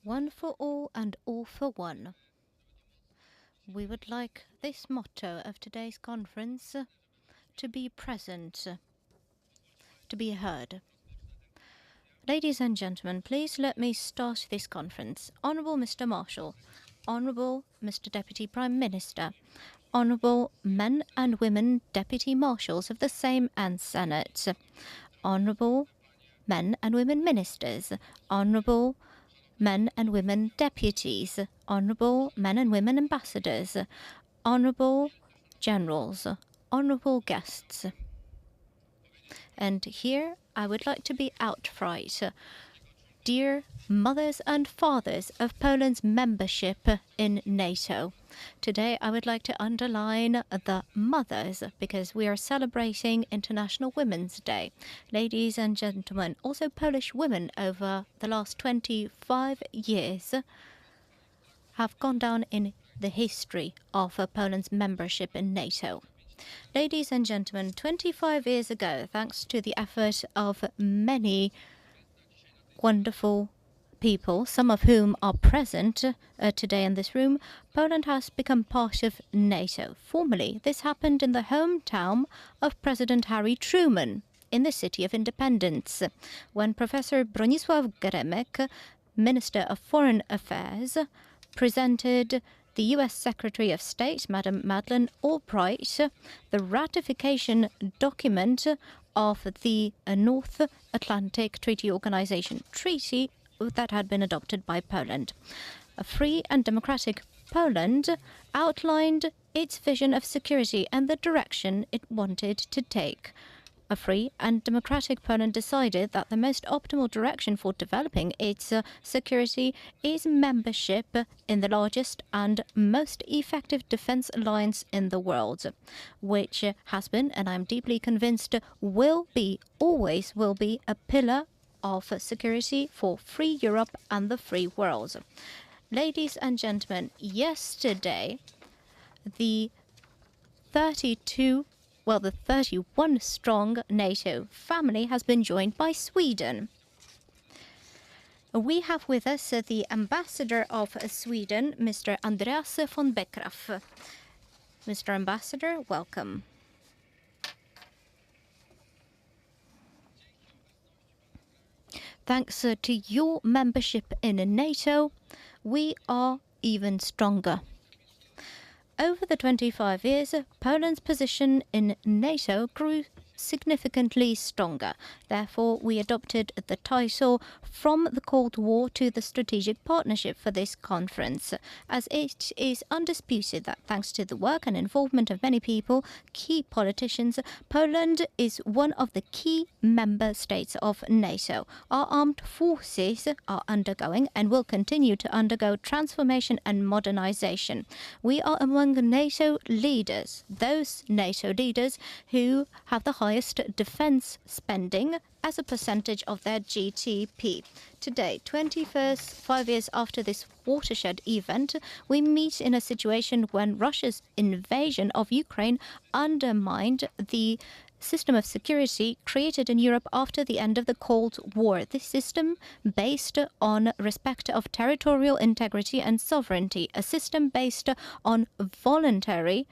One for all and all for one. We would like this motto of today's conference to be present, to be heard. Ladies and gentlemen, please let me start this conference. Honourable Mr. Marshall, Honourable Mr. Deputy Prime Minister, Honourable men and women Deputy Marshals of the Sejm and Senate, Honourable men and women Ministers, Honourable men and women Deputies, Honourable men and women Ambassadors, Honourable Generals, Honourable guests. And here I would like to be outright. Dear mothers and fathers of Poland's membership in NATO. Today I would like to underline the mothers because we are celebrating International Women's Day. Ladies and gentlemen, also Polish women over the last 25 years have gone down in the history of Poland's membership in NATO. Ladies and gentlemen, 25 years ago, thanks to the effort of many wonderful people, some of whom are present today in this room, Poland has become part of NATO. Formally, this happened in the hometown of President Harry Truman in the City of Independence, when Professor Bronisław Geremek, Minister of Foreign Affairs, presented the U.S. Secretary of State, Madam Madeleine Albright, the ratification document of the North Atlantic Treaty Organization treaty that had been adopted by Poland. A free and democratic Poland outlined its vision of security and the direction it wanted to take. A free and democratic Poland decided that the most optimal direction for developing its security is membership in the largest and most effective defense alliance in the world, which has been, and I'm deeply convinced, will be, always will be, a pillar of security for free Europe and the free world. Ladies and gentlemen, yesterday, the 31-strong NATO family has been joined by Sweden. We have with us the Ambassador of Sweden, Mr. Andreas von Beckraff. Mr. Ambassador, welcome. Thanks to your membership in NATO, we are even stronger. Over the 25 years, Poland's position in NATO grew significantly stronger. Therefore, we adopted the title From the Cold War to the Strategic Partnership for this conference, as it is undisputed that thanks to the work and involvement of many people, key politicians, Poland is one of the key member states of NATO. Our armed forces are undergoing and will continue to undergo transformation and modernization. We are among NATO leaders, those NATO leaders who have the highest defense spending as a percentage of their GDP. Today, 5 years after this watershed event, we meet in a situation when Russia's invasion of Ukraine undermined the system of security created in Europe after the end of the Cold War. This system based on respect of territorial integrity and sovereignty, a system based on voluntary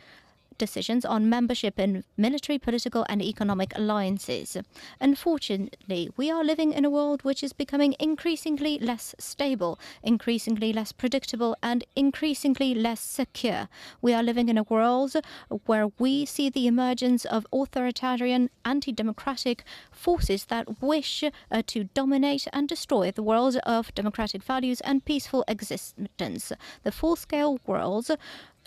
decisions on membership in military, political and economic alliances. Unfortunately, we are living in a world which is becoming increasingly less stable, increasingly less predictable and increasingly less secure. We are living in a world where we see the emergence of authoritarian, anti-democratic forces that wish to dominate and destroy the world of democratic values and peaceful existence. The full-scale world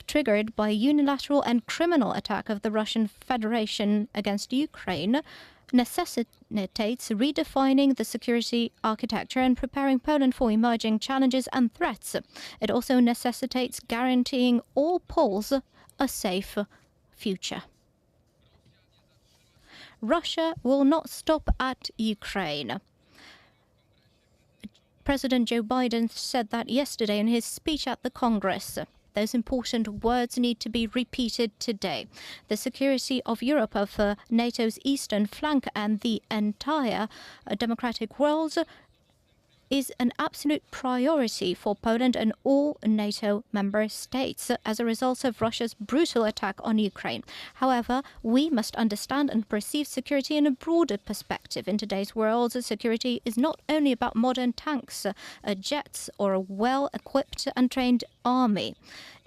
triggered by unilateral and criminal attack of the Russian Federation against Ukraine necessitates redefining the security architecture and preparing Poland for emerging challenges and threats. It also necessitates guaranteeing all Poles a safe future. Russia will not stop at Ukraine. President Joe Biden said that yesterday in his speech at the Congress. Those important words need to be repeated today. The security of Europe, of NATO's eastern flank and the entire democratic world is an absolute priority for Poland and all NATO member states as a result of Russia's brutal attack on Ukraine. However, we must understand and perceive security in a broader perspective. In today's world, security is not only about modern tanks, jets, or a well-equipped and trained army.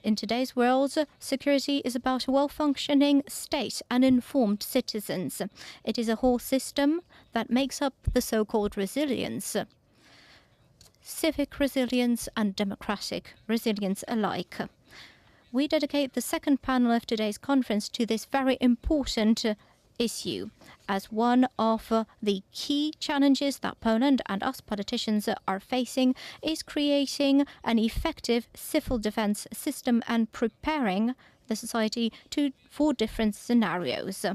In today's world, security is about a well-functioning state and informed citizens. It is a whole system that makes up the so-called resilience. Civic resilience and democratic resilience alike. We dedicate the second panel of today's conference to this very important issue as one of the key challenges that Poland and us politicians are facing is creating an effective civil defense system and preparing the society for different scenarios.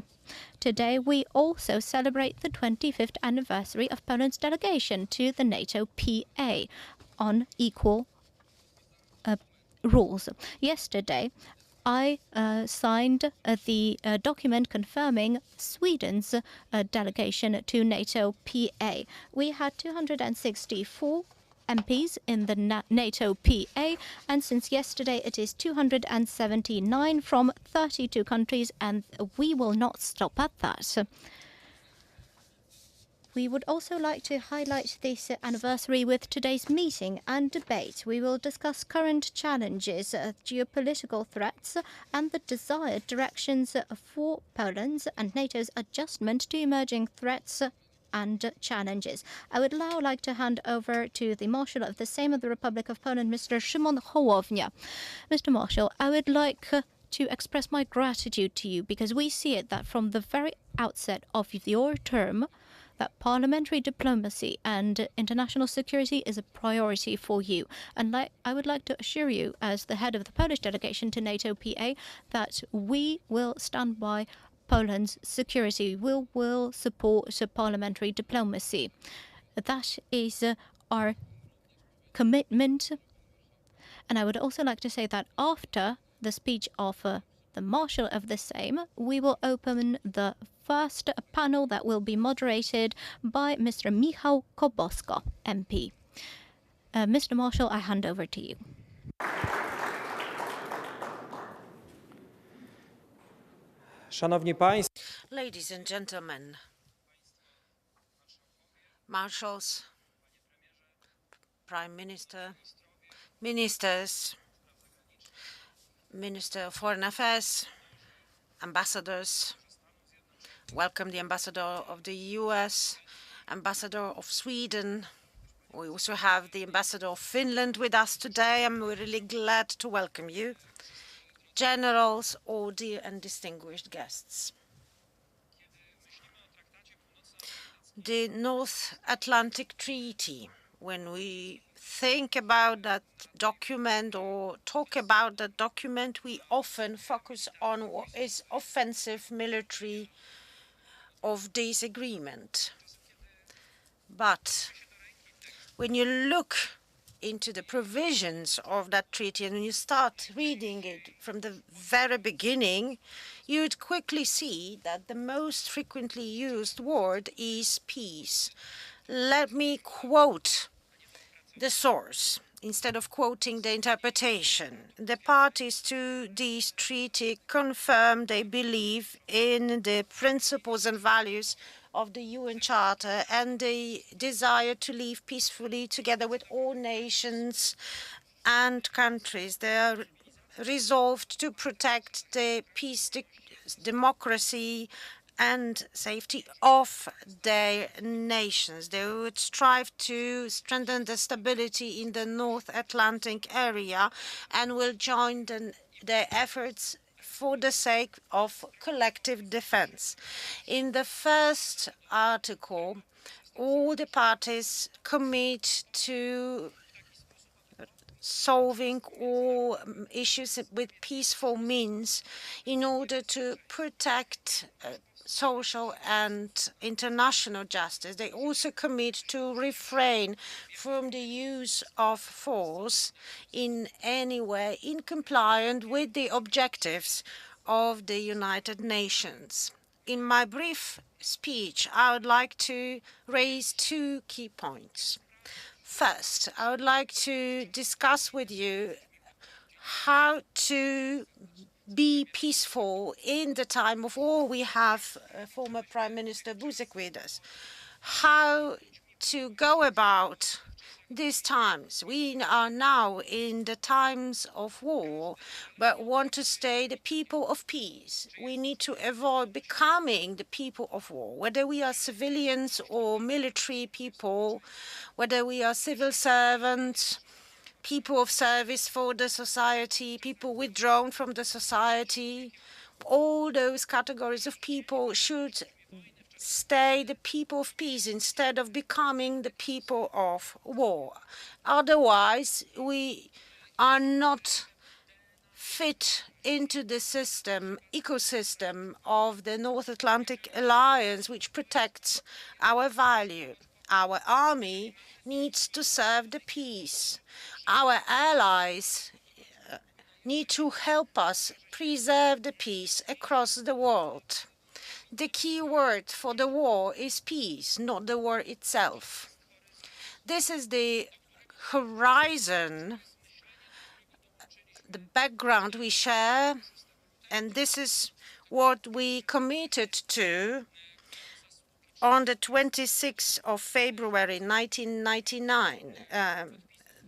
Today, we also celebrate the 25th anniversary of Poland's delegation to the NATO PA on equal rules. Yesterday, I signed the document confirming Sweden's delegation to NATO PA. We had 264 MPs in the NATO PA, and since yesterday it is 279 from 32 countries, and we will not stop at that. We would also like to highlight this anniversary with today's meeting and debate. We will discuss current challenges, geopolitical threats, and the desired directions for Poland's and NATO's adjustment to emerging threats and challenges. I would now like to hand over to the Marshal of the Sejm of the Republic of Poland, Mr. Szymon Hołownia. Mr. Marshal, I would like to express my gratitude to you because we see it that from the very outset of your term, that parliamentary diplomacy and international security is a priority for you. And I would like to assure you, as the head of the Polish delegation to NATO PA, that we will stand by Poland's security. We will support parliamentary diplomacy. That is our commitment. And I would also like to say that after the speech of the Marshal of the Sejm, we will open the first panel that will be moderated by Mr. Michał Kobosko, MP. Mr. Marshal, I hand over to you. Szanowni Państwo, Ladies and gentlemen, marshals, prime minister, ministers, minister of foreign affairs, ambassadors, welcome the ambassador of the US, ambassador of Sweden. We also have the ambassador of Finland with us today. I'm really glad to welcome you. Generals, all dear and distinguished guests. The North Atlantic Treaty, when we think about that document or talk about that document, we often focus on what is offensive military of this agreement. But when you look into the provisions of that treaty and when you start reading it from the very beginning, you would quickly see that the most frequently used word is peace. Let me quote the source instead of quoting the interpretation. The parties to this treaty confirm they believe in the principles and values of the UN Charter and the desire to live peacefully together with all nations and countries. They are resolved to protect the peace, democracy, and safety of their nations. They would strive to strengthen the stability in the North Atlantic area and will join their efforts for the sake of collective defense. In the first article, all the parties commit to solving all issues with peaceful means in order to protect social and international justice. They also commit to refrain from the use of force in any way in compliance with the objectives of the United Nations. In my brief speech, I would like to raise two key points. First, I would like to discuss with you how to be peaceful in the time of war. We have former Prime Minister Buzek with us. How to go about these times. We are now in the times of war, but want to stay the people of peace. We need to avoid becoming the people of war, whether we are civilians or military people, whether we are civil servants, people of service for the society, people withdrawn from the society. All those categories of people should stay the people of peace instead of becoming the people of war. Otherwise, we are not fit into the ecosystem of the North Atlantic Alliance, which protects our value. Our army needs to serve the peace. Our allies need to help us preserve the peace across the world. The key word for the war is peace, not the war itself. This is the horizon, the background we share, and this is what we committed to on the 26th of February 1999.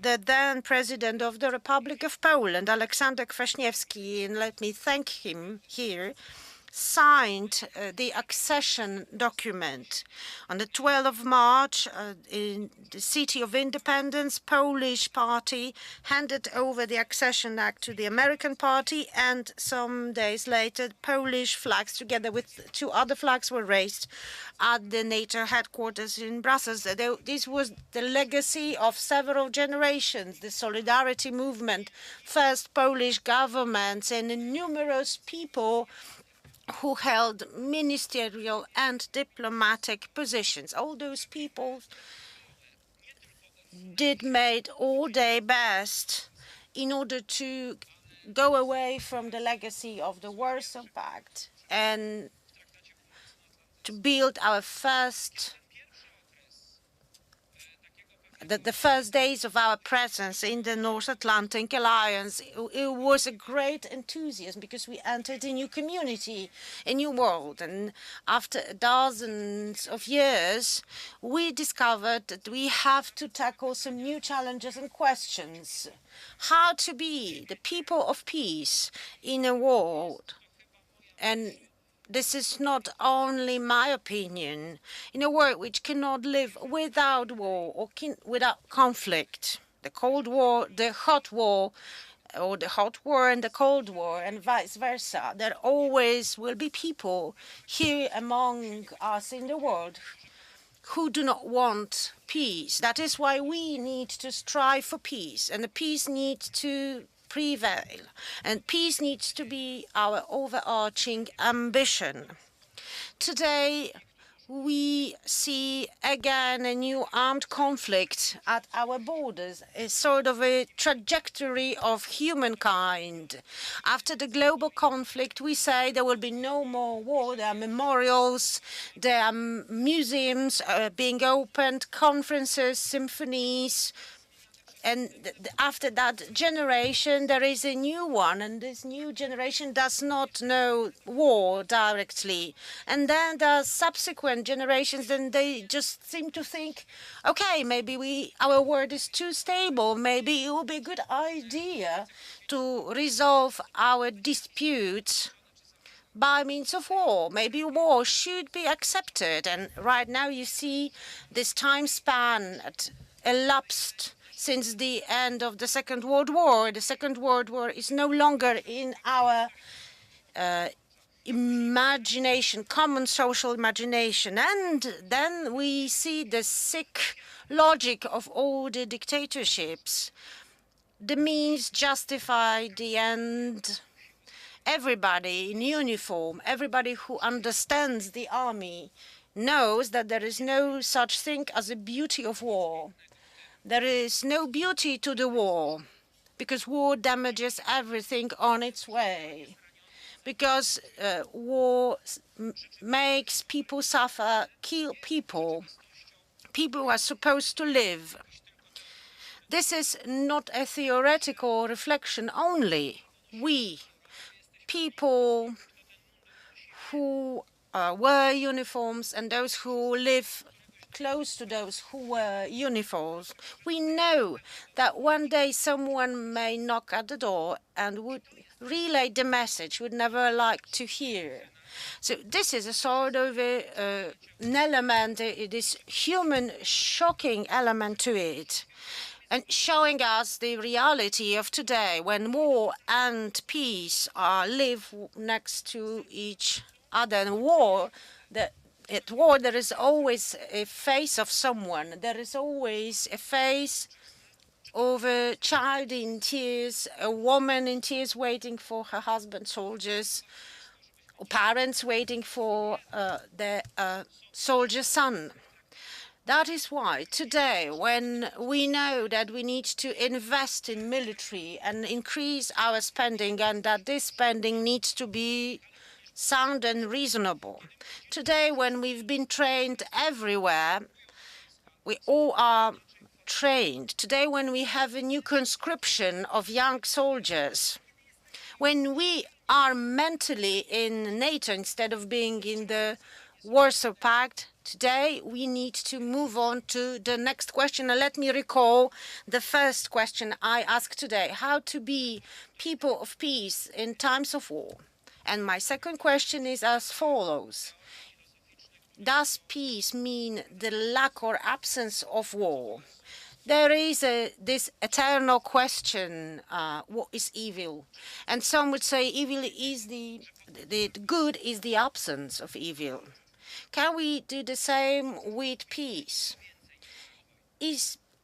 The then President of the Republic of Poland, Aleksander Kwaśniewski, and let me thank him here, signed the accession document. On the 12th of March, in the City of Independence, Polish party handed over the accession act to the American party, and some days later, Polish flags, together with two other flags, were raised at the NATO headquarters in Brussels. This was the legacy of several generations, the solidarity movement, first Polish governments, and numerous people who held ministerial and diplomatic positions. All those people did made all their best in order to go away from the legacy of the Warsaw Pact and to build our the first days of our presence in the North Atlantic Alliance. It was a great enthusiasm because we entered a new community, a new world. And after dozens of years, we discovered that we have to tackle some new challenges and questions. How to be the people of peace in a world. And this is not only my opinion, in a world which cannot live without war or without conflict. The Cold War, the Hot War, or the Hot War and the Cold War, and vice versa. There always will be people here among us in the world who do not want peace. That is why we need to strive for peace, and the peace needs to prevail, and peace needs to be our overarching ambition. Today, we see again a new armed conflict at our borders, a sort of a trajectory of humankind. After the global conflict, we say there will be no more war. There are memorials, there are museums being opened, conferences, symphonies. And after that generation, there is a new one, and this new generation does not know war directly. And then there are subsequent generations, and they just seem to think, okay, maybe our world is too stable. Maybe it will be a good idea to resolve our disputes by means of war. Maybe war should be accepted. And right now you see this time span elapsed since the end of the Second World War. The Second World War is no longer in our imagination, common social imagination. And then we see the sick logic of all the dictatorships. The means justify the end. Everybody in uniform, everybody who understands the army, knows that there is no such thing as a beauty of war. There is no beauty to the war, because war damages everything on its way, because war makes people suffer, kill people, people who are supposed to live. this is not a theoretical reflection only. We, people who wear uniforms and those who live close to those who wear uniforms, we know that one day someone may knock at the door and would relay the message we'd never like to hear. So this is a sort of an element, this human shocking element to it, and showing us the reality of today when war and peace live next to each other. And at war, there is always a face of someone. There is always a face of a child in tears, a woman in tears waiting for her husband, soldiers, or parents waiting for their soldier son. That is why today, when we know that we need to invest in military and increase our spending, and that this spending needs to be sound and reasonable. Today, when we've been trained everywhere, we all are trained. Today, when we have a new conscription of young soldiers, when we are mentally in NATO instead of being in the Warsaw Pact, today we need to move on to the next question. And let me recall the first question I asked today: how to be people of peace in times of war. And my second question is as follows: does peace mean the lack or absence of war? There is this eternal question, what is evil? And some would say evil is the good is the absence of evil. Can we do the same with peace?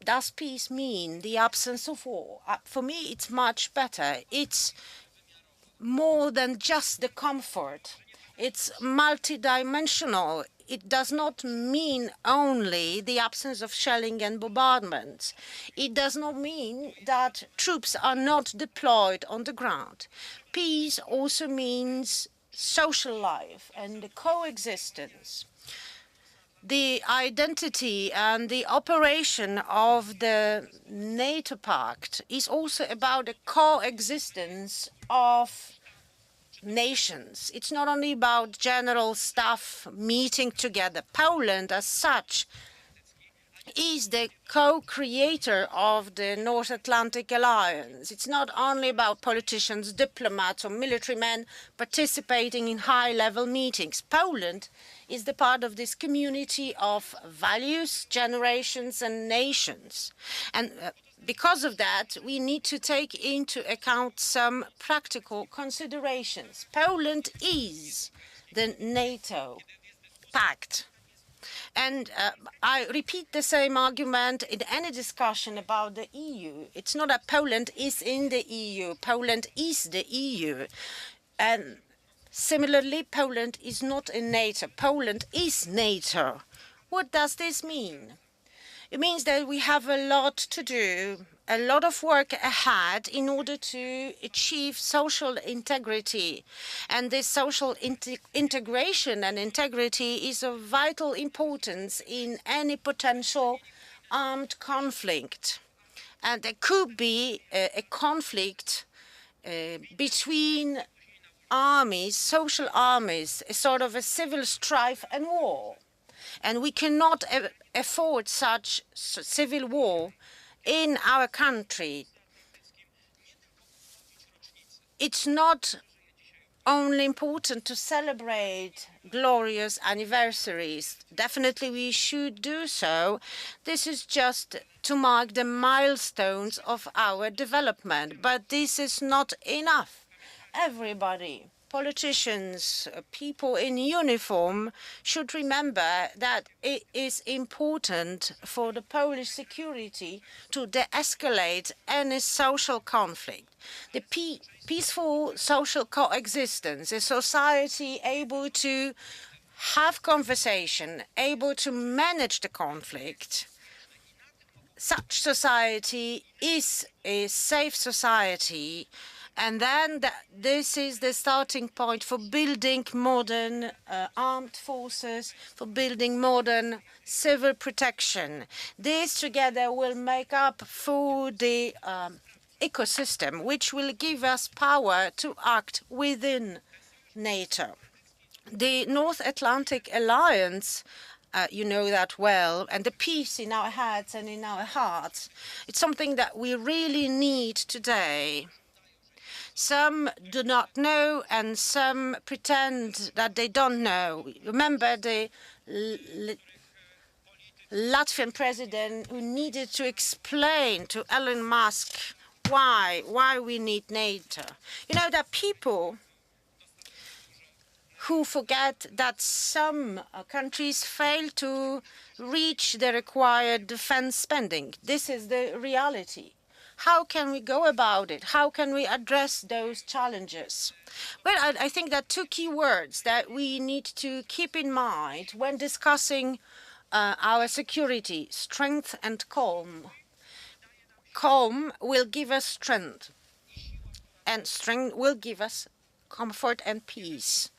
Does peace mean the absence of war? For me, it's much better. It's more than just the comfort. It's multidimensional. It does not mean only the absence of shelling and bombardments. It does not mean that troops are not deployed on the ground. Peace also means social life and the coexistence. The identity and the operation of the NATO Pact is also about the coexistence of nations. It's not only about general staff meeting together. Poland, as such, is the co-creator of the North Atlantic Alliance. It's not only about politicians, diplomats, or military men participating in high-level meetings. Poland is the part of this community of values, generations, and nations. And because of that, we need to take into account some practical considerations. Poland is the NATO Pact. And I repeat the same argument in any discussion about the EU. It's not that Poland is in the EU. Poland is the EU. And similarly, Poland is not in NATO. Poland is NATO. What does this mean? It means that we have a lot to do, a lot of work ahead in order to achieve social integrity. And this social integration and integrity is of vital importance in any potential armed conflict. And there could be a conflict between armies, social armies, a sort of a civil strife and war. And we cannot afford such civil war in our country. It's not only important to celebrate glorious anniversaries. Definitely we should do so. This is just to mark the milestones of our development. But this is not enough. Everybody, politicians, people in uniform, should remember that it is important for the Polish security to de-escalate any social conflict. The peaceful social coexistence, a society able to have conversation, able to manage the conflict. Such society is a safe society, And then this is the starting point for building modern armed forces, for building modern civil protection. This together will make up for the ecosystem, which will give us power to act within NATO. The North Atlantic Alliance, you know that well, and the peace in our heads and in our hearts, it's something that we really need today. Some do not know, and some pretend that they don't know. Remember the Latvian president who needed to explain to Elon Musk why we need NATO. You know, there are people who forget that some countries fail to reach the required defense spending. This is the reality. How can we go about it? How can we address those challenges? Well, I think that two key words that we need to keep in mind when discussing our security: strength and calm. Calm will give us strength, and strength will give us comfort and peace.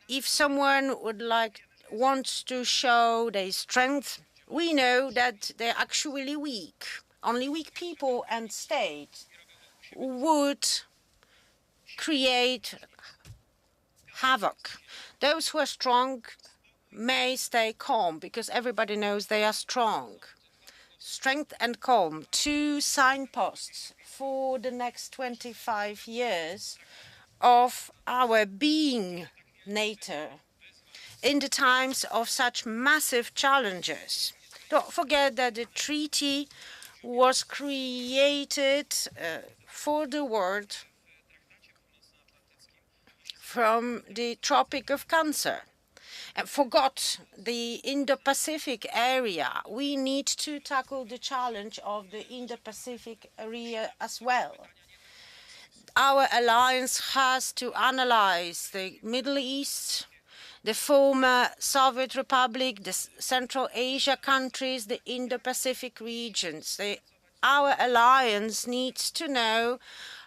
If someone wants to show their strength, we know that they're actually weak. Only weak people and states would create havoc. Those who are strong may stay calm because everybody knows they are strong. Strength and calm, two signposts for the next 25 years of our being NATO in the times of such massive challenges. Don't forget that the treaty was created for the world from the Tropic of Cancer and forgot the Indo-Pacific area. We need to tackle the challenge of the Indo-Pacific area as well. Our alliance has to analyze the Middle East, the former Soviet Republic, the Central Asia countries, the Indo-Pacific regions. Our alliance needs to know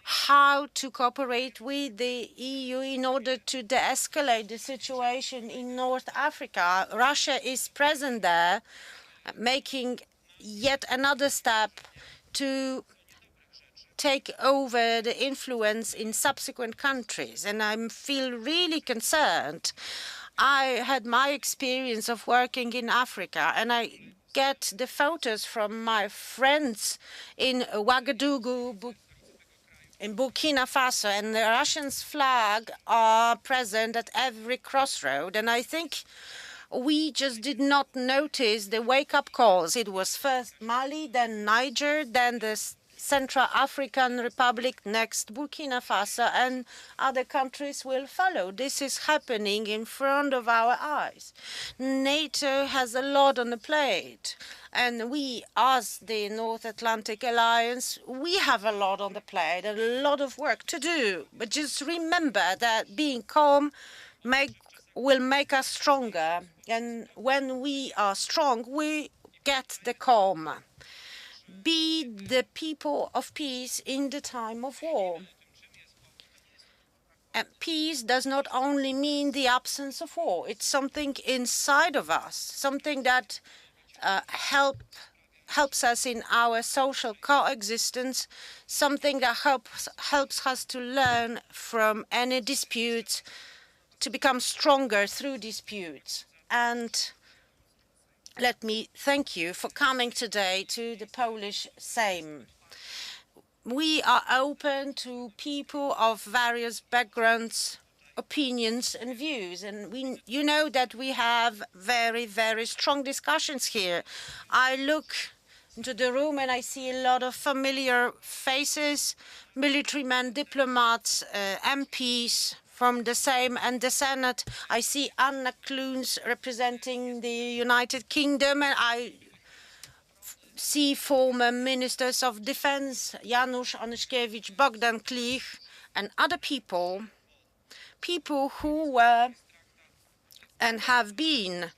how to cooperate with the EU in order to de-escalate the situation in North Africa. Russia is present there, making yet another step to take over the influence in subsequent countries, and I feel really concerned. I had my experience of working in Africa, and I get the photos from my friends in Ouagadougou, in Burkina Faso, and the Russian's flag are present at every crossroad, and I think we just did not notice the wake-up calls. It was first Mali, then Niger, then the Central African Republic, next Burkina Faso, and other countries will follow. This is happening in front of our eyes. NATO has a lot on the plate, and we, as the North Atlantic Alliance, we have a lot on the plate, a lot of work to do. But just remember that being calm will make us stronger, and when we are strong, we get the calm. Be the people of peace in the time of war. And peace does not only mean the absence of war. It's something inside of us, something that helps us in our social coexistence, something that helps us to learn from any disputes, to become stronger through disputes. And let me thank you for coming today to the Polish Sejm. We are open to people of various backgrounds, opinions and views, and you know that we have very, very strong discussions here. I look into the room and I see a lot of familiar faces, military men, diplomats, MPs, from the Sejm and the Senate. I see Anna Kluns representing the United Kingdom, and I see former ministers of defense, Janusz Onyszkiewicz, Bogdan Klich, and other people who were and have been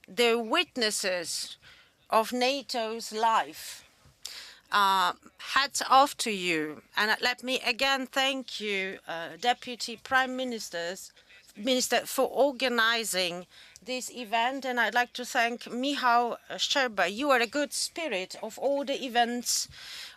the witnesses of NATO's life. Hats off to you. And let me again thank you, Deputy Prime Minister, for organizing this event. And I'd like to thank Michał Szczerba. You are a good spirit of all the events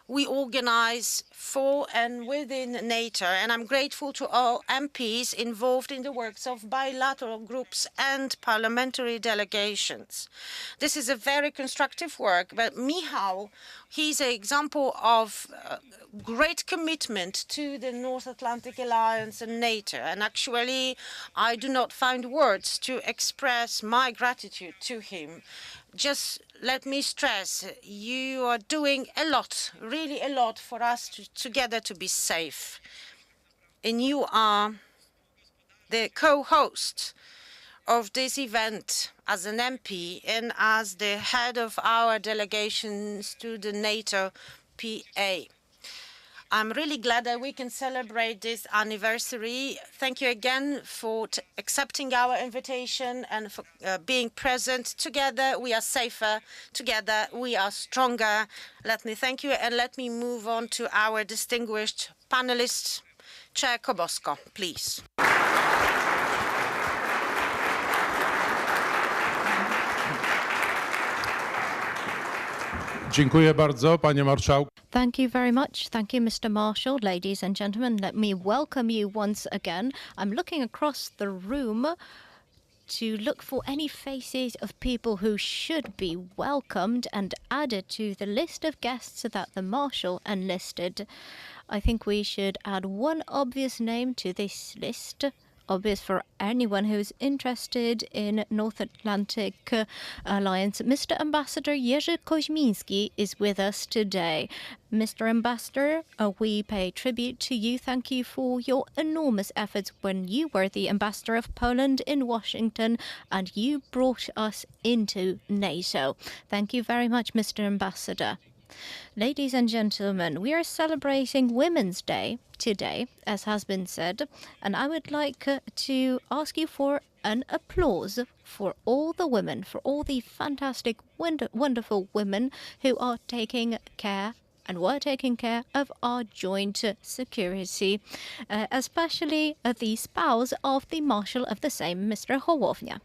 we organize for and within NATO. And I'm grateful to all MPs involved in the works of bilateral groups and parliamentary delegations. This is a very constructive work, but Michał, he's an example of great commitment to the North Atlantic Alliance and NATO. And actually, I do not find words to express my gratitude to him. Just let me stress, you are doing a lot, really a lot for us together to be safe. And you are the co-host of this event as an MP and as the head of our delegations to the NATO PA. I'm really glad that we can celebrate this anniversary. Thank you again for accepting our invitation and for being present. Together, we are safer. Together, we are stronger. Let me thank you, and let me move on to our distinguished panelists. Chair Kobosko, please. Dziękuję bardzo, panie marszałku. Thank you very much. Thank you, Mr. Marshall. Ladies and gentlemen, let me welcome you once again. I'm looking across the room to look for any faces of people who should be welcomed and added to the list of guests that the Marshal enlisted. I think we should add one obvious name to this list. Obvious for anyone who's interested in North Atlantic Alliance. Mr. Ambassador Jerzy Koźmiński is with us today. Mr. Ambassador, we pay tribute to you. Thank you for your enormous efforts when you were the ambassador of Poland in Washington and you brought us into NATO. Thank you very much, Mr. Ambassador. Ladies and gentlemen, we are celebrating Women's Day today, as has been said, and I would like to ask you for an applause for all the women, for all the fantastic, wonderful women who are taking care and were taking care of our joint security, especially the spouse of the Marshal of the Sejm, Mr. Hołownia.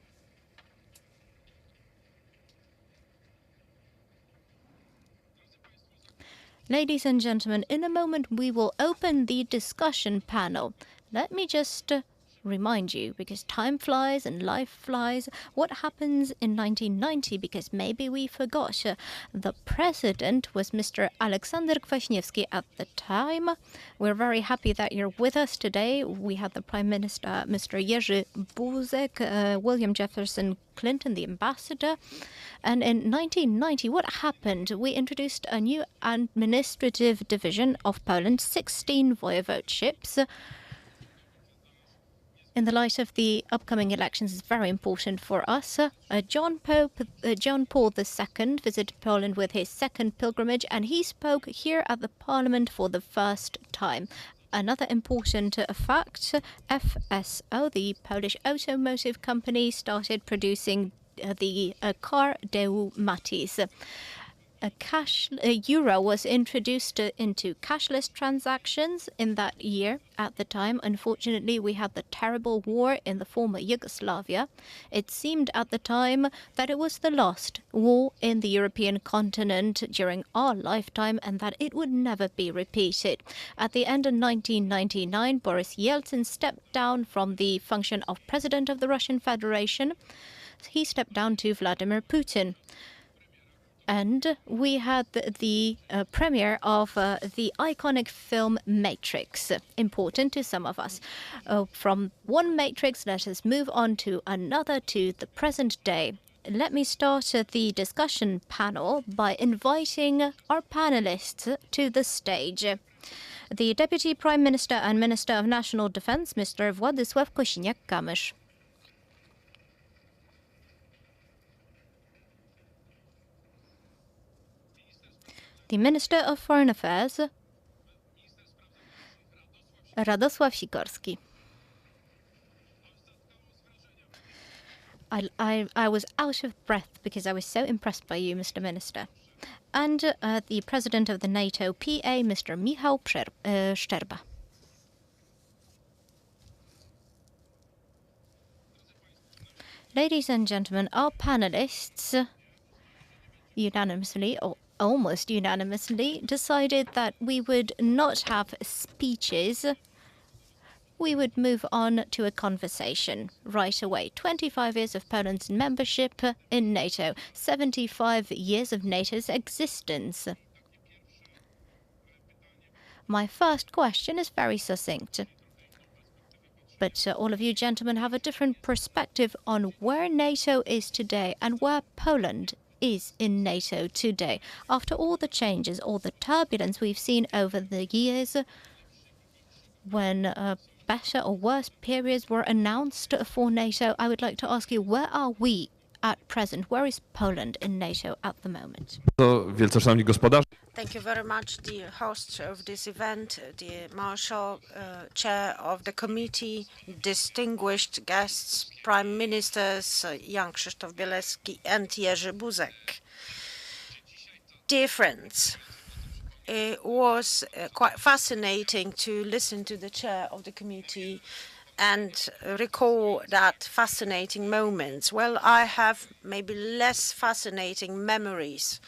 Ladies and gentlemen, in a moment we will open the discussion panel. Let me just remind you, because time flies and life flies, what happens in 1990, because maybe we forgot. The president was Mr. Aleksander Kwaśniewski at the time. We're very happy that you're with us today. We had the Prime Minister, Mr. Jerzy Buzek, William Jefferson Clinton, the ambassador. And in 1990, what happened? We introduced a new administrative division of Poland, 16 voivodeships. In the light of the upcoming elections, it's very important for us. John Paul II visited Poland with his second pilgrimage, and he spoke here at the Parliament for the first time. Another important fact, FSO, the Polish automotive company, started producing the car Deu Matiz. A euro was introduced into cashless transactions in that year. At the time, unfortunately, we had the terrible war in the former Yugoslavia. It seemed at the time that it was the last war in the European continent during our lifetime and that it would never be repeated. At the end of 1999, Boris Yeltsin stepped down from the function of President of the Russian Federation. He stepped down to Vladimir Putin. And we had the premiere of the iconic film Matrix, important to some of us. From one Matrix, let us move on to another, to the present day. Let me start the discussion panel by inviting our panelists to the stage. The Deputy Prime Minister and Minister of National Defense, Mr. Władysław Kosiniak-Kamysz. The Minister of Foreign Affairs, Radosław Sikorski. I was out of breath because I was so impressed by you, Mr. Minister. And the president of the NATO PA, Mr. Michał Szczerba. Ladies and gentlemen, our panelists unanimously, or almost unanimously, decided that we would not have speeches. We would move on to a conversation right away. 25 years of Poland's membership in NATO, 75 years of NATO's existence. My first question is very succinct. But all of you gentlemen have a different perspective on where NATO is today and where Poland is in NATO today. After all the changes, all the turbulence we've seen over the years, when better or worse periods were announced for NATO, I would like to ask you, where are we at present? Where is Poland in NATO at the moment? Wielce-szanowni gospodarze. Thank you very much, dear host of this event, dear Marshal, Chair of the committee, distinguished guests, Prime Ministers, Jan Krzysztof Bielecki and Jerzy Buzek. Dear friends, it was quite fascinating to listen to the chair of the committee and recall that fascinating moments. Well, I have maybe less fascinating memories.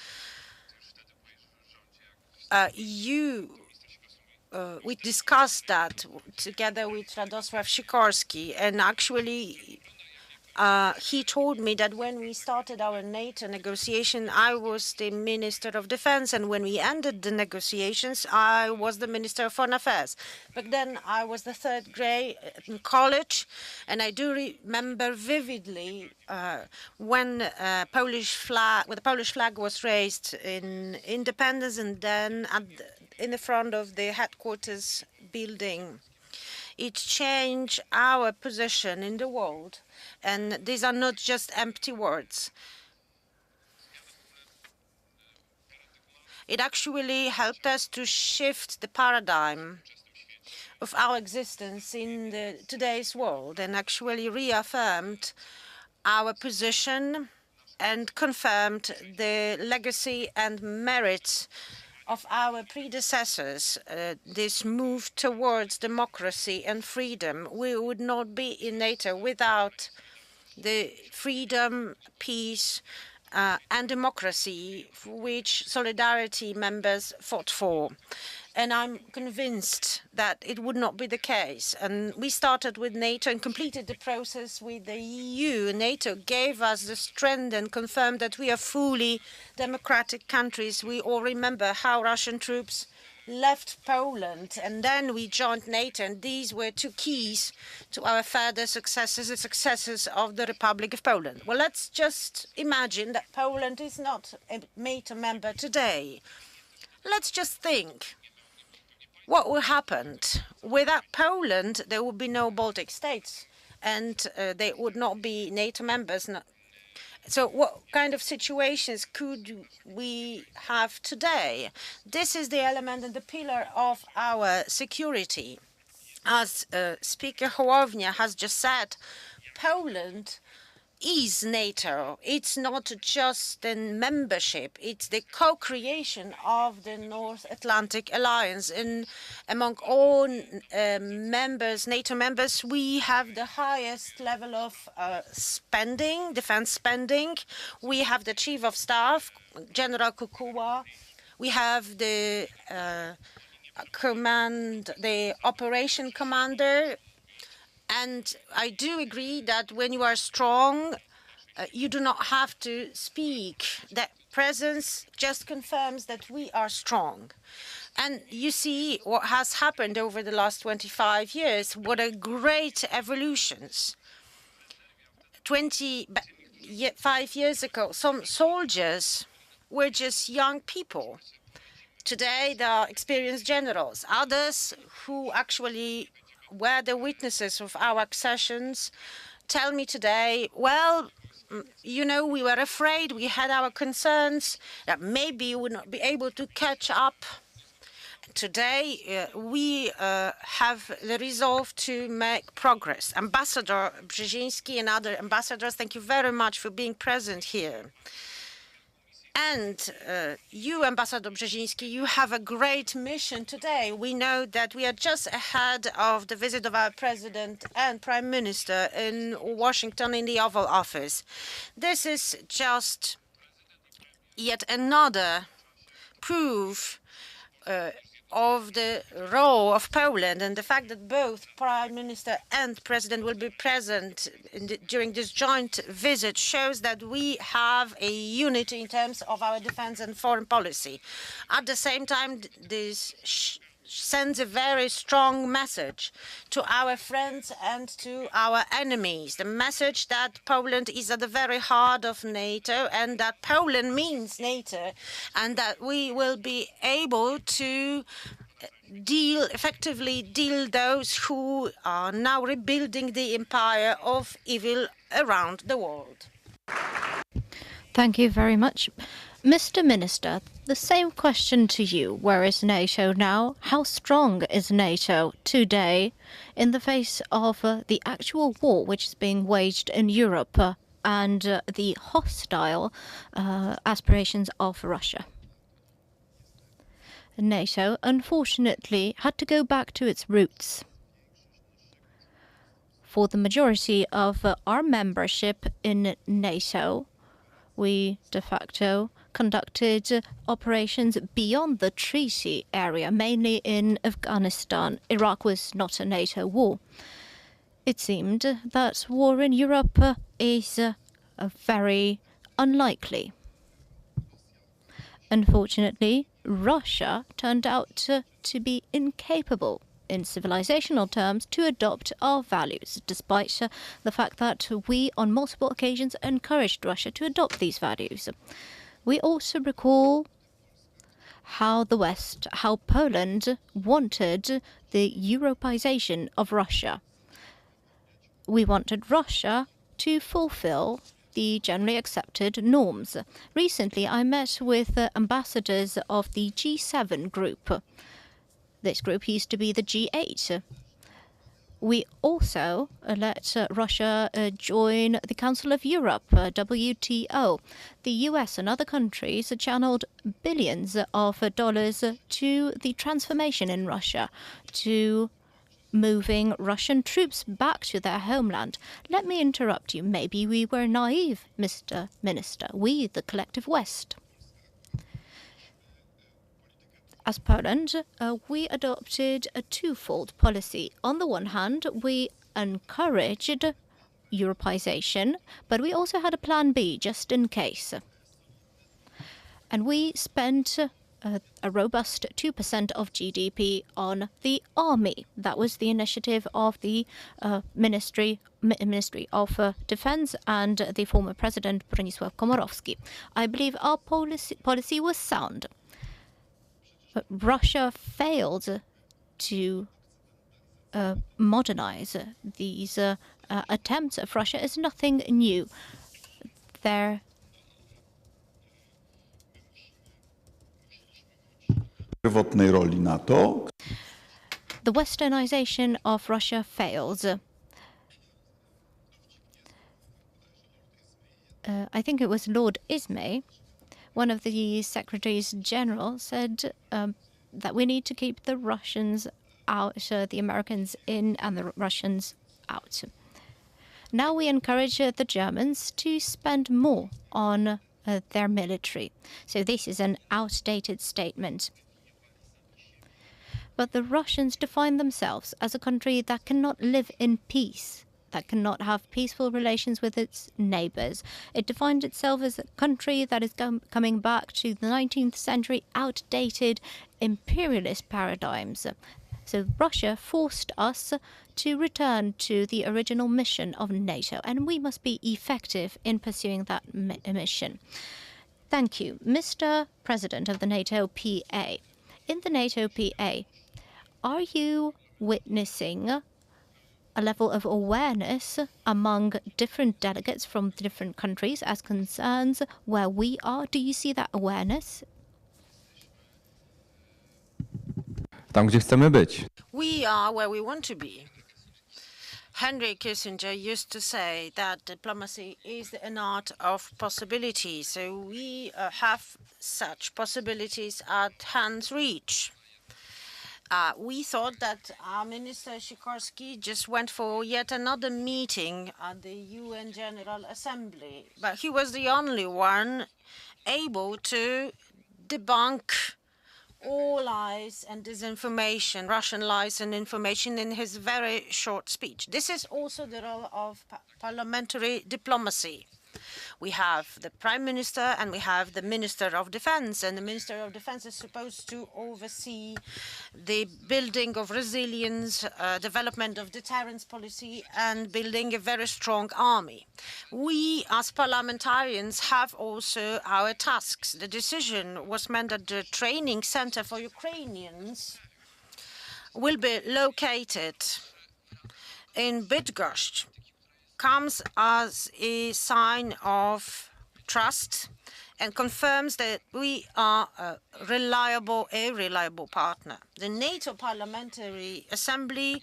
We discussed that together with Radosław Sikorski, and actually he told me that when we started our NATO negotiation, I was the Minister of Defense, and when we ended the negotiations, I was the Minister of Foreign Affairs. Back then, I was the third grade in college, and I do remember vividly when the Polish flag was raised in Independence, and then in the front of the headquarters building. It changed our position in the world. And these are not just empty words. It actually helped us to shift the paradigm of our existence in today's world, and actually reaffirmed our position and confirmed the legacy and merits of our predecessors, this move towards democracy and freedom. We would not be in NATO without the freedom, peace, and democracy for which Solidarity members fought for. And I'm convinced that it would not be the case. And we started with NATO and completed the process with the EU. NATO gave us the strength and confirmed that we are fully democratic countries. We all remember how Russian troops left Poland, and then we joined NATO, and these were two keys to our further successes, the successes of the Republic of Poland. Well, let's just imagine that Poland is not a NATO member today. Let's just think. What will happen? Without Poland, there would be no Baltic states, and they would not be NATO members. So what kind of situations could we have today? This is the element and the pillar of our security. As Speaker Hołownia has just said, Poland is NATO. It's not just a membership, it's the co-creation of the North Atlantic Alliance. And among all members, NATO members, we have the highest level of spending, defense spending. We have the Chief of Staff, General Kukuła. We have the the operation commander. And I do agree that when you are strong, you do not have to speak. That presence just confirms that we are strong. And you see what has happened over the last 25 years. What a great evolutions. 25 years ago, some soldiers were just young people. Today, they are experienced generals. Others who actually were the witnesses of our accessions tell me today, well, you know, we were afraid, we had our concerns that maybe we would not be able to catch up. Today, we have the resolve to make progress. Ambassador Brzezinski and other ambassadors, thank you very much for being present here. And you, Ambassador Brzezinski, you have a great mission today. We know that we are just ahead of the visit of our President and Prime Minister in Washington in the Oval Office. This is just yet another proof of the role of Poland, and the fact that both Prime Minister and President will be present during this joint visit shows that we have a unity in terms of our defense and foreign policy. At the same time, this sends a very strong message to our friends and to our enemies. The message that Poland is at the very heart of NATO and that Poland means NATO, and that we will be able to effectively deal those who are now rebuilding the empire of evil around the world. Thank you very much. Mr. Minister, the same question to you. Where is NATO now? How strong is NATO today in the face of the actual war which is being waged in Europe and the hostile aspirations of Russia? NATO, unfortunately, had to go back to its roots. For the majority of our membership in NATO, we de facto conducted operations beyond the treaty area, mainly in Afghanistan. Iraq was not a NATO war. It seemed that war in Europe is very unlikely. Unfortunately, Russia turned out to be incapable in civilizational terms to adopt our values, despite the fact that we on multiple occasions encouraged Russia to adopt these values. We also recall how the West, how Poland wanted the Europeization of Russia. We wanted Russia to fulfill the generally accepted norms. Recently, I met with ambassadors of the G7 group. This group used to be the G8. We also let Russia join the Council of Europe, WTO. The US and other countries channeled billions of dollars to the transformation in Russia, to moving Russian troops back to their homeland. Let me interrupt you. Maybe we were naive, Mr. Minister, we, the collective West. As Poland, we adopted a twofold policy. On the one hand, we encouraged Europeization, but we also had a plan B just in case. And we spent a robust 2% of GDP on the army. That was the initiative of the Ministry of Defense and the former President Bronisław Komorowski. I believe our policy was sound. But Russia failed to modernize. These attempts of Russia is nothing new. The westernization of Russia fails. I think it was Lord Ismay, one of the secretaries general, said that we need to keep the Russians out, the Americans in and the Russians out. Now we encourage the Germans to spend more on their military. So this is an outdated statement. But the Russians define themselves as a country that cannot live in peace, that cannot have peaceful relations with its neighbors. It defined itself as a country that is coming back to the 19th century outdated imperialist paradigms. So Russia forced us to return to the original mission of NATO, and we must be effective in pursuing that mission. Thank you. Mr. President of the NATO PA. In the NATO PA, are you witnessing a level of awareness among different delegates from different countries as concerns where we are? Do you see that awareness? tam, gdzie chcemy być. We are where we want to be. Henry Kissinger used to say that diplomacy is an art of possibility. So we have such possibilities at hand's reach. We thought that our Minister Sikorski just went for yet another meeting at the UN General Assembly, but he was the only one able to debunk all lies and disinformation, Russian lies and information in his very short speech. This is also the role of parliamentary diplomacy. We have the Prime Minister and we have the Minister of Defense, and the Minister of Defense is supposed to oversee the building of resilience, development of deterrence policy, and building a very strong army. We, as parliamentarians, have also our tasks. The decision was meant that the training center for Ukrainians will be located in Bydgoszcz. Comes as a sign of trust and confirms that we are a reliable partner. The NATO Parliamentary Assembly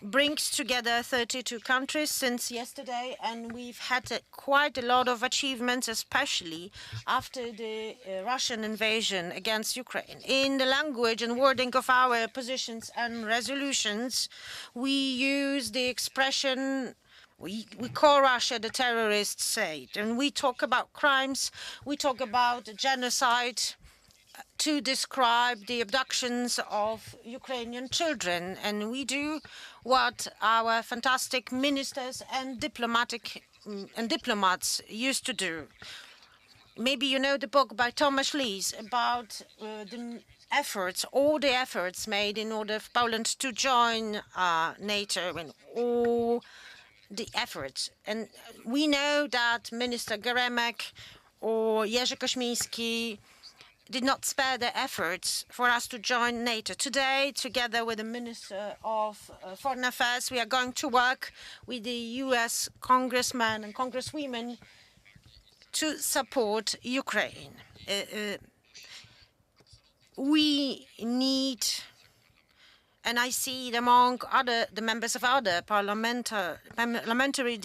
brings together 32 countries since yesterday, and we've had quite a lot of achievements, especially after the Russian invasion against Ukraine. In the language and wording of our positions and resolutions, we use the expression we call Russia the terrorist state, and we talk about crimes, we talk about genocide to describe the abductions of Ukrainian children, and we do what our fantastic ministers and diplomats used to do. Maybe you know the book by Thomas Lees about all the efforts made in order for Poland to join NATO, and all the efforts. And we know that Minister Geremek or Jerzy Koźmiński did not spare their efforts for us to join NATO. Today, together with the Minister of Foreign Affairs, we are going to work with the US congressmen and congresswomen to support Ukraine. We need, and I see it among the members of other parliamentary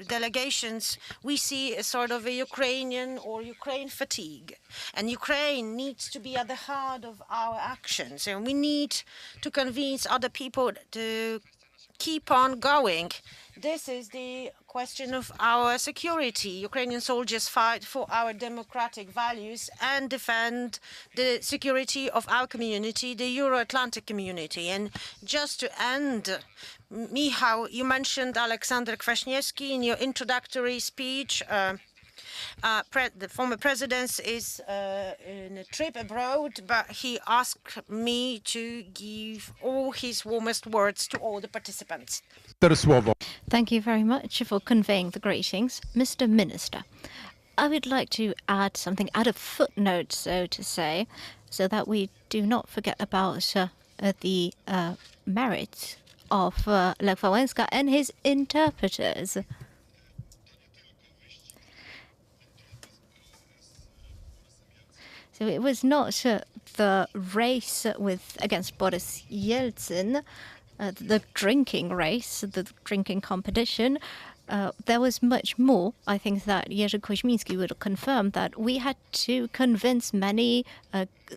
delegations, we see a sort of a Ukraine fatigue. And Ukraine needs to be at the heart of our actions. And we need to convince other people to keep on going. This is the question of our security. Ukrainian soldiers fight for our democratic values and defend the security of our community, the Euro-Atlantic community. And just to end, Michał, you mentioned Aleksander Kwaśniewski in your introductory speech. The former president is in a trip abroad, but he asked me to give all his warmest words to all the participants. Thank you very much for conveying the greetings. Mr. Minister, I would like to add something, add a footnote, so to say, so that we do not forget about the merits of Lech Wałęsa and his interpreters. So it was not the race against Boris Yeltsin, the drinking race, the drinking competition. There was much more. I think that Jerzy Koźmiński would confirm that we had to convince many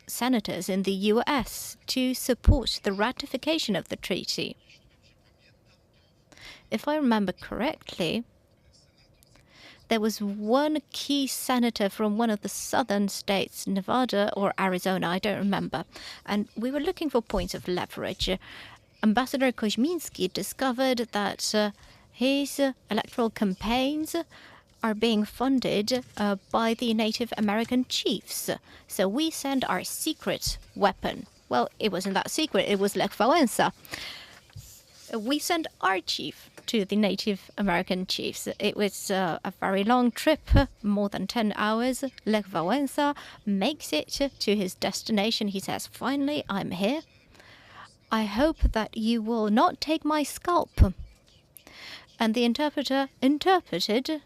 senators in the US to support the ratification of the treaty. If I remember correctly, there was one key senator from one of the southern states, Nevada or Arizona, I don't remember, and we were looking for points of leverage. Ambassador Koźmiński discovered that his electoral campaigns are being funded by the Native American chiefs. So we send our secret weapon. Well, it wasn't that secret, it was Lech Wałęsa. We sent our chief to the Native American chiefs. It was a very long trip, more than 10 hours. Lech Wałęsa makes it to his destination. He says, finally, I'm here. I hope that you will not take my scalp. And the interpreter interpreted,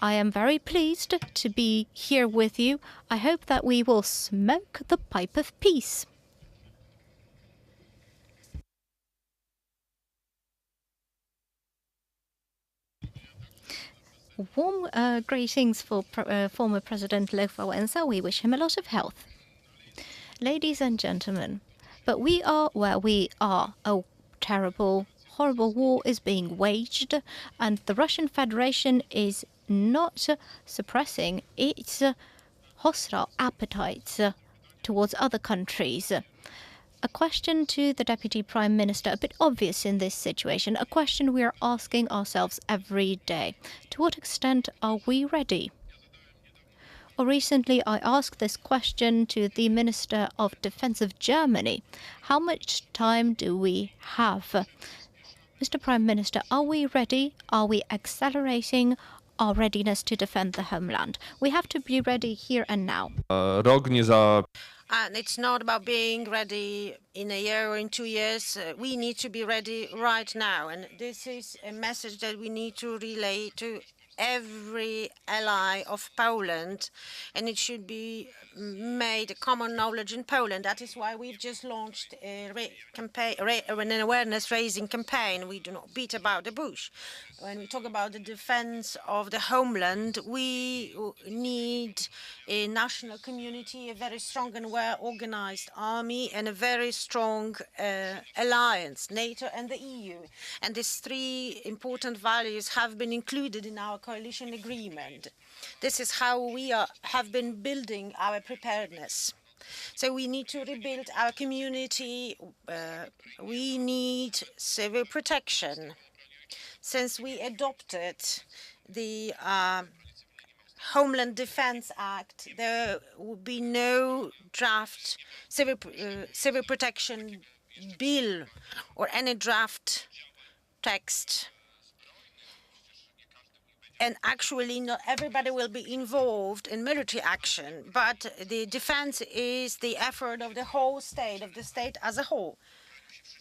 I am very pleased to be here with you. I hope that we will smoke the pipe of peace. Warm greetings for former President Lech Wałęsa. We wish him a lot of health. Ladies and gentlemen, but we are where we are. A terrible, horrible war is being waged, and the Russian Federation is not suppressing its hostile appetites towards other countries. A question to the Deputy Prime Minister, a bit obvious in this situation, a question we are asking ourselves every day. To what extent are we ready? Or recently I asked this question to the Minister of Defense of Germany. How much time do we have? Mr. Prime Minister, are we ready? Are we accelerating our readiness to defend the homeland? We have to be ready here and now. Rok nie za And it's not about being ready in a year or in 2 years. We need to be ready right now. And this is a message that we need to relay to every ally of Poland. And it should be made a common knowledge in Poland. That is why we've just launched an awareness-raising campaign. We do not beat about the bush. When we talk about the defense of the homeland, we need a national community, a very strong and well-organized army, and a very strong alliance, NATO and the EU. And these three important values have been included in our coalition agreement. This is how we have been building our preparedness. So we need to rebuild our community. We need civil protection. Since we adopted the Homeland Defense Act, there will be no draft civil protection bill or any draft text. And actually, not everybody will be involved in military action, but the defense is the effort of the whole state, of the state as a whole,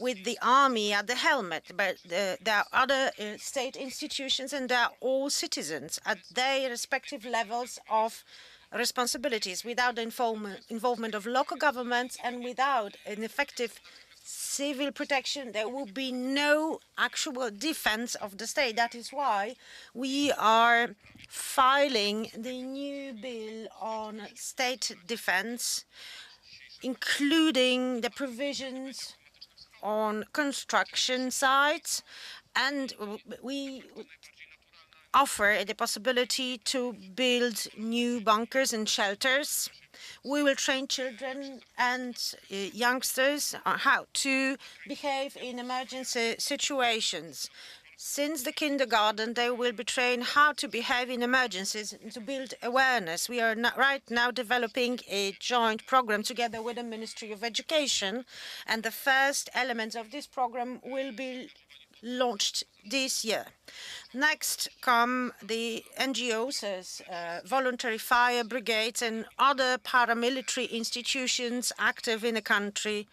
with the army at the helmet. But there are other state institutions, and they are all citizens at their respective levels of responsibilities. Without the involvement of local governments and without an effective civil protection, there will be no actual defense of the state. That is why we are filing the new bill on state defense, including the provisions on construction sites, and we offer the possibility to build new bunkers and shelters. We will train children and youngsters on how to behave in emergency situations. Since the kindergarten, they will be trained how to behave in emergencies and to build awareness. We are right now developing a joint program together with the Ministry of Education, and the first elements of this program will be launched this year. Next come the NGOs, as voluntary fire brigades and other paramilitary institutions active in the country,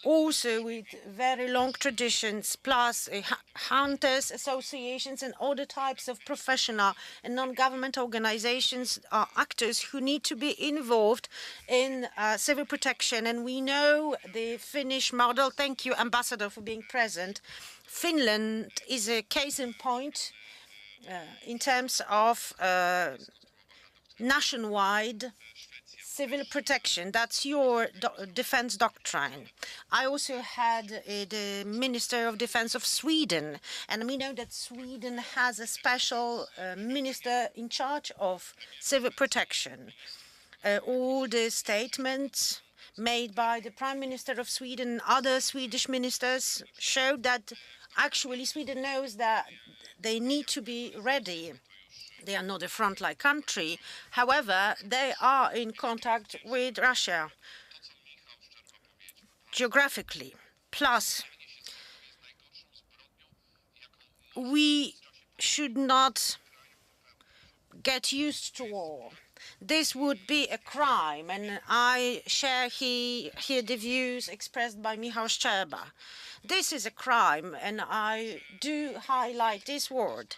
also with very long traditions, plus hunters associations and other types of professional and non-government organizations are actors who need to be involved in civil protection. And we know the Finnish model. Thank you, Ambassador, for being present. Finland is a case in point in terms of nationwide civil protection. That's your defense doctrine. I also had the Minister of Defense of Sweden, and we know that Sweden has a special minister in charge of civil protection. All the statements made by the Prime Minister of Sweden and other Swedish ministers showed that actually Sweden knows that they need to be ready. They are not a frontline country. However, they are in contact with Russia geographically. Plus, we should not get used to war. This would be a crime, and I share here the views expressed by Michał Szczerba. This is a crime, and I do highlight this word.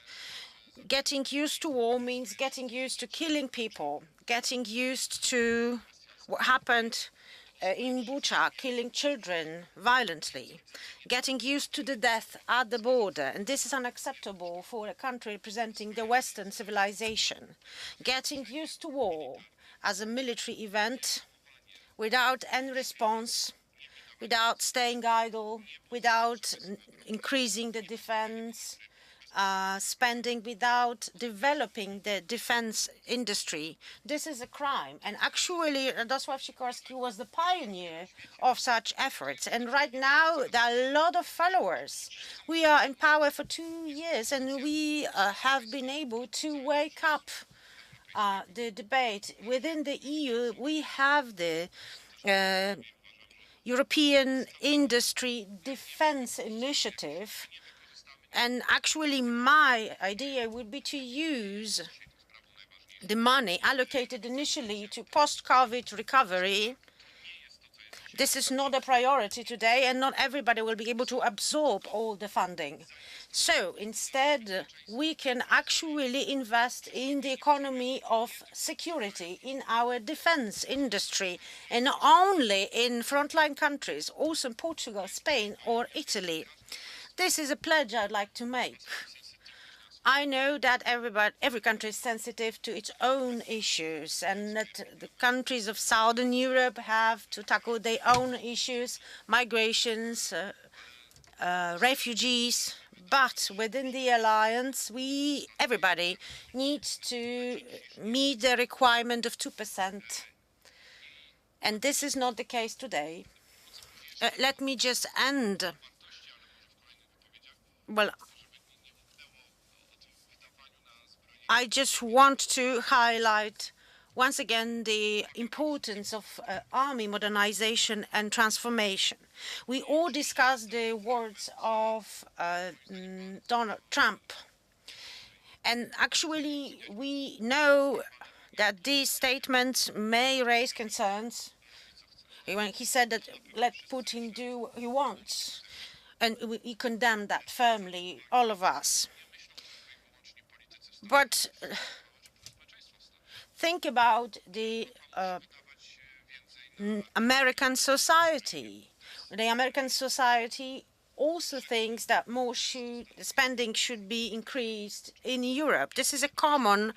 Getting used to war means getting used to killing people, getting used to what happened in Bucha, killing children violently, getting used to the death at the border, and this is unacceptable for a country representing the Western civilization, getting used to war as a military event without any response, without staying idle, without increasing the defense spending, without developing the defense industry. This is a crime. And actually, Radosław Sikorski was the pioneer of such efforts. And right now, there are a lot of followers. We are in power for 2 years, and we have been able to wake up the debate. Within the EU, we have the European Industry Defense Initiative. And actually, my idea would be to use the money allocated initially to post-COVID recovery. This is not a priority today, and not everybody will be able to absorb all the funding. So instead, we can actually invest in the economy of security, in our defense industry, and not only in frontline countries, also in Portugal, Spain, or Italy. This is a pledge I'd like to make. I know that every country is sensitive to its own issues, and that the countries of Southern Europe have to tackle their own issues, migrations, refugees. But within the alliance, everybody needs to meet the requirement of 2%. And this is not the case today. Let me just end. Well, I just want to highlight once again the importance of army modernization and transformation. We all discussed the words of Donald Trump. And actually, we know that these statements may raise concerns. When he said that let Putin do what he wants. And we condemn that firmly, all of us. But think about the American society. The American society also thinks that more spending should be increased in Europe. This is a common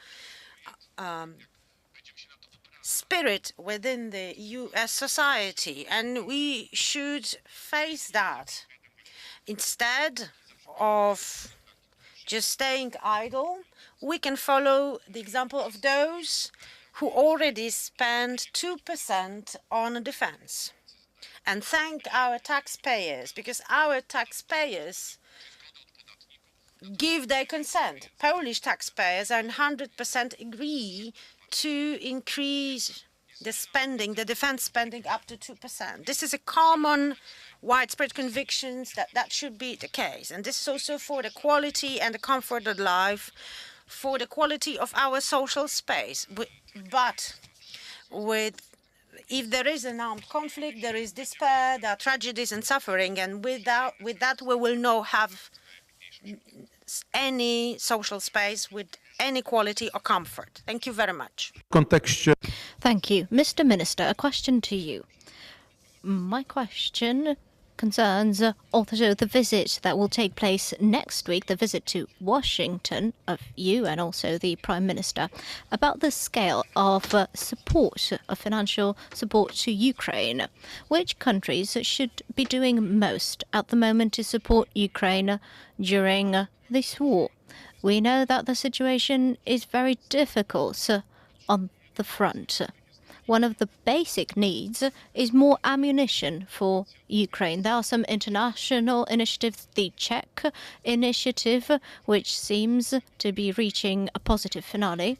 spirit within the US society, and we should face that. Instead of just staying idle, we can follow the example of those who already spend 2% on defense. And thank our taxpayers, because our taxpayers give their consent. Polish taxpayers are 100% agree to increase the spending, the defense spending, up to 2%. This is a common widespread convictions that should be the case. And this is also for the quality and the comfort of life, for the quality of our social space. But if there is an armed conflict, there is despair, there are tragedies and suffering, and with that we will not have any social space with any quality or comfort. Thank you very much. Thank you. Mr. Minister, a question to you. My question concerns also the visit that will take place next week, the visit to Washington of you and also the Prime Minister, about the scale of support, of financial support to Ukraine. Which countries should be doing most at the moment to support Ukraine during this war? We know that the situation is very difficult on the front. One of the basic needs is more ammunition for Ukraine. There are some international initiatives, the Czech initiative, which seems to be reaching a positive finale.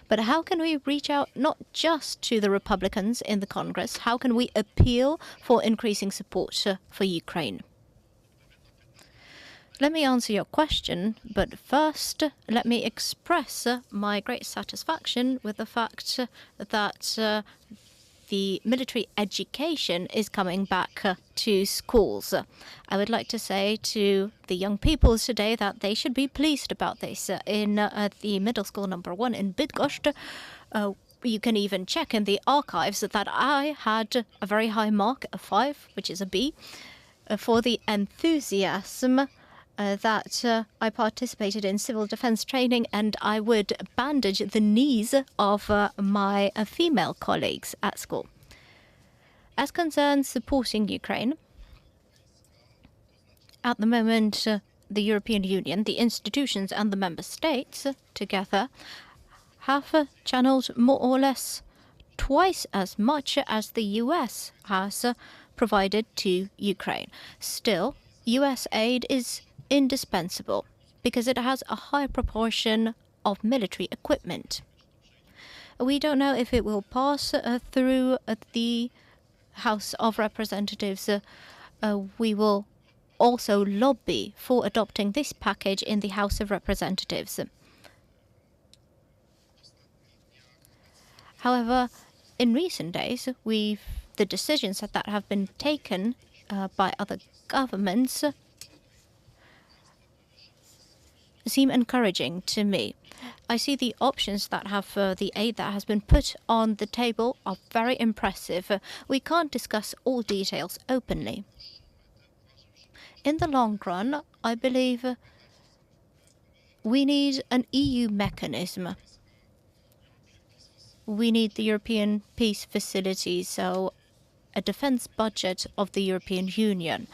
But how can we reach out not just to the Republicans in the Congress? How can we appeal for increasing support for Ukraine? Let me answer your question, but first let me express my great satisfaction with the fact that the military education is coming back to schools. I would like to say to the young people today that they should be pleased about this. In the middle school number 1 in Bydgoszcz, You can even check in the archives that I had a very high mark, a 5, which is a B, for the enthusiasm that I participated in civil defense training, and I would bandage the knees of my female colleagues at school. As concerns supporting Ukraine, at the moment, the European Union, the institutions and the member states together have channeled more or less twice as much as the US has provided to Ukraine. Still, US aid is indispensable because it has a high proportion of military equipment. We don't know if it will pass through the House of Representatives. We will also lobby for adopting this package in the House of Representatives. However, in recent days, the decisions that have been taken by other governments seem encouraging to me. I see the options that have the aid that has been put on the table are very impressive. We can't discuss all details openly. In the long run, I believe we need an EU mechanism. We need the European Peace Facility, so a defense budget of the European Union.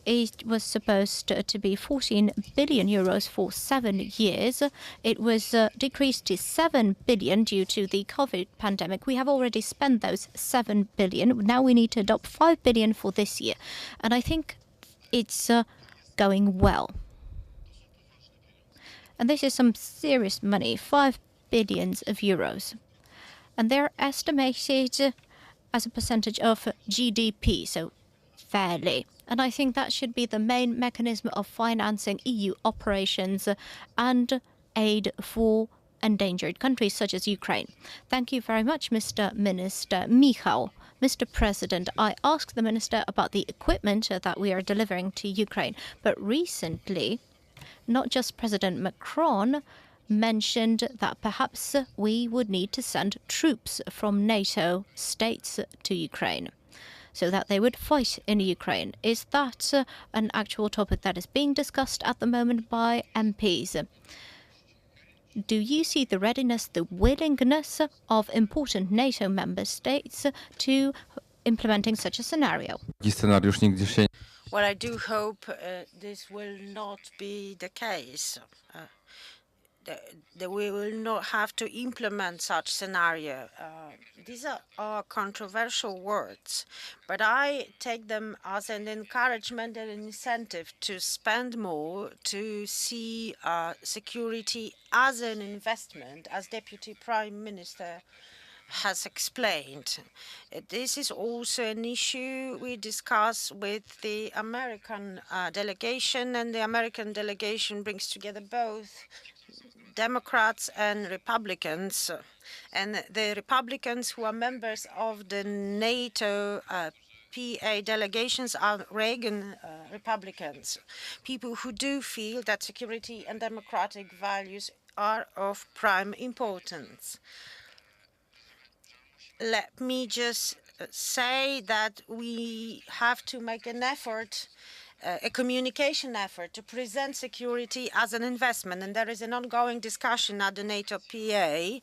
It was supposed to be 14 billion euros for 7 years. It was decreased to 7 billion due to the COVID pandemic. We have already spent those 7 billion. Now we need to adopt 5 billion for this year. And I think it's going well. And this is some serious money, 5 billion of euros. And they're estimated as a percentage of GDP, so fairly. And I think that should be the main mechanism of financing EU operations and aid for endangered countries such as Ukraine. Thank you very much, Mr. Minister. Michał, Mr. President, I asked the Minister about the equipment that we are delivering to Ukraine. But recently, not just President Macron mentioned that perhaps we would need to send troops from NATO states to Ukraine, so that they would fight in Ukraine. Is that an actual topic that is being discussed at the moment by MPs? Do you see the readiness, the willingness of important NATO member states to implementing such a scenario? Well, I do hope this will not be the case. That we will not have to implement such scenario. These are controversial words, but I take them as an encouragement and an incentive to spend more, to see security as an investment, as Deputy Prime Minister has explained. This is also an issue we discuss with the American delegation, and the American delegation brings together both Democrats and Republicans, and the Republicans who are members of the NATO PA delegations are Reagan Republicans, people who do feel that security and democratic values are of prime importance. Let me just say that we have to make an effort, a communication effort, to present security as an investment. And there is an ongoing discussion at the NATO PA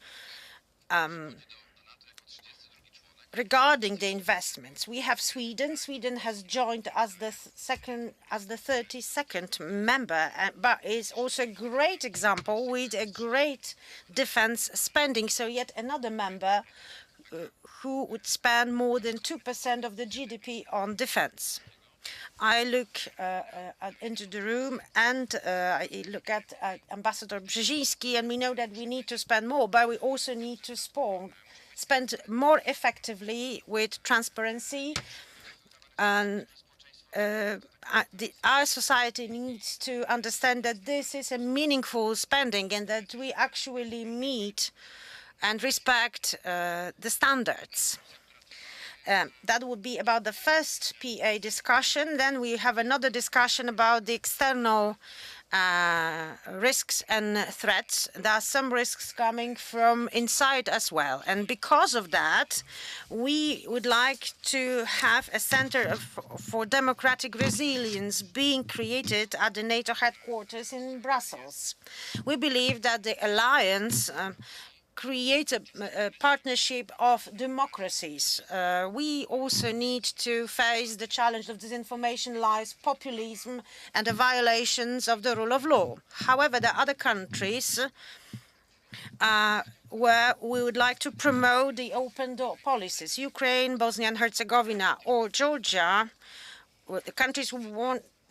regarding the investments. We have Sweden. Sweden has joined as the 32nd member, but is also a great example with a great defense spending. So yet another member who would spend more than 2% of the GDP on defense. I look into the room and I look at Ambassador Brzezinski, and we know that we need to spend more, but we also need to spend more effectively with transparency. And our society needs to understand that this is a meaningful spending and that we actually meet and respect the standards. That would be about the first PA discussion. Then we have another discussion about the external risks and threats. There are some risks coming from inside as well. And because of that, we would like to have a center for democratic resilience being created at the NATO headquarters in Brussels. We believe that the alliance create a partnership of democracies. We also need to face the challenge of disinformation, lies, populism, and the violations of the rule of law. However, there are other countries where we would like to promote the open door policies. Ukraine, Bosnia and Herzegovina, or Georgia, the countries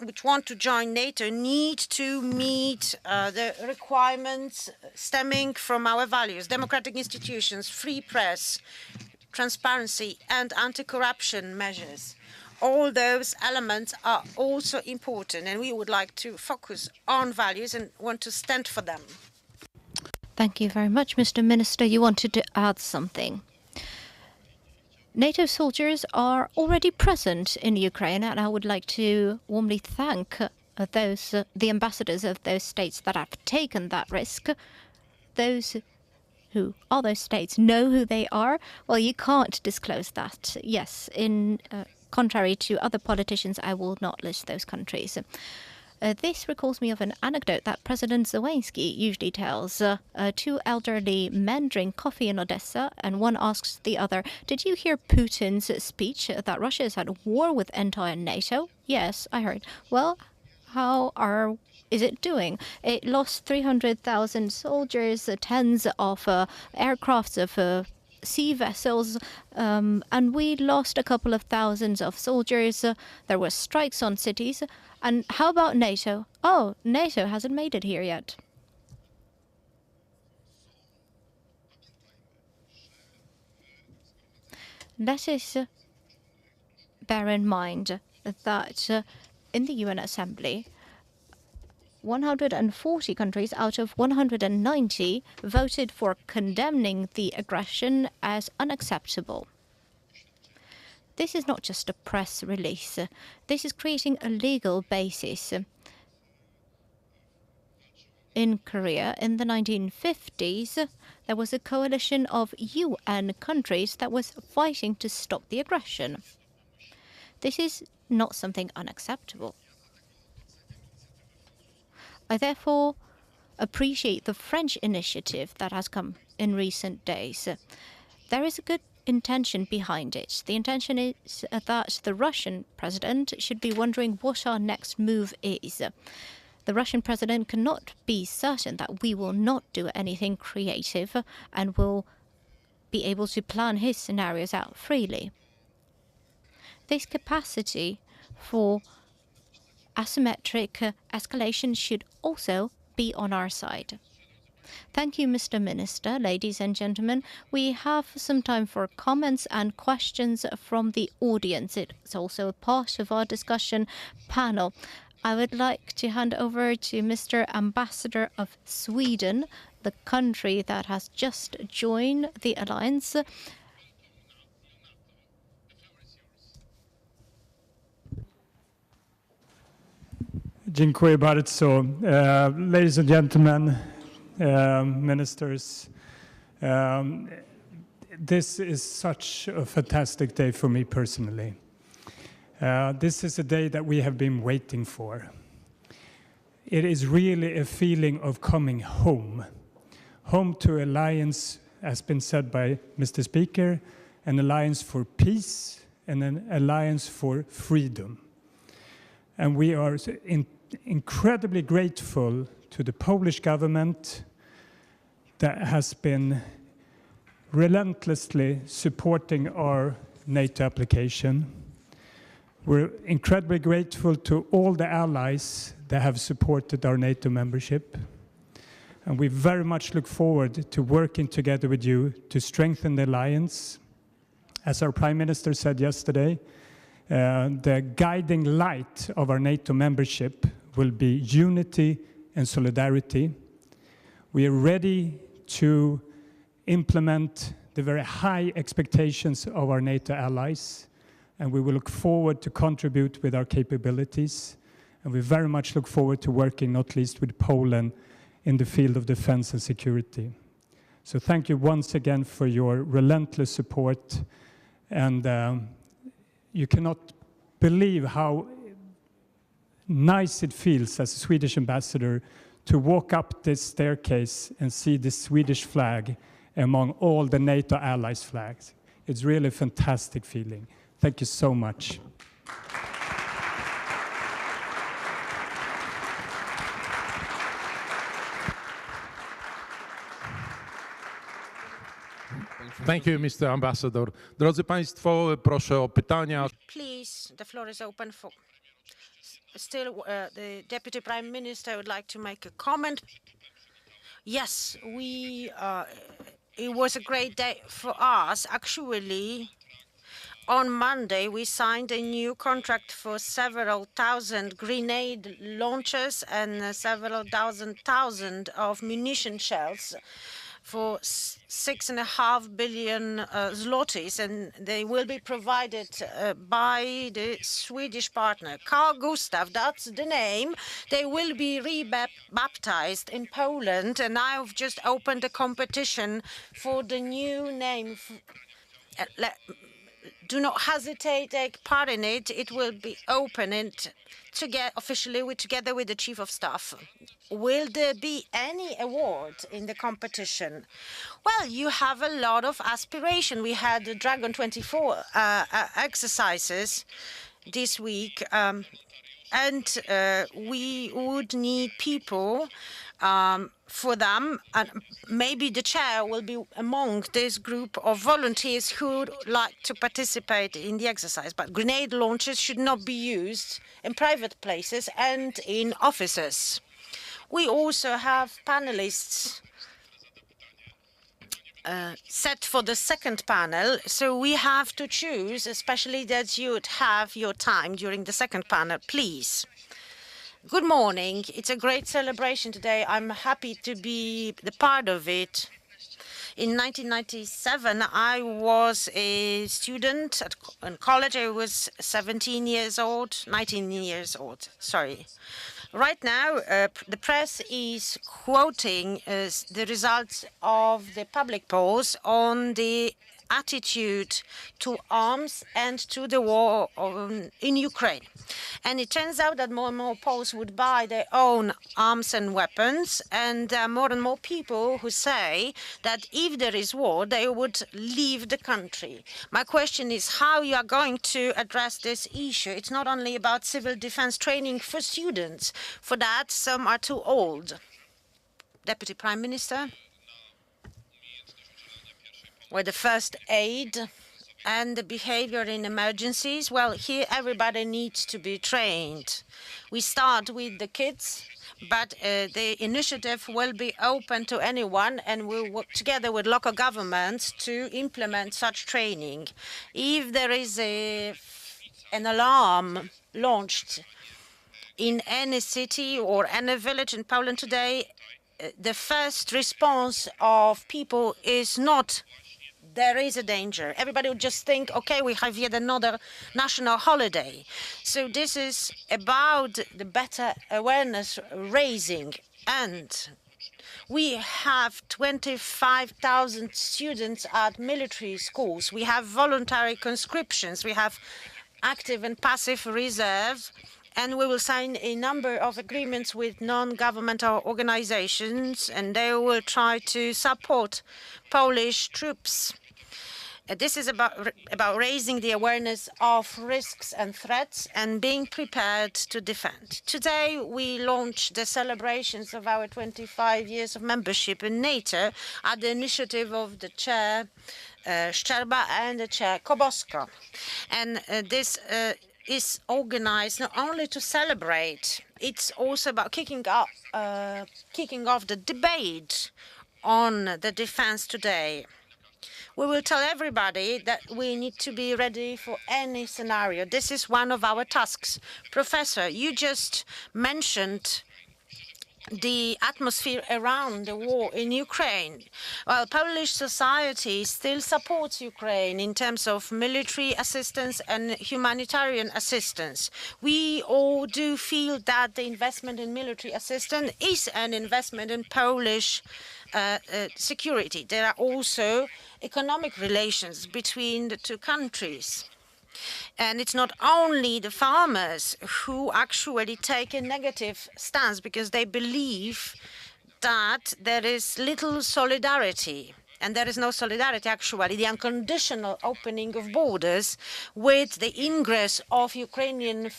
which want to join NATO need to meet the requirements stemming from our values: democratic institutions, free press, transparency, and anti-corruption measures. All those elements are also important, and we would like to focus on values and want to stand for them. Thank you very much, Mr. Minister. You wanted to add something. NATO soldiers are already present in Ukraine, and I would like to warmly thank the ambassadors of those states that have taken that risk. Those who are those states know who they are. Well, you can't disclose that. Yes, contrary to other politicians, I will not list those countries. This recalls me of an anecdote that President Zelensky usually tells. Two elderly men drink coffee in Odessa, and one asks the other, "Did you hear Putin's speech that Russia is at war with entire NATO?" "Yes, I heard." "Well, how is it doing?" "It lost 300,000 soldiers, tens of aircrafts of sea vessels, and we lost a couple of thousands of soldiers. There were strikes on cities. And how about NATO?" "Oh, NATO hasn't made it here yet." Let us bear in mind that in the UN Assembly, 140 countries out of 190 voted for condemning the aggression as unacceptable. This is not just a press release. This is creating a legal basis. In Korea, in the 1950s, there was a coalition of UN countries that was fighting to stop the aggression. This is not something unacceptable. I therefore appreciate the French initiative that has come in recent days. There is a good intention behind it. The intention is that the Russian president should be wondering what our next move is. The Russian president cannot be certain that we will not do anything creative and will be able to plan his scenarios out freely. This capacity for asymmetric escalation should also be on our side. Thank you, Mr. Minister. Ladies and gentlemen, we have some time for comments and questions from the audience. It's also a part of our discussion panel. I would like to hand over to Mr. Ambassador of Sweden, the country that has just joined the alliance. Dziękuję bardzo. Ladies and gentlemen, ministers, this is such a fantastic day for me personally. This is a day that we have been waiting for. It is really a feeling of coming home. Home to alliance, as been said by Mr. Speaker, an alliance for peace and an alliance for freedom. And we are incredibly grateful to the Polish government that has been relentlessly supporting our NATO application. We're incredibly grateful to all the allies that have supported our NATO membership. And we very much look forward to working together with you to strengthen the alliance. As our Prime Minister said yesterday, the guiding light of our NATO membership will be unity and solidarity. We are ready to implement the very high expectations of our NATO allies, and we will look forward to contribute with our capabilities. And we very much look forward to working, not least with Poland, in the field of defense and security. So thank you once again for your relentless support. And you cannot believe how nice it feels as a Swedish ambassador to walk up this staircase and see the Swedish flag among all the NATO allies' flags. It's really a fantastic feeling. Thank you so much. Thank you, Mr. Ambassador. Drodzy Państwo, proszę o pytania. Please, the floor is open for... Still, the Deputy Prime Minister would like to make a comment. Yes, it was a great day for us. Actually, on Monday, we signed a new contract for several thousand grenade launchers and several thousand of munition shells for 6.5 billion zlotys, and they will be provided by the Swedish partner. Carl Gustaf, that's the name. They will be rebaptized in Poland, and I've just opened a competition for the new name. Do not hesitate, take part in it. It will be open and officially together with the Chief of Staff. Will there be any award in the competition? Well, you have a lot of aspiration. We had the Dragon 24 exercises this week, and we would need people for them, and maybe the chair will be among this group of volunteers who would like to participate in the exercise. But grenade launchers should not be used in private places and in offices. We also have panelists set for the second panel, so we have to choose, especially that you would have your time during the second panel, please. Good morning. It's a great celebration today. I'm happy to be the part of it. In 1997, I was a student in college. I was 19 years old, sorry. Right now, the press is quoting the results of the public polls on the attitude to arms and to the war in Ukraine. And it turns out that more and more Poles would buy their own arms and weapons, and there are more and more people who say that if there is war, they would leave the country. My question is how you are going to address this issue. It's not only about civil defense training for students. For that, some are too old. Deputy Prime Minister? Well, the first aid and the behavior in emergencies, well, here everybody needs to be trained. We start with the kids, but the initiative will be open to anyone, and we'll work together with local governments to implement such training. If there is an alarm launched in any city or any village in Poland today, the first response of people is not there is a danger. Everybody would just think, okay, we have yet another national holiday. So this is about the better awareness raising. And we have 25,000 students at military schools. We have voluntary conscriptions. We have active and passive reserve. And we will sign a number of agreements with non-governmental organizations, and they will try to support Polish troops. This is about raising the awareness of risks and threats and being prepared to defend. Today, we launched the celebrations of our 25 years of membership in NATO at the initiative of the Chair Szczerba and the Chair Kobosko. And this is organized not only to celebrate, it's also about kicking off the debate on the defense today. We will tell everybody that we need to be ready for any scenario. This is one of our tasks. Professor, you just mentioned the atmosphere around the war in Ukraine. Well, Polish society still supports Ukraine in terms of military assistance and humanitarian assistance. We all do feel that the investment in military assistance is an investment in Polish security. There are also economic relations between the two countries. And it's not only the farmers who actually take a negative stance because they believe that there is little solidarity. And there is no solidarity, actually. The unconditional opening of borders with the ingress of Ukrainian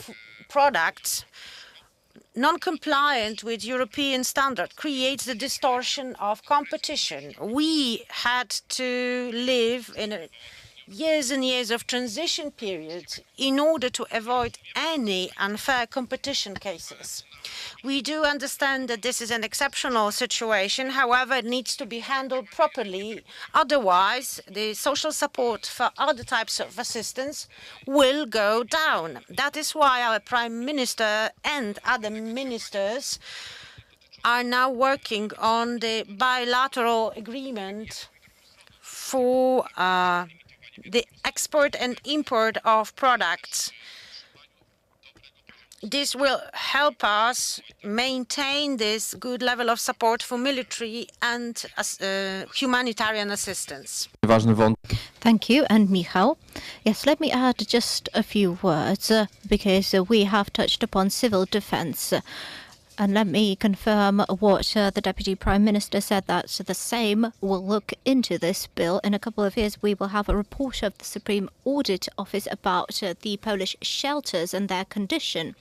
products non-compliant with European standard creates the distortion of competition. We had to live in years and years of transition periods in order to avoid any unfair competition cases. We do understand that this is an exceptional situation. However, it needs to be handled properly. Otherwise, the social support for other types of assistance will go down. That is why our Prime Minister and other ministers are now working on the bilateral agreement for the export and import of products. This will help us maintain this good level of support for military and humanitarian assistance. Thank you. And Michał, yes, let me add just a few words because we have touched upon civil defense. And let me confirm what the Deputy Prime Minister said, that the Sejm will look into this bill. In a couple of years, we will have a report of the Supreme Audit Office about the Polish shelters and their condition.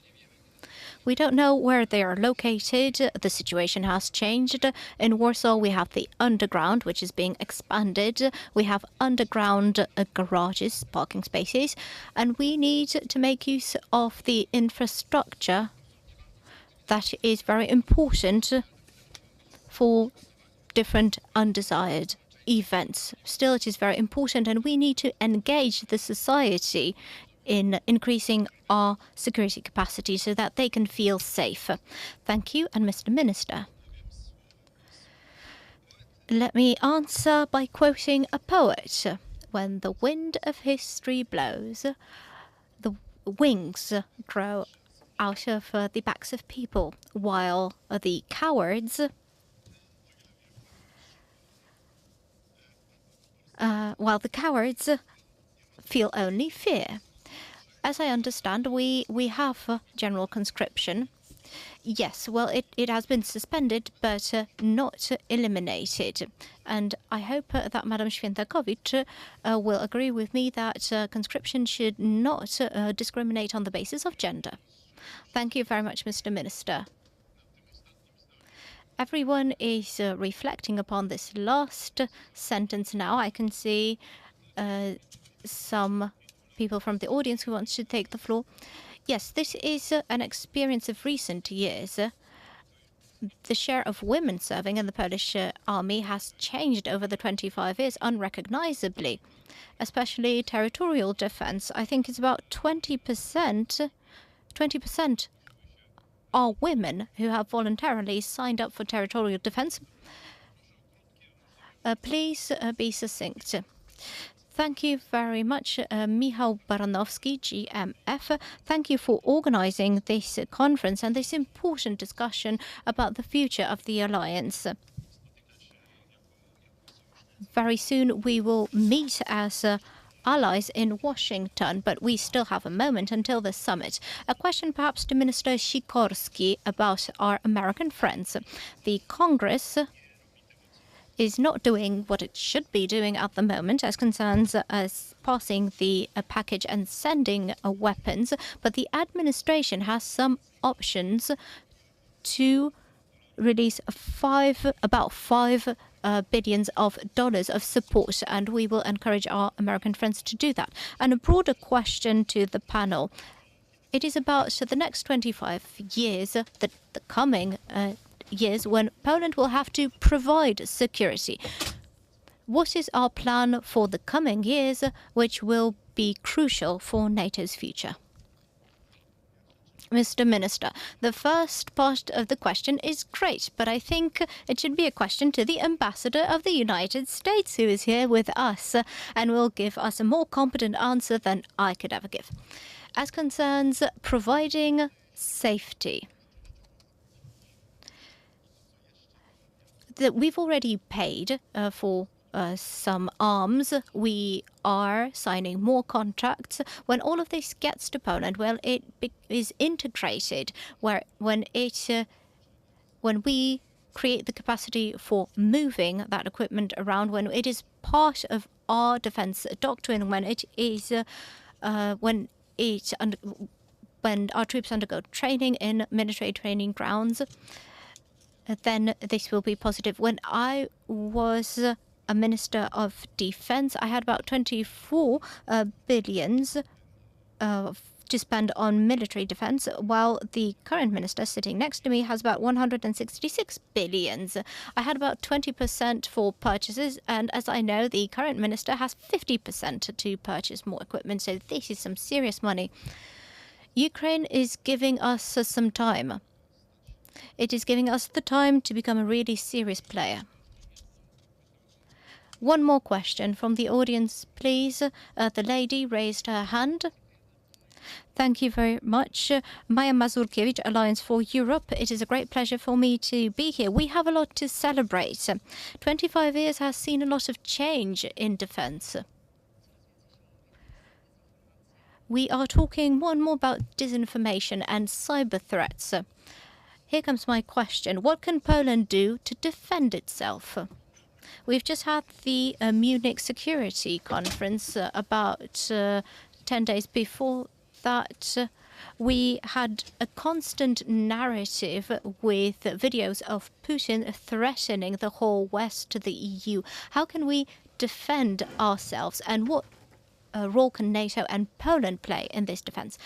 We don't know where they are located. The situation has changed. In Warsaw, we have the underground, which is being expanded. We have underground garages, parking spaces, and we need to make use of the infrastructure that is very important for different undesired events. Still, it is very important, and we need to engage the society in increasing our security capacity so that they can feel safe. Thank you. And Mr. Minister, let me answer by quoting a poet. When the wind of history blows, the wings grow out of the backs of people, while the cowards feel only fear. As I understand, we have general conscription. Yes, well, it has been suspended, but not eliminated. And I hope that Madam Świętakowicz will agree with me that conscription should not discriminate on the basis of gender. Thank you very much, Mr. Minister. Everyone is reflecting upon this last sentence now. I can see some people from the audience who want to take the floor. Yes, this is an experience of recent years. The share of women serving in the Polish army has changed over the 25 years unrecognizably, especially territorial defense. I think it's about 20% are women who have voluntarily signed up for territorial defense. Please be succinct. Thank you very much, Michał Baranowski, GMF. Thank you for organizing this conference and this important discussion about the future of the alliance. Very soon we will meet as allies in Washington, but we still have a moment until the summit. A question perhaps to Minister Sikorski about our American friends. The Congress is not doing what it should be doing at the moment as concerns as passing the package and sending weapons, but the administration has some options to release about $5 billion of support, and we will encourage our American friends to do that. And a broader question to the panel. It is about the next 25 years, the coming years when Poland will have to provide security. What is our plan for the coming years, which will be crucial for NATO's future? Mr. Minister, the first part of the question is great, but I think it should be a question to the Ambassador of the United States, who is here with us and will give us a more competent answer than I could ever give. As concerns providing safety, we've already paid for some arms. We are signing more contracts. When all of this gets to Poland, well, it is integrated. When we create the capacity for moving that equipment around, when it is part of our defense doctrine, when it is when our troops undergo training in military training grounds, then this will be positive. When I was a Minister of Defense, I had about 24 billions to spend on military defense, while the current minister sitting next to me has about 166 billions. I had about 20% for purchases, and as I know, the current minister has 50% to purchase more equipment, so this is some serious money. Ukraine is giving us some time. It is giving us the time to become a really serious player. One more question from the audience, please. The lady raised her hand. Thank you very much. Maja Mazurkiewicz, Alliance for Europe. It is a great pleasure for me to be here. We have a lot to celebrate. 25 years has seen a lot of change in defense. We are talking more and more about disinformation and cyber threats. Here comes my question. What can Poland do to defend itself? We've just had the Munich Security Conference. About 10 days before that, we had a constant narrative with videos of Putin threatening the whole West to the EU. How can we defend ourselves, and what role can NATO and Poland play in this defense?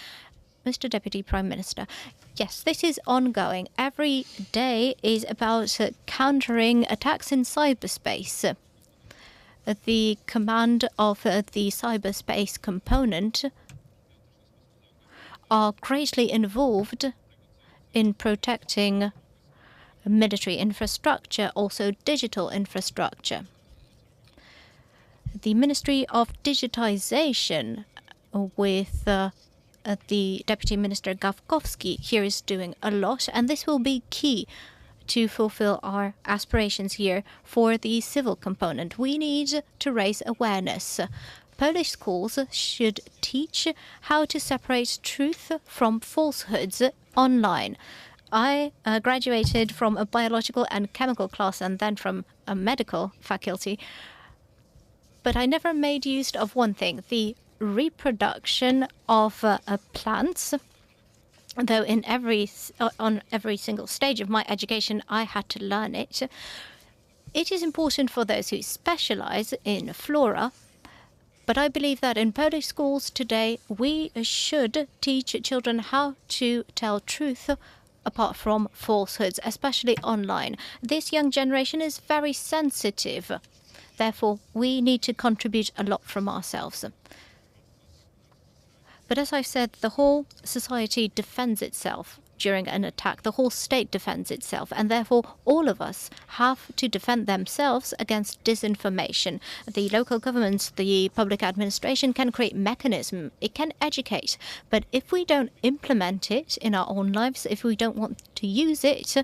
Mr. Deputy Prime Minister, yes, this is ongoing. Every day is about countering attacks in cyberspace. The command of the cyberspace component are greatly involved in protecting military infrastructure, also digital infrastructure. The Ministry of Digitization with the Deputy Minister Gawkowski here is doing a lot, and this will be key to fulfill our aspirations here for the civil component. We need to raise awareness. Polish schools should teach how to separate truth from falsehoods online. I graduated from a biological and chemical class and then from a medical faculty, but I never made use of one thing, the reproduction of plants, though on every single stage of my education I had to learn it. It is important for those who specialize in flora, but I believe that in Polish schools today we should teach children how to tell truth apart from falsehoods, especially online. This young generation is very sensitive. Therefore, we need to contribute a lot from ourselves. But as I've said, the whole society defends itself during an attack. The whole state defends itself, and therefore all of us have to defend themselves against disinformation. The local governments, the public administration can create mechanism. It can educate. But if we don't implement it in our own lives, if we don't want to use it,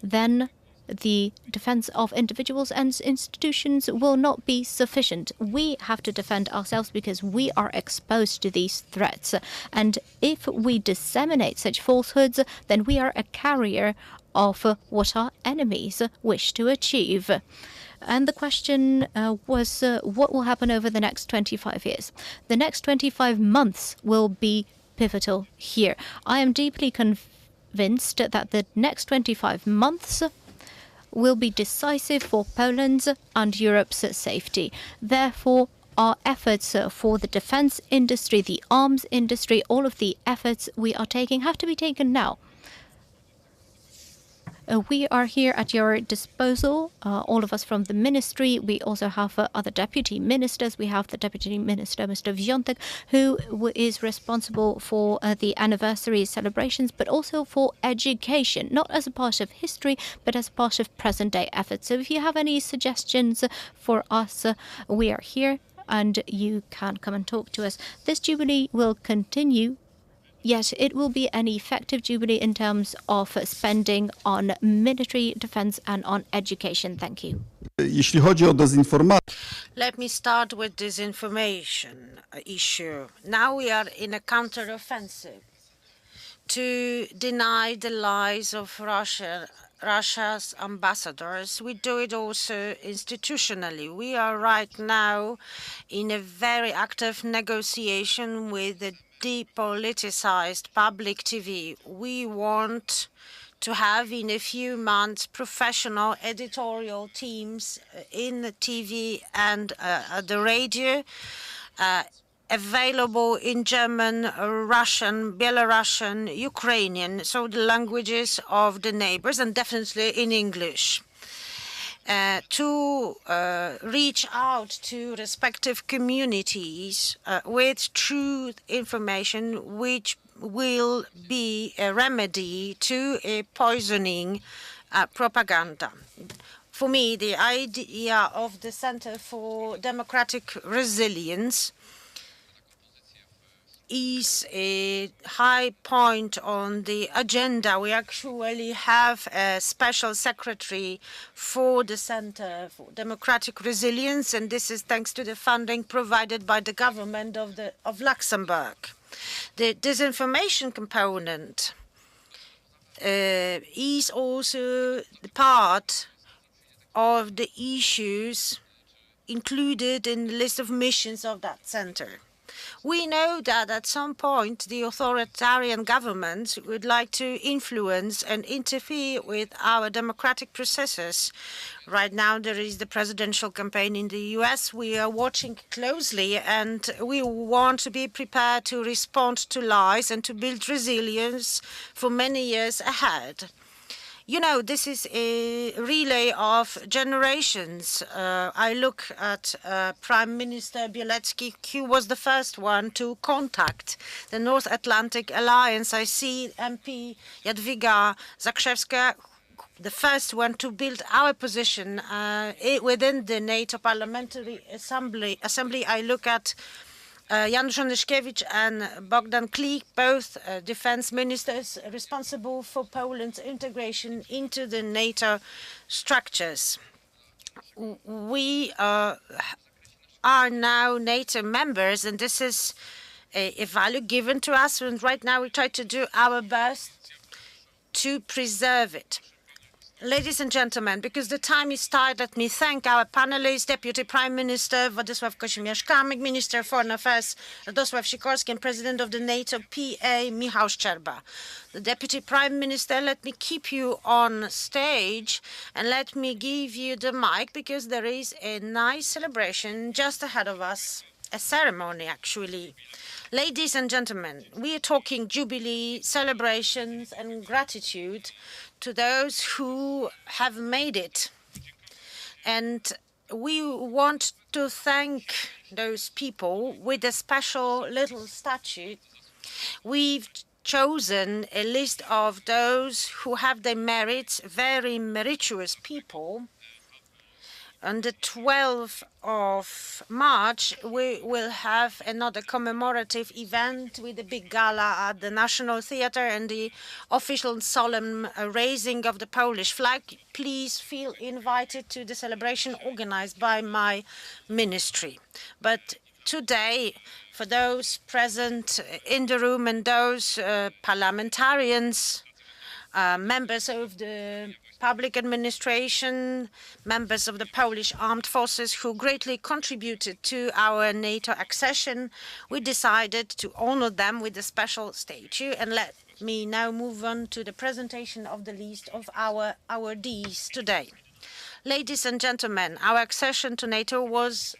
then the defense of individuals and institutions will not be sufficient. We have to defend ourselves because we are exposed to these threats. And if we disseminate such falsehoods, then we are a carrier of what our enemies wish to achieve. And the question was, what will happen over the next 25 years? The next 25 months will be pivotal here. I am deeply convinced that the next 25 months will be decisive for Poland's and Europe's safety. Therefore, our efforts for the defense industry, the arms industry, all of the efforts we are taking have to be taken now. We are here at your disposal, all of us from the ministry. We also have other deputy ministers. We have the deputy minister, Mr. Wziątek, who is responsible for the anniversary celebrations, but also for education, not as a part of history, but as a part of present-day efforts. So if you have any suggestions for us, we are here, and you can come and talk to us. This Jubilee will continue. Yet it will be an effective Jubilee in terms of spending on military defense and on education. Thank you. Jeśli chodzi o dezinformację. Let me start with disinformation issue. Now we are in a counter-offensive to deny the lies of Russia's ambassadors. We do it also institutionally. We are right now in a very active negotiation with the depoliticized public TV. We want to have in a few months professional editorial teams in the TV and the radio, available in German, Russian, Belarusian, Ukrainian, so the languages of the neighbors, and definitely in English. To reach out to respective communities with truth information, which will be a remedy to a poisoning propaganda. For me, the idea of the Center for Democratic Resilience is a high point on the agenda. We actually have a special secretary for the Center for Democratic Resilience, and this is thanks to the funding provided by the government of Luxembourg. The disinformation component is also the part of the issues included in the list of missions of that center. We know that at some point the authoritarian governments would like to influence and interfere with our democratic processes. Right now there is the presidential campaign in the US. We are watching closely, and we want to be prepared to respond to lies and to build resilience for many years ahead. You know, this is a relay of generations. I look at Prime Minister Bielecki. He was the first one to contact the North Atlantic Alliance. I see MP Jadwiga Zakrzewska, the first one to build our position within the NATO Parliamentary Assembly. I look at Jan Żonyszkiewicz and Bogdan Klich, both defense ministers responsible for Poland's integration into the NATO structures. We are now NATO members, and this is a value given to us, and right now we try to do our best to preserve it. Ladies and gentlemen, because the time is tight, let me thank our panelists, Deputy Prime Minister Władysław Kosiniak-Kamyk, Minister of Foreign Affairs Radosław Sikorski, and President of the NATO PA Michał Szczerba. The Deputy Prime Minister, let me keep you on stage and let me give you the mic, because there is a nice celebration just ahead of us, a ceremony actually. Ladies and gentlemen, we are talking Jubilee, celebrations and gratitude to those who have made it. And we want to thank those people with a special little statue. We've chosen a list of those who have their merits, very meritorious people. On the 12th of March, we will have another commemorative event with a big gala at the National Theatre and the official solemn raising of the Polish flag. Please feel invited to the celebration organized by my ministry. But today, for those present in the room and those parliamentarians, members of the public administration, members of the Polish armed forces who greatly contributed to our NATO accession, we decided to honor them with a special statue. And let me now move on to the presentation of the list of our awardees today. Ladies and gentlemen, our accession to NATO was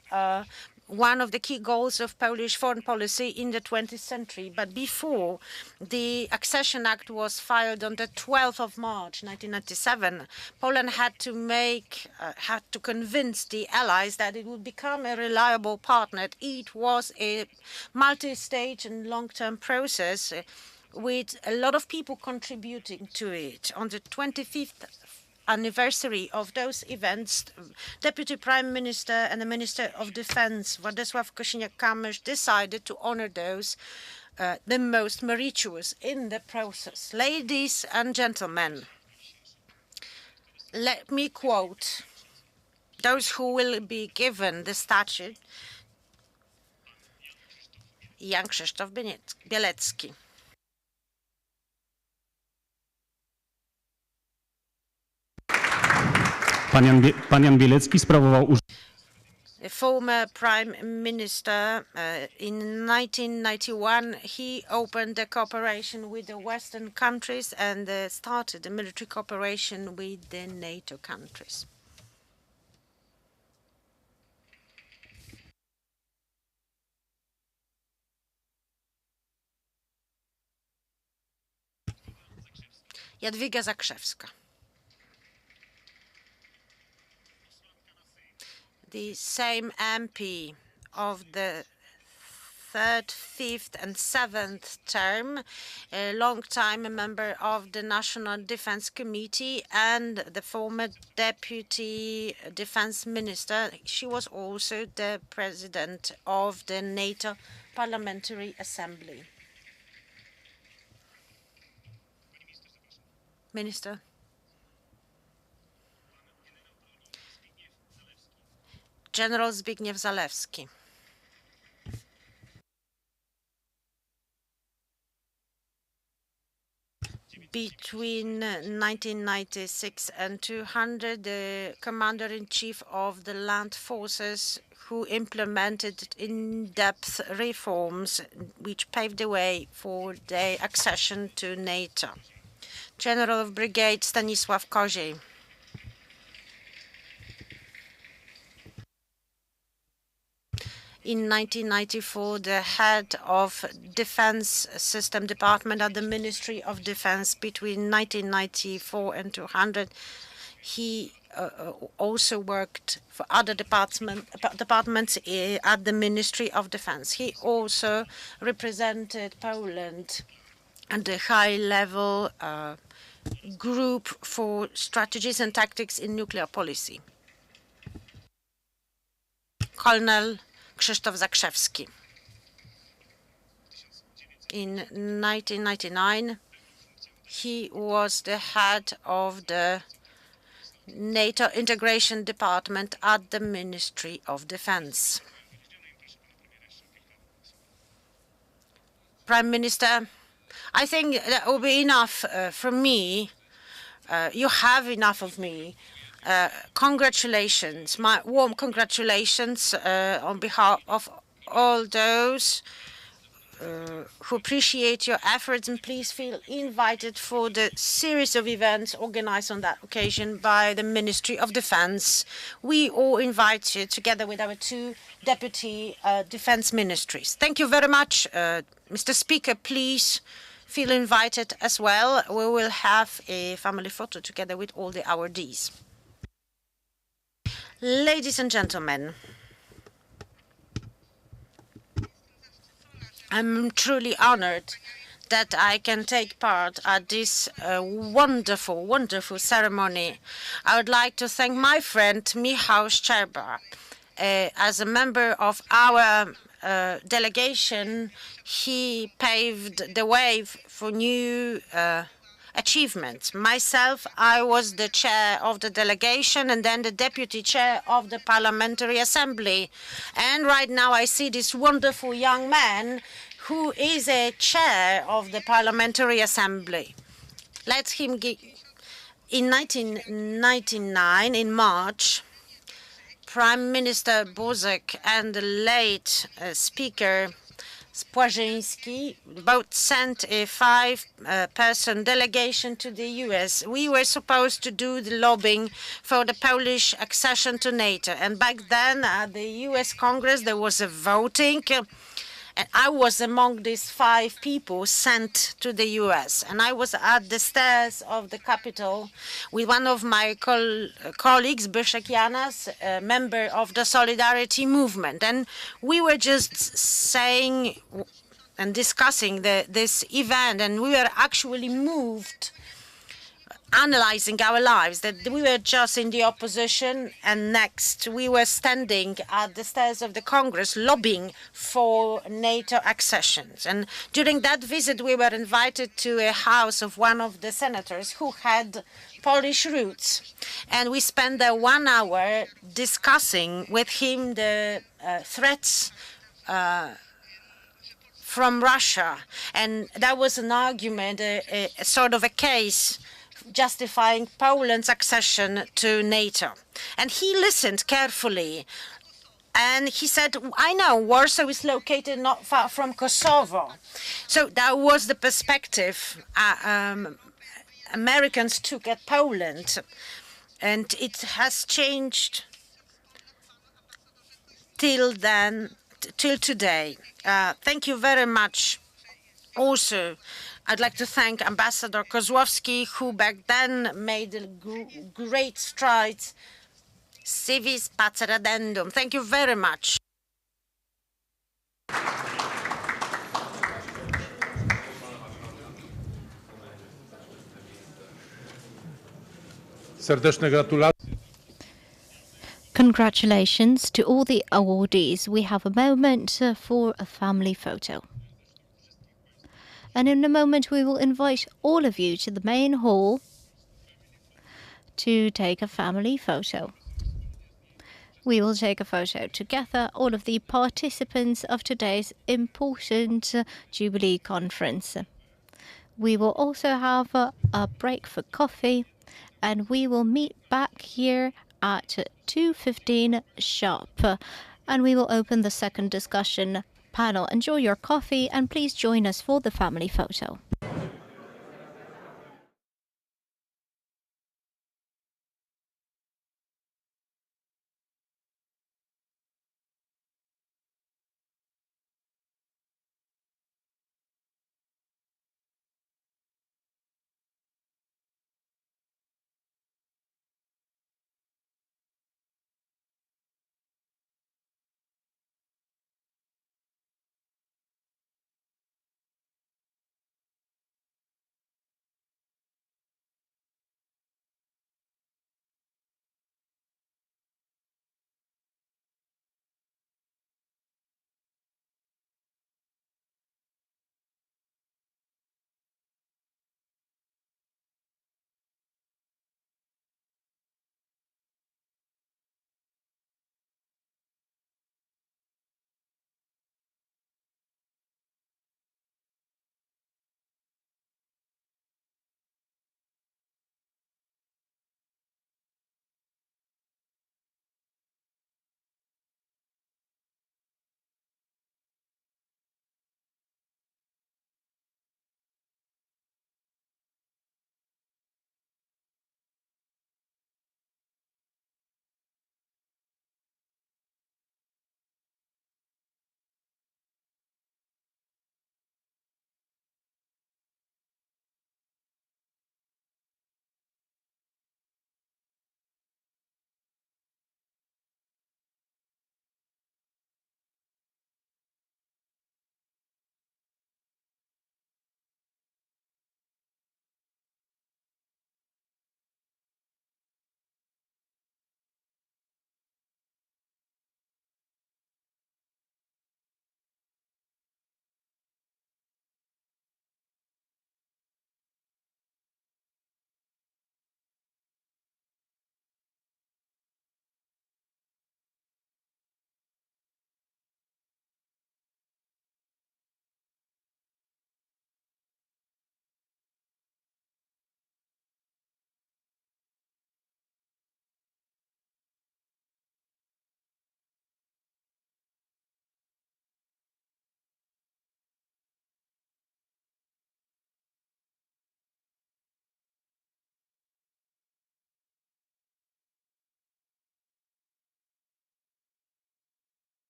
one of the key goals of Polish foreign policy in the 20th century. But before the Accession Act was filed on the 12th of March 1997, Poland had to convince the allies that it would become a reliable partner. It was a multi-stage and long-term process with a lot of people contributing to it. On the 25th anniversary of those events, Deputy Prime Minister and the Minister of Defense, Władysław Kosiniak-Kamysz, decided to honor those the most meritorious in the process. Ladies and gentlemen, let me quote those who will be given the statue: Jan Krzysztof Bielecki. Pan Jan Bielecki sprawował The former prime minister, in 1991, he opened the cooperation with the Western countries and started the military cooperation with the NATO countries. Jadwiga Zakrzewska. The Sejm MP of the 3rd, 5th and 7th term, a long-time member of the National Defense Committee and the former Deputy Defense Minister. She was also the President of the NATO Parliamentary Assembly. Minister. General Zbigniew Zalewski. Between 1996 and 200, the Commander-in-Chief of the Land Forces, who implemented in-depth reforms which paved the way for the accession to NATO. General of Brigade Stanisław Koziej. In 1994, the head of Defense System Department at the Ministry of Defense. Between 1994 and 200, he also worked for other departments at the Ministry of Defense. He also represented Poland at the high-level group for strategies and tactics in nuclear policy. Colonel Krzysztof Zakrzewski. In 1999, he was the head of the NATO Integration Department at the Ministry of Defense. Prime Minister, I think that will be enough from me. You have enough of me. Congratulations, my warm congratulations on behalf of all those who appreciate your efforts, and please feel invited for the series of events organized on that occasion by the Ministry of Defense. We all invite you together with our two deputy defense ministries. Thank you very much. Mr. Speaker, please feel invited as well. We will have a family photo together with all the awardees. Ladies and gentlemen, I'm truly honored that I can take part at this wonderful, wonderful ceremony. I would like to thank my friend Michał Szczerba. As a member of our delegation, he paved the way for new achievements. Myself, I was the chair of the delegation and then the deputy chair of the Parliamentary Assembly. And right now I see this wonderful young man who is a chair of the Parliamentary Assembly. Let him give. In 1999, in March, Prime Minister Buzek and the late Speaker Spłażyński, both sent a five-person delegation to the US. We were supposed to do the lobbying for the Polish accession to NATO. And back then, at the US Congress, there was a voting. And I was among these 5 people sent to the US. And I was at the stairs of the Capitol with one of my colleagues, Byszek Janas, a member of the Solidarity Movement. And we were just saying and discussing this event, and we were actually moved, analyzing our lives, that we were just in the opposition, and next we were standing at the stairs of the Congress lobbying for NATO accessions. And during that visit, we were invited to a house of one of the senators who had Polish roots. And we spent there 1 hour discussing with him the threats from Russia. And that was an argument, a sort of a case justifying Poland's accession to NATO. And he listened carefully. And he said, I know, Warsaw is located not far from Kosovo. So that was the perspective Americans took at Poland. And it has changed till then, till today. Thank you very much. Also, I'd like to thank Ambassador Kozłowski, who back then made great strides. Civis pacer addendum. Thank you very much. Serdeczne gratulacje. Congratulations to all the awardees. We have a moment for a family photo. And in a moment, we will invite all of you to the main hall to take a family photo. We will take a photo together, all of the participants of today's important Jubilee conference. We will also have a break for coffee, and we will meet back here at 2:15 sharp. And we will open the second discussion panel. Enjoy your coffee, and please join us for the family photo.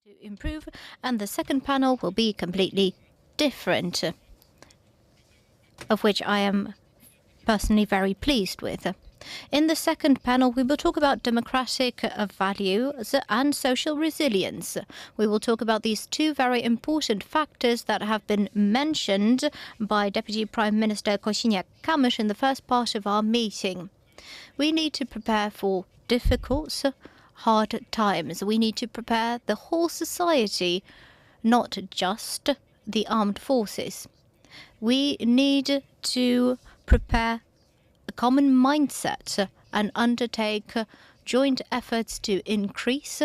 to improve, and the second panel will be completely different, of which I am personally very pleased with. In the second panel, we will talk about democratic values and social resilience. We will talk about these two very important factors that have been mentioned by Deputy Prime Minister Kosiniak-Kamysz in the first part of our meeting. We need to prepare for difficult, hard times. We need to prepare the whole society, not just the armed forces. We need to prepare a common mindset and undertake joint efforts to increase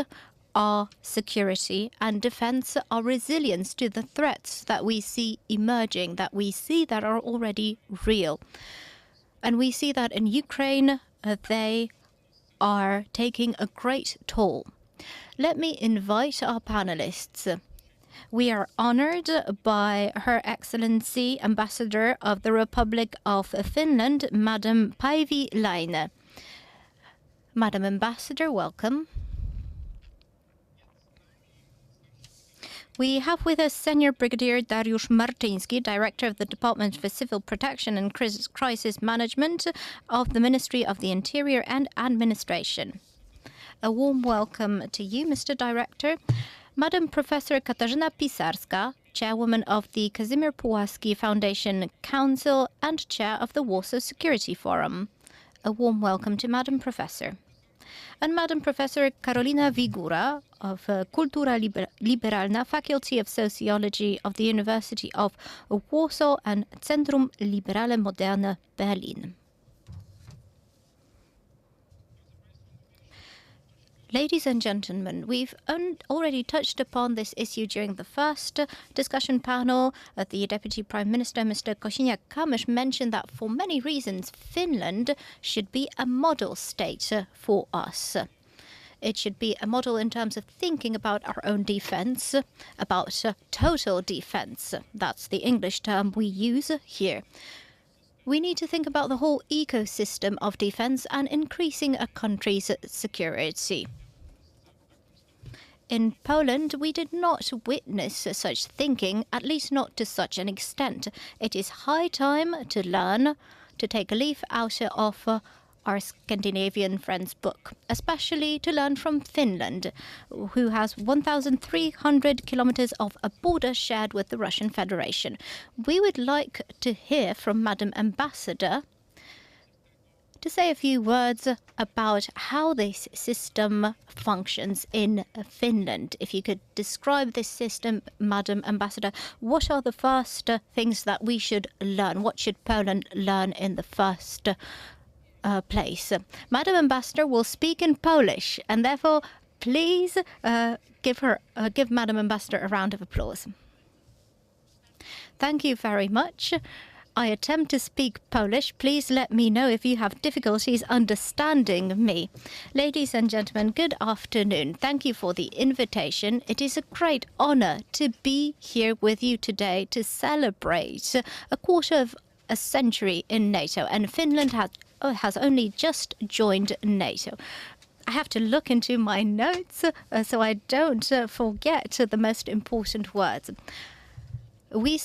our security and defense, our resilience to the threats that we see emerging, that we see that are already real. And we see that in Ukraine, they are taking a great toll. Let me invite our panelists. We are honored by Her Excellency Ambassador of the Republic of Finland, Madam Päivi Laine. Madam Ambassador, welcome. We have with us Senior Brigadier Dariusz Marczyński, Director of the Department for Civil Protection and Crisis Management of the Ministry of the Interior and Administration. A warm welcome to you, Mr. Director. Madam Professor Katarzyna Pisarska, Chairwoman of the Kazimierz Pułaski Foundation Council and Chair of the Warsaw Security Forum. A warm welcome to Madam Professor. And Madam Professor Karolina Wigura of Kultura Liberalna, Faculty of Sociology of the University of Warsaw and Centrum Liberale Moderne, Berlin. Ladies and gentlemen, we've already touched upon this issue during the first discussion panel. The Deputy Prime Minister, Mr. Kosiniak-Kamysz, mentioned that for many reasons, Finland should be a model state for us. It should be a model in terms of thinking about our own defense, about total defense. That's the English term we use here. We need to think about the whole ecosystem of defense and increasing a country's security. In Poland, we did not witness such thinking, at least not to such an extent. It is high time to learn, to take a leaf out of our Scandinavian friends' book, especially to learn from Finland, who has 1,300 kilometers of a border shared with the Russian Federation. We would like to hear from Madam Ambassador to say a few words about how this system functions in Finland. If you could describe this system, Madam Ambassador, what are the first things that we should learn? What should Poland learn in the first place? Madam Ambassador will speak in Polish, and therefore, please give Madam Ambassador a round of applause. Thank you very much. I attempt to speak Polish. Please let me know if you have difficulties understanding me. Ladies and gentlemen, good afternoon. Thank you for the invitation. It is a great honor to be here with you today to celebrate a quarter of a century in NATO, and Finland has only just joined NATO. I have to look into my notes so I don't forget the most important words. We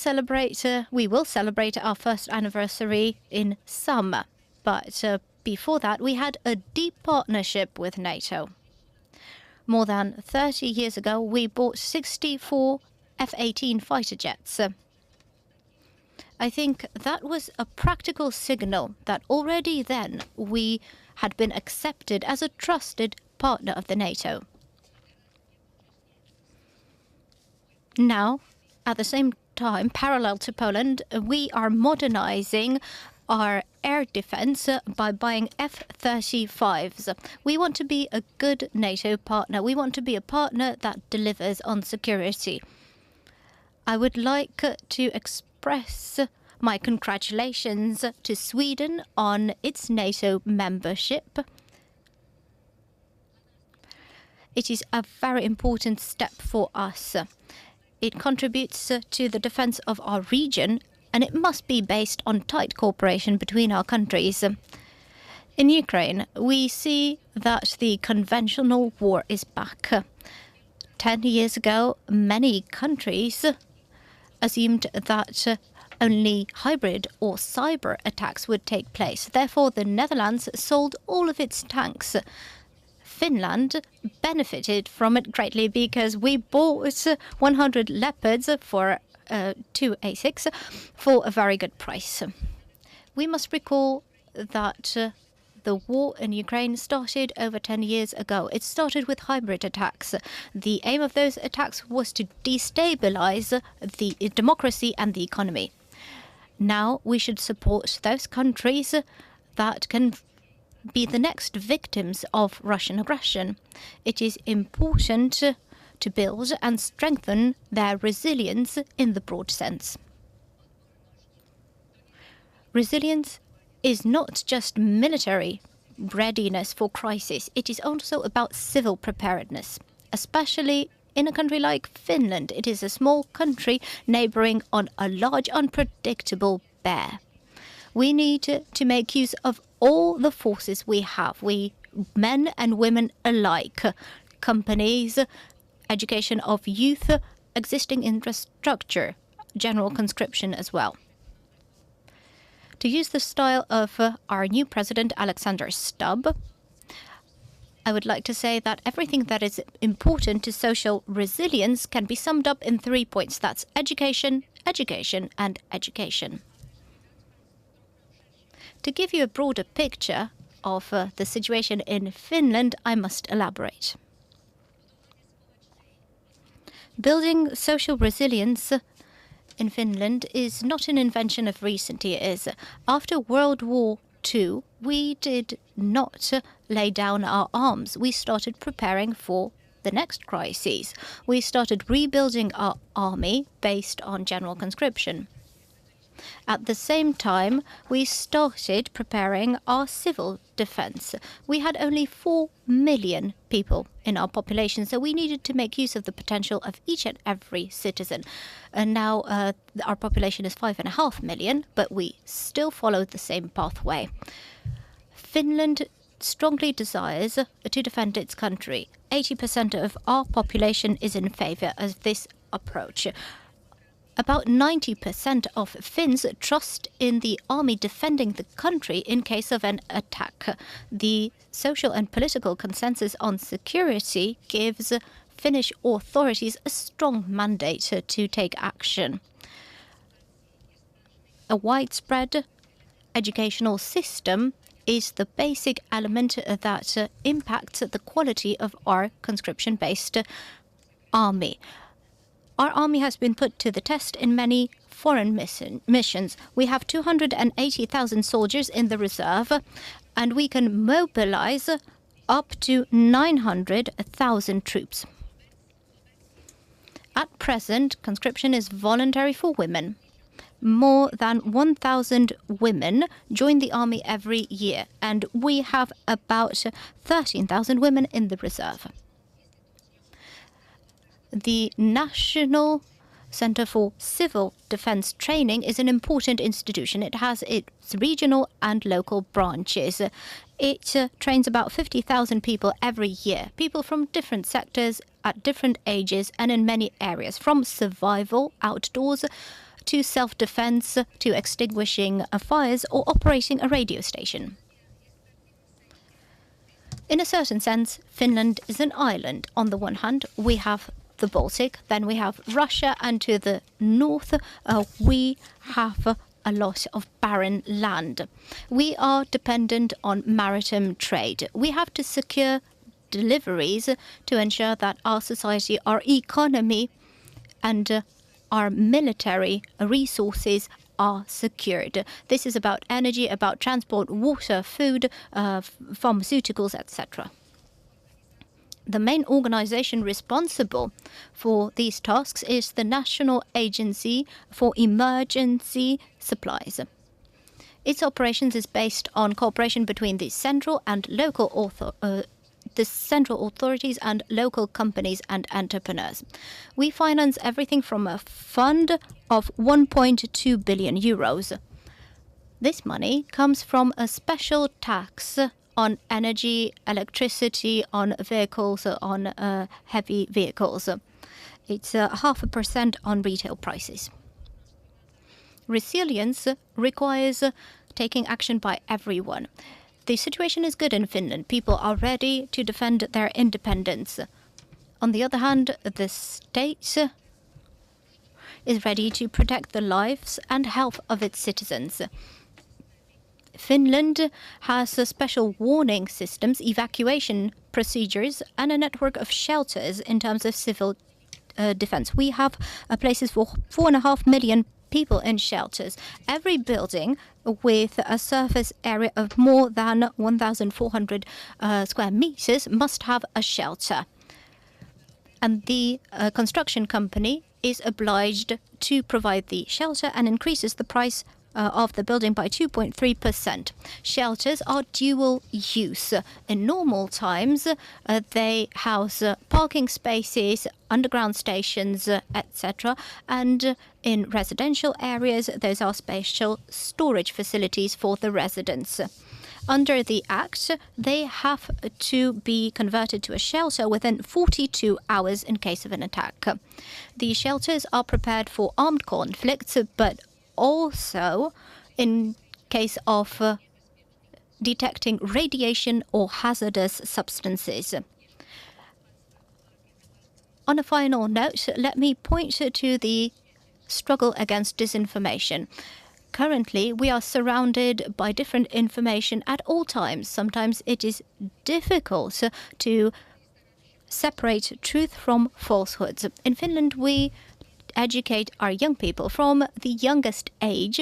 will celebrate our first anniversary in summer, but before that we had a deep partnership with NATO. More than 30 years ago, we bought 64 F-18 fighter jets. I think that was a practical signal that already then we had been accepted as a trusted partner of the NATO. Now, at the same time, parallel to Poland, we are modernizing our air defense by buying F-35s. We want to be a good NATO partner. We want to be a partner that delivers on security. I would like to express my congratulations to Sweden on its NATO membership. It is a very important step for us. It contributes to the defense of our region, and it must be based on tight cooperation between our countries. In Ukraine, we see that the conventional war is back. 10 years ago, many countries assumed that only hybrid or cyber attacks would take place. Therefore, the Netherlands sold all of its tanks. Finland benefited from it greatly because we bought 100 Leopards for 2 A6 for a very good price. We must recall that the war in Ukraine started over 10 years ago. It started with hybrid attacks. The aim of those attacks was to destabilize the democracy and the economy. Now we should support those countries that can be the next victims of Russian aggression. It is important to build and strengthen their resilience in the broad sense. Resilience is not just military readiness for crisis. It is also about civil preparedness, especially in a country like Finland. It is a small country neighboring on a large, unpredictable bear. We need to make use of all the forces we have, we men and women alike, companies, education of youth, existing infrastructure, general conscription as well. To use the style of our new president, Alexander Stubb, I would like to say that everything that is important to social resilience can be summed up in 3 points. That's education, education, and education. To give you a broader picture of the situation in Finland, I must elaborate. Building social resilience in Finland is not an invention of recent years. After World War II, we did not lay down our arms. We started preparing for the next crises. We started rebuilding our army based on general conscription. At the same time, we started preparing our civil defense. We had only 4 million people in our population, so we needed to make use of the potential of each and every citizen. And now our population is 5.5 million, but we still follow the same pathway. Finland strongly desires to defend its country. 80% of our population is in favor of this approach. About 90% of Finns trust in the army defending the country in case of an attack. The social and political consensus on security gives Finnish authorities a strong mandate to take action. A widespread educational system is the basic element that impacts the quality of our conscription-based army. Our army has been put to the test in many foreign missions. We have 280,000 soldiers in the reserve, and we can mobilize up to 900,000 troops. At present, conscription is voluntary for women. More than 1,000 women join the army every year, and we have about 13,000 women in the reserve. The National Center for Civil Defense Training is an important institution. It has its regional and local branches. It trains about 50,000 people every year, people from different sectors at different ages and in many areas, from survival outdoors to self-defense to extinguishing fires or operating a radio station. In a certain sense, Finland is an island. On the one hand, we have the Baltic, then we have Russia, and to the north we have a lot of barren land. We are dependent on maritime trade. We have to secure deliveries to ensure that our society, our economy and our military resources are secured. This is about energy, about transport, water, food, pharmaceuticals, etc. The main organization responsible for these tasks is the National Agency for Emergency Supplies. Its operations is based on cooperation between the central and local authorities and local companies and entrepreneurs. We finance everything from a fund of 1.2 billion euros. This money comes from a special tax on energy, electricity, on vehicles, on heavy vehicles. It's 0.5% on retail prices. Resilience requires taking action by everyone. The situation is good in Finland. People are ready to defend their independence. On the other hand, the state is ready to protect the lives and health of its citizens. Finland has special warning systems, evacuation procedures, and a network of shelters in terms of civil defense. We have places for 4.5 million people in shelters. Every building with a surface area of more than 1,400 square meters must have a shelter. And the construction company is obliged to provide the shelter and increases the price of the building by 2.3%. Shelters are dual use. In normal times, they house parking spaces, underground stations, etc. And in residential areas, those are special storage facilities for the residents. Under the Act, they have to be converted to a shelter within 42 hours in case of an attack. The shelters are prepared for armed conflicts, but also in case of detecting radiation or hazardous substances. On a final note, let me point to the struggle against disinformation. Currently, we are surrounded by different information at all times. Sometimes it is difficult to separate truth from falsehoods. In Finland, we educate our young people from the youngest age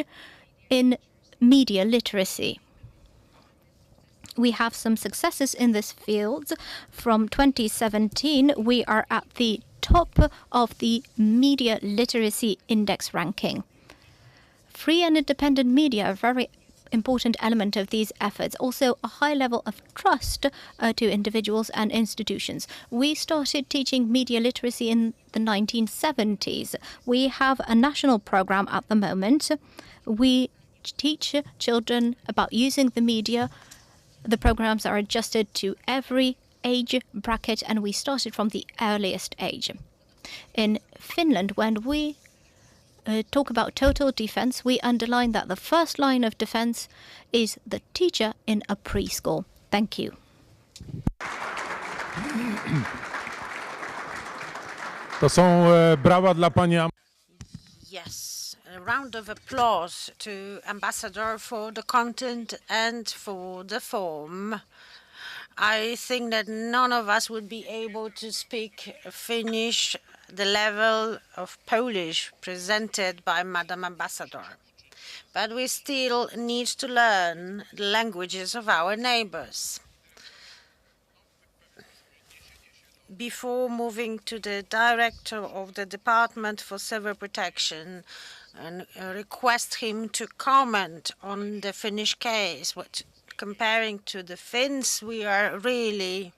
in media literacy. We have some successes in this field. From 2017, we are at the top of the media literacy index ranking. Free and independent media are a very important element of these efforts. Also, a high level of trust to individuals and institutions. We started teaching media literacy in the 1970s. We have a national program at the moment. We teach children about using the media. The programs are adjusted to every age bracket, and we started from the earliest age. In Finland, when we talk about total defense, we underline that the first line of defense is the teacher in a preschool. Thank you. To są brawa dla pani. Yes, a round of applause to Ambassador for the content and for the form. I think that none of us would be able to speak Finnish the level of Polish presented by Madam Ambassador. But we still need to learn the languages of our neighbors. Before moving to the director of the Department for Civil Protection and request him to comment on the Finnish case, comparing to the Finns, we are really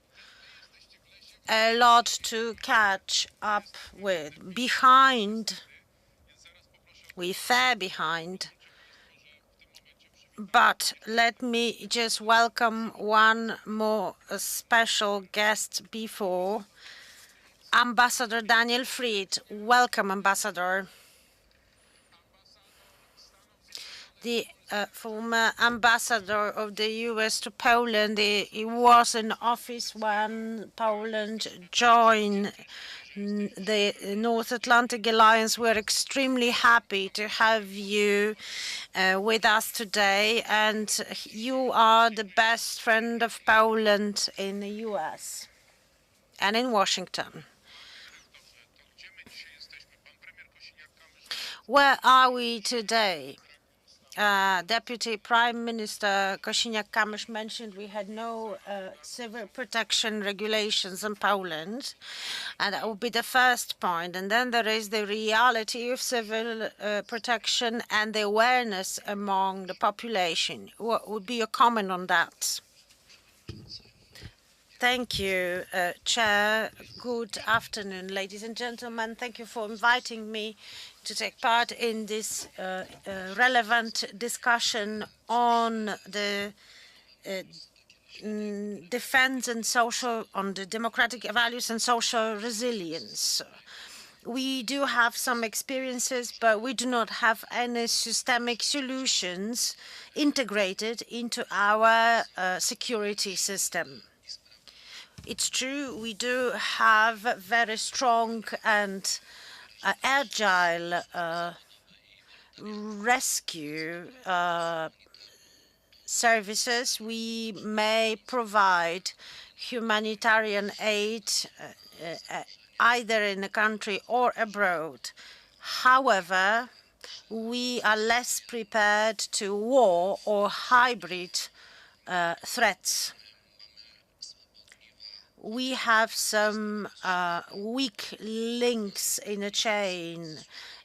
a lot to catch up with. We fare behind. But let me just welcome one more special guest before. Ambassador Daniel Fried. Welcome, Ambassador. The former ambassador of the U.S. to Poland. He was in office when Poland joined the North Atlantic Alliance. We're extremely happy to have you with us today, and you are the best friend of Poland in the U.S. and in Washington. Where are we today? Deputy Prime Minister Kosiniak-Kamysz mentioned we had no civil protection regulations in Poland, and that would be the first point. And then there is the reality of civil protection and the awareness among the population. What would be your comment on that? Thank you, Chair. Good afternoon, ladies and gentlemen. Thank you for inviting me to take part in this relevant discussion on the defense and on the democratic values and social resilience. We do have some experiences, but we do not have any systemic solutions integrated into our security system. It's true, we do have very strong and agile rescue services. We may provide humanitarian aid either in the country or abroad. However, we are less prepared to war or hybrid threats. We have some weak links in a chain.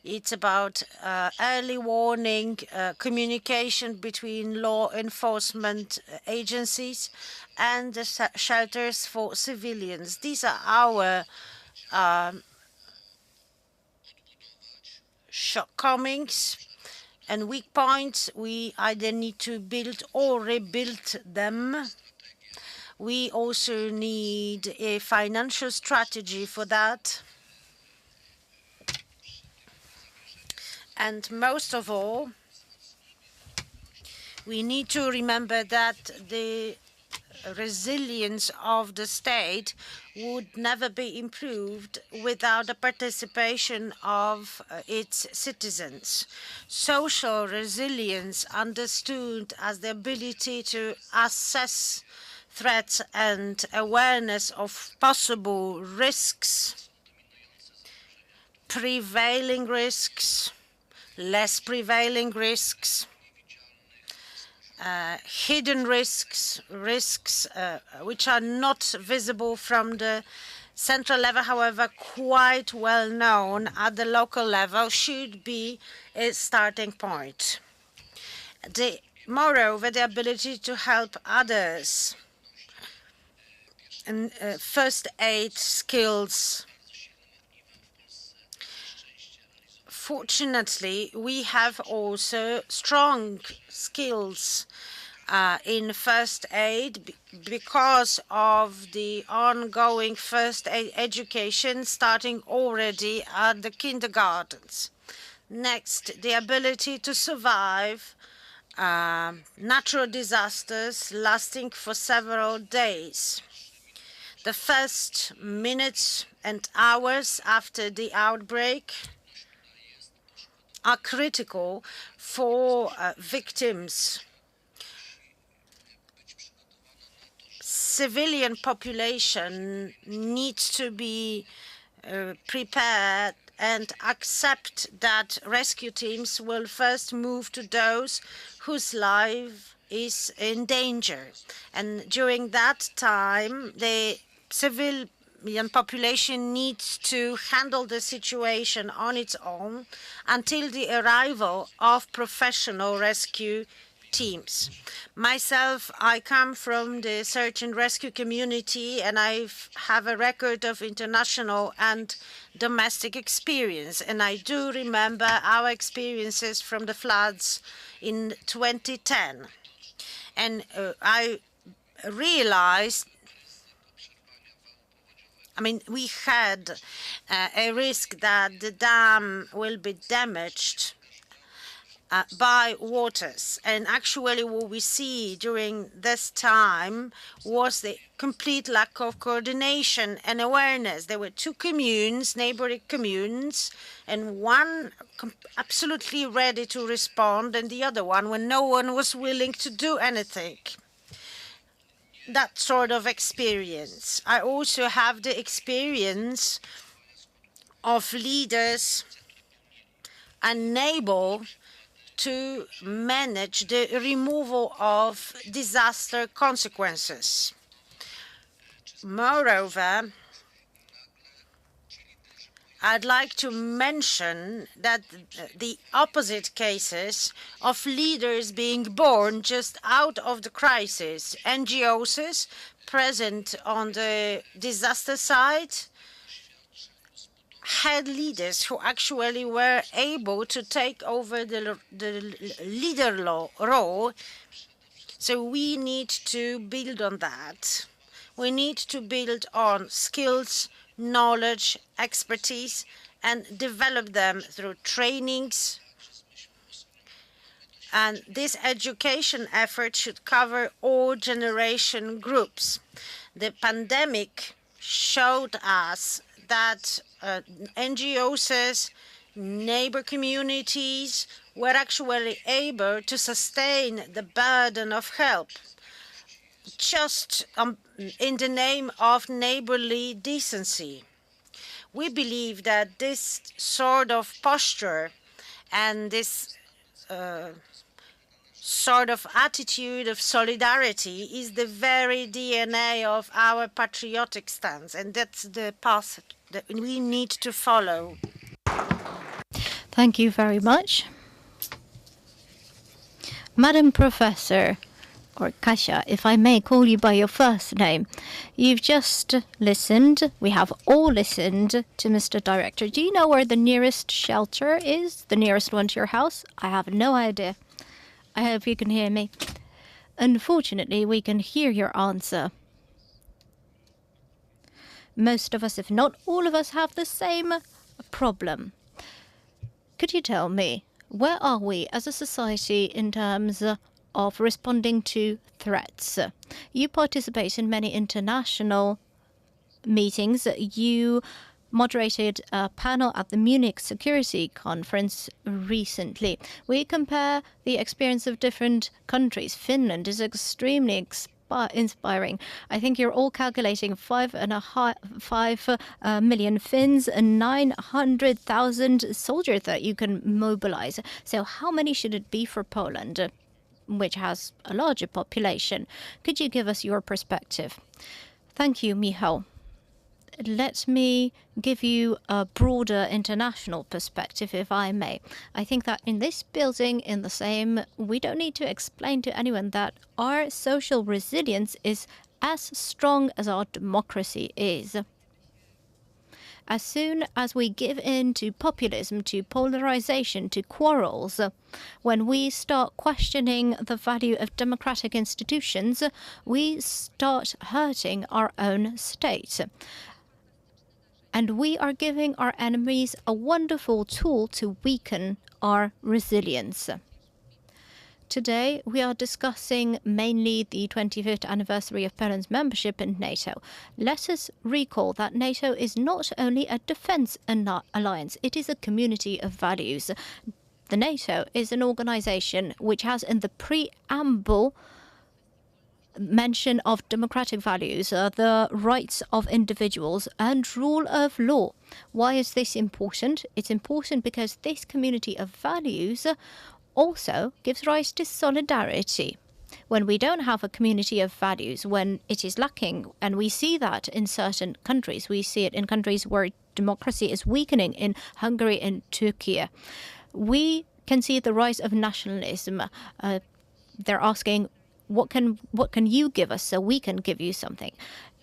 It's about early warning, communication between law enforcement agencies and the shelters for civilians. These are our shortcomings and weak points. We either need to build or rebuild them. We also need a financial strategy for that. And most of all, we need to remember that the resilience of the state would never be improved without the participation of its citizens. Social resilience, understood as the ability to assess threats and awareness of possible risks, prevailing risks, less prevailing risks, hidden risks, risks which are not visible from the central level, however, quite well known at the local level, should be a starting point. Moreover, the ability to help others and first aid skills. Fortunately, we have also strong skills in first aid because of the ongoing first aid education starting already at the kindergartens. Next, the ability to survive natural disasters lasting for several days. The first minutes and hours after the outbreak are critical for victims. Civilian population needs to be prepared and accept that rescue teams will first move to those whose life is in danger. And during that time, the civilian population needs to handle the situation on its own until the arrival of professional rescue teams. Myself, I come from the search and rescue community, and I have a record of international and domestic experience. And I do remember our experiences from the floods in 2010. And I realized, we had a risk that the dam will be damaged by waters. And actually what we see during this time was the complete lack of coordination and awareness. There were two communes, neighboring communes, and one absolutely ready to respond, and the other one when no one was willing to do anything. That sort of experience. I also have the experience of leaders unable to manage the removal of disaster consequences. Moreover, I'd like to mention that the opposite cases of leaders being born just out of the crisis, NGOs present on the disaster side, had leaders who actually were able to take over the leader role. So So we need to build on that. We need to build on skills, knowledge, expertise, and develop them through trainings. And this education effort should cover all generation groups. The pandemic showed us that NGOs, neighbor communities were actually able to sustain the burden of help just in the name of neighborly decency. We believe that this sort of posture and this sort of attitude of solidarity is the very DNA of our patriotic stance, and that's the path that we need to follow. Thank you very much. Madam Professor, or Kasia, if I may call you by your first name, you've just listened, we have all listened to Mr. Director. Do you know where the nearest shelter is? The nearest one to your house? I have no idea. I hope you can hear me. Unfortunately, we can hear your answer. Most of us, if not all of us, have the same problem. Could you tell me, where are we as a society in terms of responding to threats? You participate in many international meetings. You moderated a panel at the Munich Security Conference recently. We compare the experience of different countries. Finland is extremely inspiring. I think you're all calculating 5 million Finns and 900,000 soldiers that you can mobilize. So how many should it be for Poland, which has a larger population? Could you give us your perspective? Thank you, Michał. Let me give you a broader international perspective, if I may. I think that in this building, in the Sejm, we don't need to explain to anyone that our social resilience is as strong as our democracy is. As soon as we give in to populism, to polarization, to quarrels, when we start questioning the value of democratic institutions, we start hurting our own state. And we are giving our enemies a wonderful tool to weaken our resilience. Today, we are discussing mainly the 25th anniversary of Poland's membership in NATO. Let us recall that NATO is not only a defense alliance, it is a community of values. The NATO is an organization which has in the preamble mention of democratic values, the rights of individuals and rule of law. Why is this important? It's important because this community of values also gives rise to solidarity. When we don't have a community of values, when it is lacking, and we see that in certain countries, we see it in countries where democracy is weakening, in Hungary and Turkey, we can see the rise of nationalism. They're asking, what can you give us so we can give you something?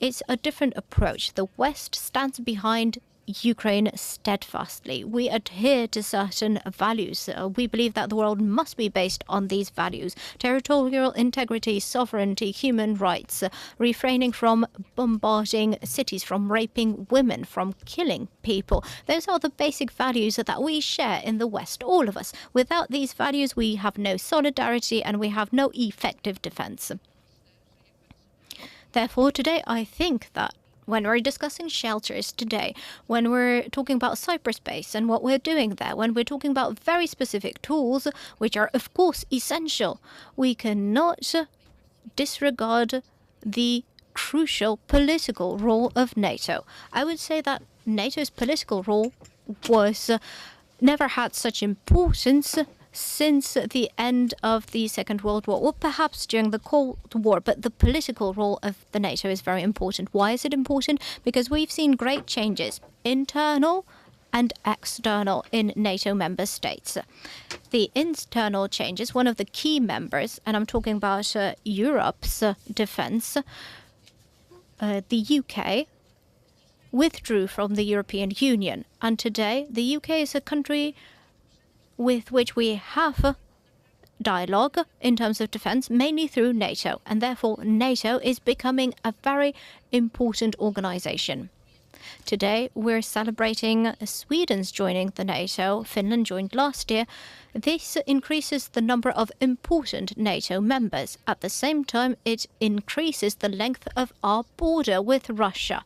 It's a different approach. The West stands behind Ukraine steadfastly. We adhere to certain values. We believe that the world must be based on these values: territorial integrity, sovereignty, human rights, refraining from bombarding cities, from raping women, from killing people. Those are the basic values that we share in the West, all of us. Without these values, we have no solidarity and we have no effective defense. Therefore, today, I think that when we're discussing shelters today, when we're talking about cyberspace and what we're doing there, when we're talking about very specific tools, which are, of course, essential, we cannot disregard the crucial political role of NATO. I would say that NATO's political role was never had such importance since the end of the Second World War, or perhaps during the Cold War, but the political role of the NATO is very important. Why is it important? Because we've seen great changes, internal and external, in NATO member states. The internal changes, one of the key members, and I'm talking about Europe's defense, the UK withdrew from the European Union. And today, the UK is a country with which we have dialogue in terms of defense, mainly through NATO, and therefore NATO is becoming a very important organization. Today, we're celebrating Sweden's joining the NATO. Finland joined last year. This increases the number of important NATO members. At the same time, it increases the length of our border with Russia.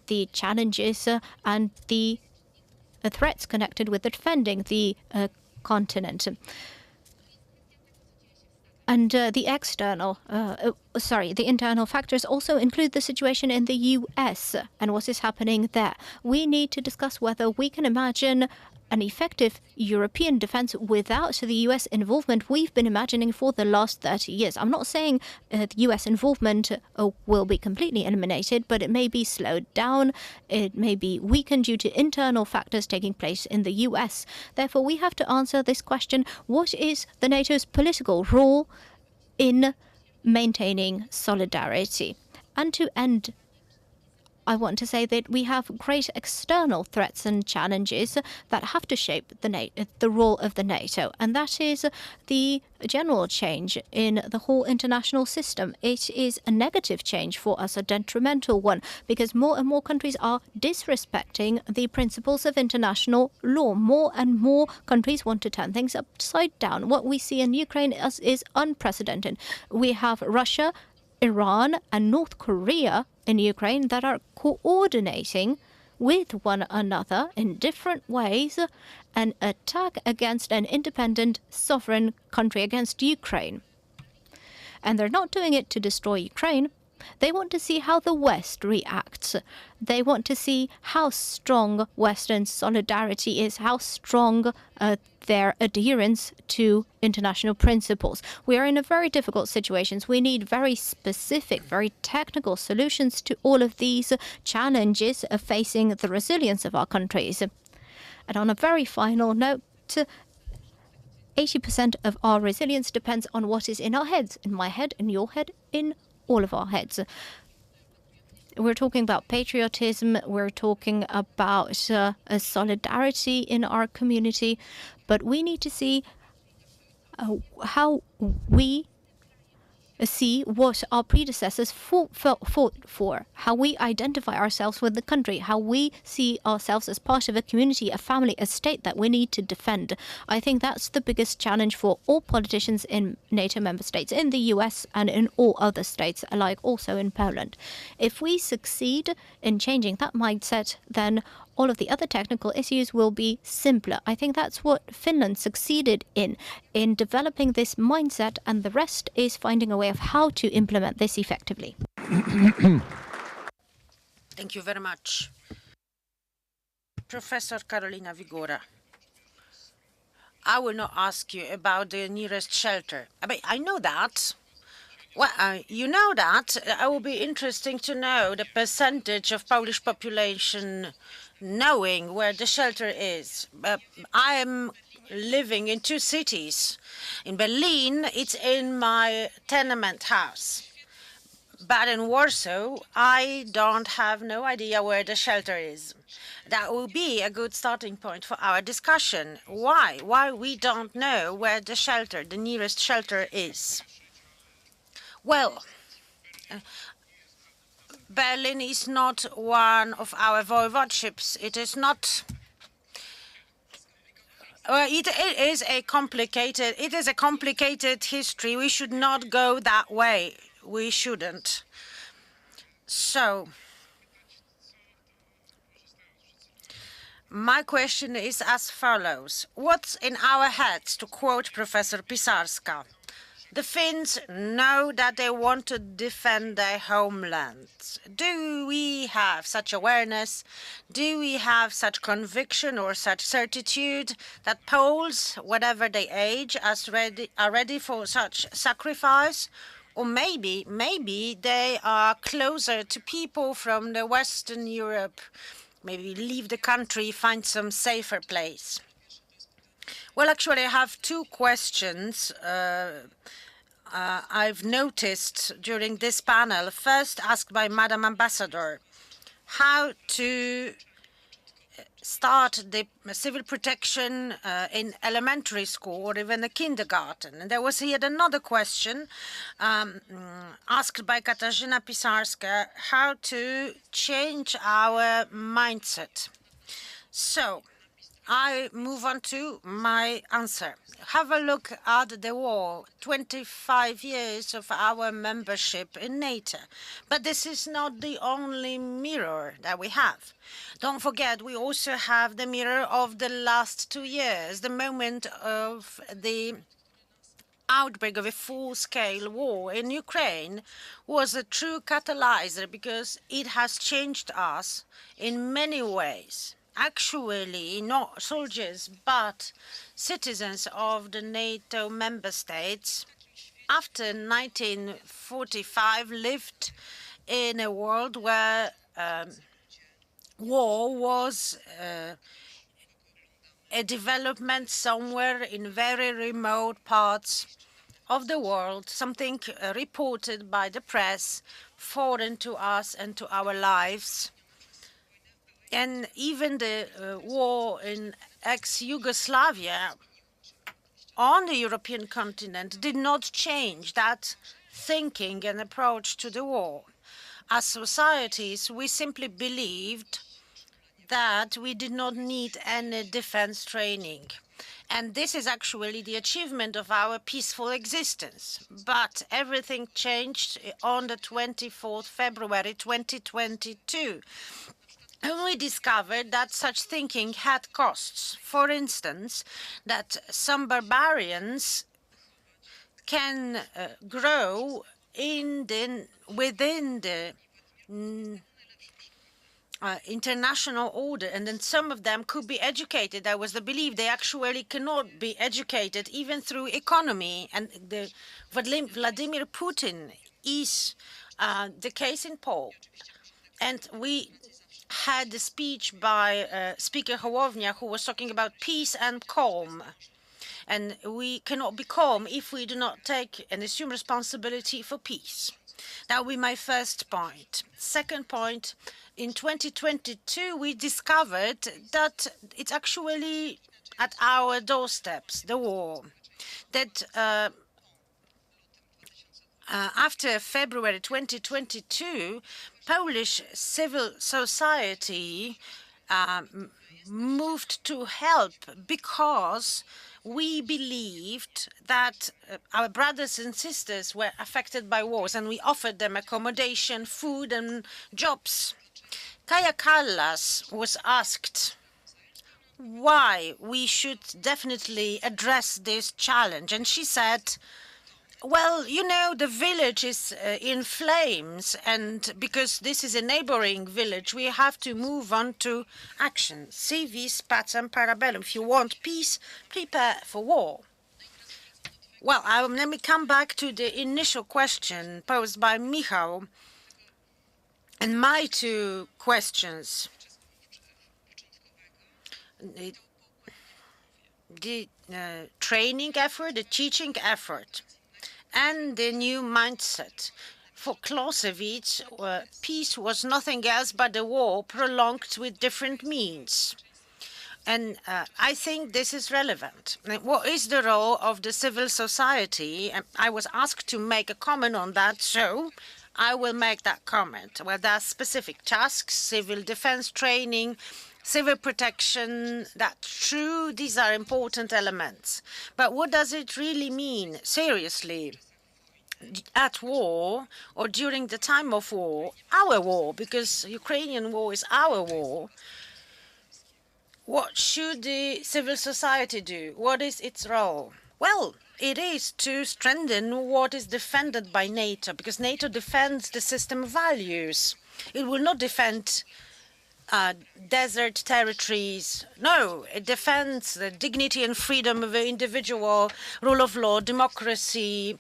The challenges and the threats connected with defending the continent. And the internal factors also include the situation in the US and what is happening there. We need to discuss whether we can imagine an effective European defense without the US involvement we've been imagining for the last 30 years. I'm not saying the US involvement will be completely eliminated, but it may be slowed down. It may be weakened due to internal factors taking place in the US. Therefore, we have to answer this question: what is the NATO's political role in maintaining solidarity? And to end, I want to say that we have great external threats and challenges that have to shape the role of the NATO, and that is the general change in the whole international system. It is a negative change for us, a detrimental one, because more and more countries are disrespecting the principles of international law. More and more countries want to turn things upside down. What we see in Ukraine is unprecedented. We have Russia, Iran and North Korea in Ukraine that are coordinating with one another in different ways an attack against an independent sovereign country, against Ukraine. And they're not doing it to destroy Ukraine. They want to see how the West reacts. They want to see how strong Western solidarity is, how strong their adherence to international principles. We are in a very difficult situation. We need very specific, very technical solutions to all of these challenges of facing the resilience of our countries. And on a very final note, 80% of our resilience depends on what is in our heads, in my head, in your head, in all of our heads. We're talking about patriotism, we're talking about a solidarity in our community, but we need to see how we see what our predecessors fought for, how we identify ourselves with the country, how we see ourselves as part of a community, a family, a state that we need to defend. I think that's the biggest challenge for all politicians in NATO member states, in the US and in all other states, like also in Poland. If we succeed in changing that mindset, then all of the other technical issues will be simpler. I think that's what Finland succeeded in developing this mindset, and the rest is finding a way of how to implement this effectively. Thank you very much. Professor Karolina Wigóra, I will not ask you about the nearest shelter. I mean, I know that. Well, you know that. It will be interesting to know the percentage of Polish population knowing where the shelter is. I am living in two cities. In Berlin, it's in my tenement house. But in Warsaw, I don't have no idea where the shelter is. That will be a good starting point for our discussion. Why? Why we don't know where the shelter, the nearest shelter is? Well, Berlin is not one of our voivodeships. It is not. It is a complicated history. We should not go that way. We shouldn't. So, my question is as follows. What's in our heads, to quote Professor Pisarska? The Finns know that they want to defend their homelands. Do we have such awareness? Do we have such conviction or such certitude that Poles, whatever they age, are ready for such sacrifice? Or maybe they are closer to people from the Western Europe, maybe leave the country, find some safer place. Well, actually, I have two questions I've noticed during this panel. First, asked by Madam Ambassador, how to start the civil protection in elementary school or even the kindergarten. And there was yet another question asked by Katarzyna Pisarska, how to change our mindset. So I move on to my answer. Have a look at the war, 25 years of our membership in NATO. But this is not the only mirror that we have. Don't forget, we also have the mirror of the last 2 years, the moment of the outbreak of a full-scale war in Ukraine was a true catalyzer because it has changed us in many ways. Actually, not soldiers, but citizens of the NATO member states, after 1945, lived in a world where war was a development somewhere in very remote parts of the world, something reported by the press, foreign to us and to our lives. And even the war in ex-Yugoslavia on the European continent did not change that thinking and approach to the war. As societies, we simply believed that we did not need any defense training. And this is actually the achievement of our peaceful existence. But everything changed on the 24th February 2022. And we discovered that such thinking had costs. For instance, that some barbarians can grow within the international order, and then some of them could be educated. That was the belief. They actually cannot be educated even through economy. And Vladimir Putin is the case in Poland. And we had a speech by Speaker Hołownia, who was talking about peace and calm. And we cannot be calm if we do not take and assume responsibility for peace. That will be my first point. Second point, in 2022, we discovered that it's actually at our doorsteps, the war. That after February 2022, Polish civil society moved to help because we believed that our brothers and sisters were affected by wars, and we offered them accommodation, food, and jobs. Kaja Kallas was asked why we should definitely address this challenge, and she said, well, you know, the village is in flames, and because this is a neighboring village, we have to move on to action. Si vis pacem para bellum. If you want peace, prepare for war. Well, let me come back to the initial question posed by Michał and my two questions. The training effort, the teaching effort, and the new mindset. For Clausewitz, peace was nothing else but a war prolonged with different means. And I think this is relevant. What is the role of the civil society? I was asked to make a comment on that, so I will make that comment. Well, there are specific tasks, civil defense training, civil protection, that's true, these are important elements. But what does it really mean, seriously, at war or during the time of war, our war, because Ukrainian war is our war? What should the civil society do? What is its role? Well, it is to strengthen what is defended by NATO, because NATO defends the system of values. It will not defend desert territories. No, it defends the dignity and freedom of the individual, rule of law, democracy,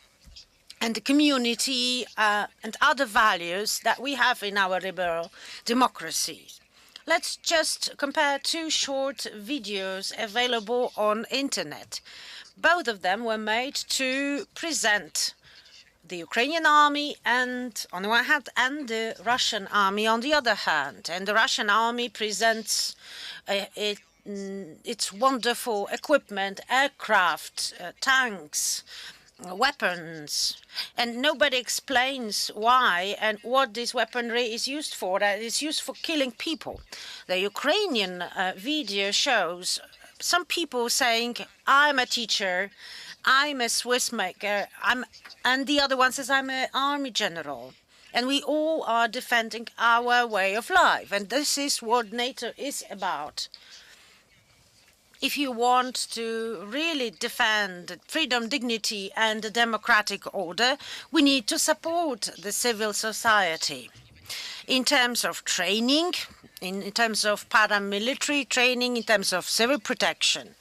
and the community, and other values that we have in our liberal democracies. Let's just compare two short videos available on internet. Both of them were made to present the Ukrainian army and on the one hand and the Russian army on the other hand. And the Russian army presents its wonderful equipment, aircraft, tanks, weapons, and nobody explains why and what this weaponry is used for. That is used for killing people. The Ukrainian video shows some people saying, I'm a teacher, I'm a Swiss maker, and the other one says, I'm an army general. And we all are defending our way of life. And this is what NATO is about. If you want to really defend freedom, dignity, and the democratic order, we need to support the civil society in terms of training, in terms of paramilitary training, in terms of civil protection.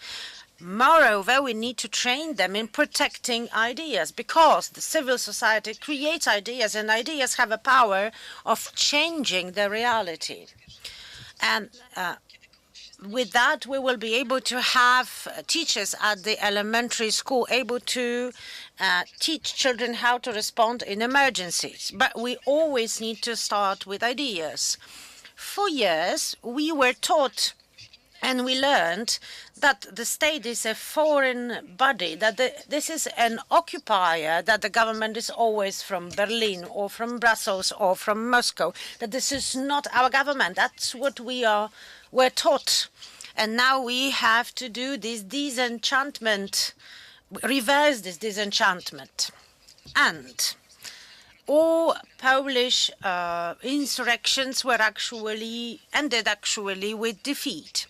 Moreover, we need to train them in protecting ideas, because the civil society creates ideas, and ideas have a power of changing the reality. And with that, we will be able to have teachers at the elementary school able to teach children how to respond in emergencies. But we always need to start with ideas. For years, we were taught and we learned that the state is a foreign body, that this is an occupier, that the government is always from Berlin or from Brussels or from Moscow, that this is not our government. That's what we're taught. And now we have to do this disenchantment, reverse this disenchantment. And all Polish insurrections were ended with defeat.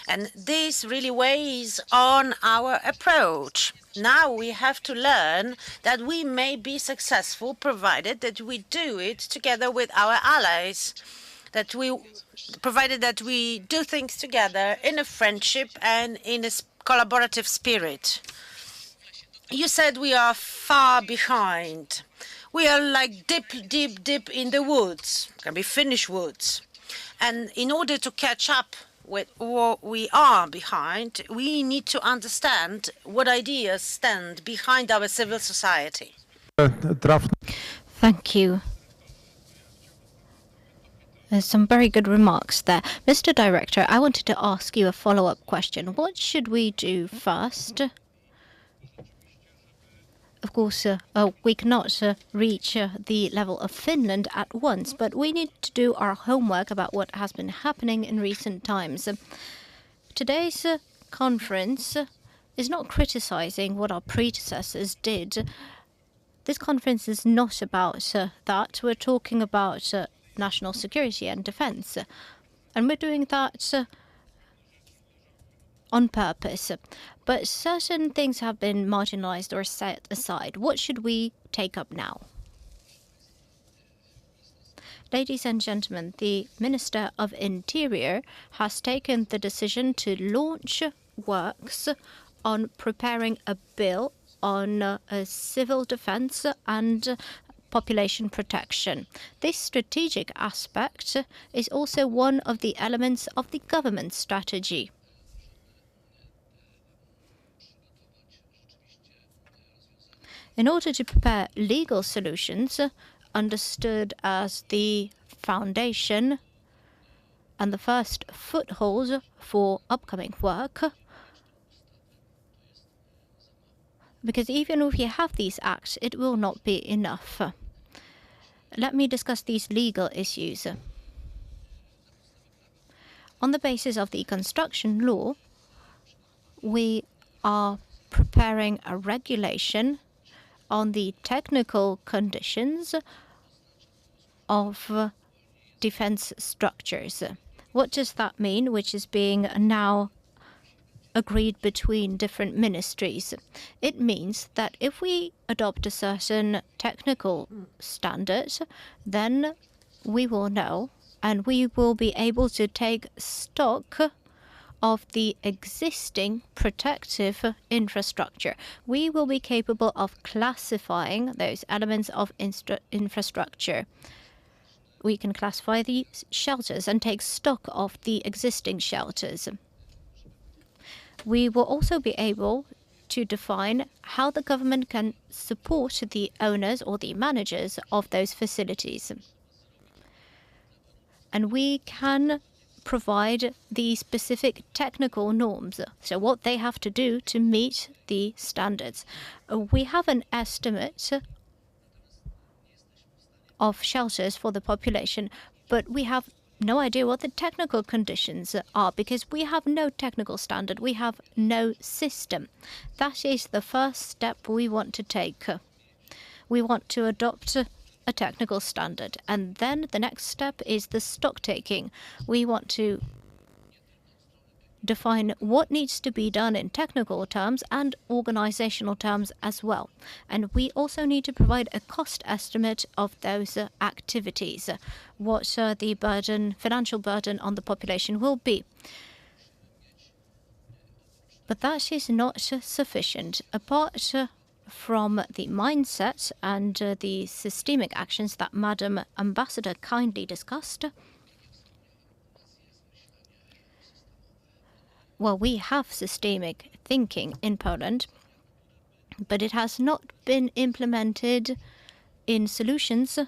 And this really weighs on our approach. Now we have to learn that we may be successful provided that we do it together with our allies, provided that we do things together in a friendship and in a collaborative spirit. You said we are far behind. We are like deep in the woods, can be Finnish woods. And in order to catch up with what we are behind, we need to understand what ideas stand behind our civil society. Thank you. There's some very good remarks there. Mr. Director, I wanted to ask you a follow-up question. What should we do first? Of course, we cannot reach the level of Finland at once, but we need to do our homework about what has been happening in recent times. Today's conference is not criticizing what our predecessors did. This conference is not about that. We're talking about national security and defense. And we're doing that on purpose. But certain things have been marginalized or set aside. What should we take up now? Ladies and gentlemen, the Minister of Interior has taken the decision to launch works on preparing a bill on civil defense and population protection. This strategic aspect is also one of the elements of the government strategy. In order to prepare legal solutions, understood as the foundation and the first foothold for upcoming work, because even if you have these acts, it will not be enough. Let me discuss these legal issues. On the basis of the construction law, we are preparing a regulation on the technical conditions of defense structures. What does that mean, which is being now agreed between different ministries? It means that if we adopt a certain technical standard, then we will know and we will be able to take stock of the existing protective infrastructure. We will be capable of classifying those elements of infrastructure. We can classify the shelters and take stock of the existing shelters. We will also be able to define how the government can support the owners or the managers of those facilities. And we can provide the specific technical norms, so what they have to do to meet the standards. We have an estimate of shelters for the population, but we have no idea what the technical conditions are because we have no technical standard, we have no system. That is the first step we want to take. We want to adopt a technical standard, and then the next step is the stock taking. We want to define what needs to be done in technical terms and organizational terms as well. And we also need to provide a cost estimate of those activities, what the financial burden on the population will be. But that is not sufficient. Apart from the mindset and the systemic actions that Madam Ambassador kindly discussed, well, we have systemic thinking in Poland, but it has not been implemented in solutions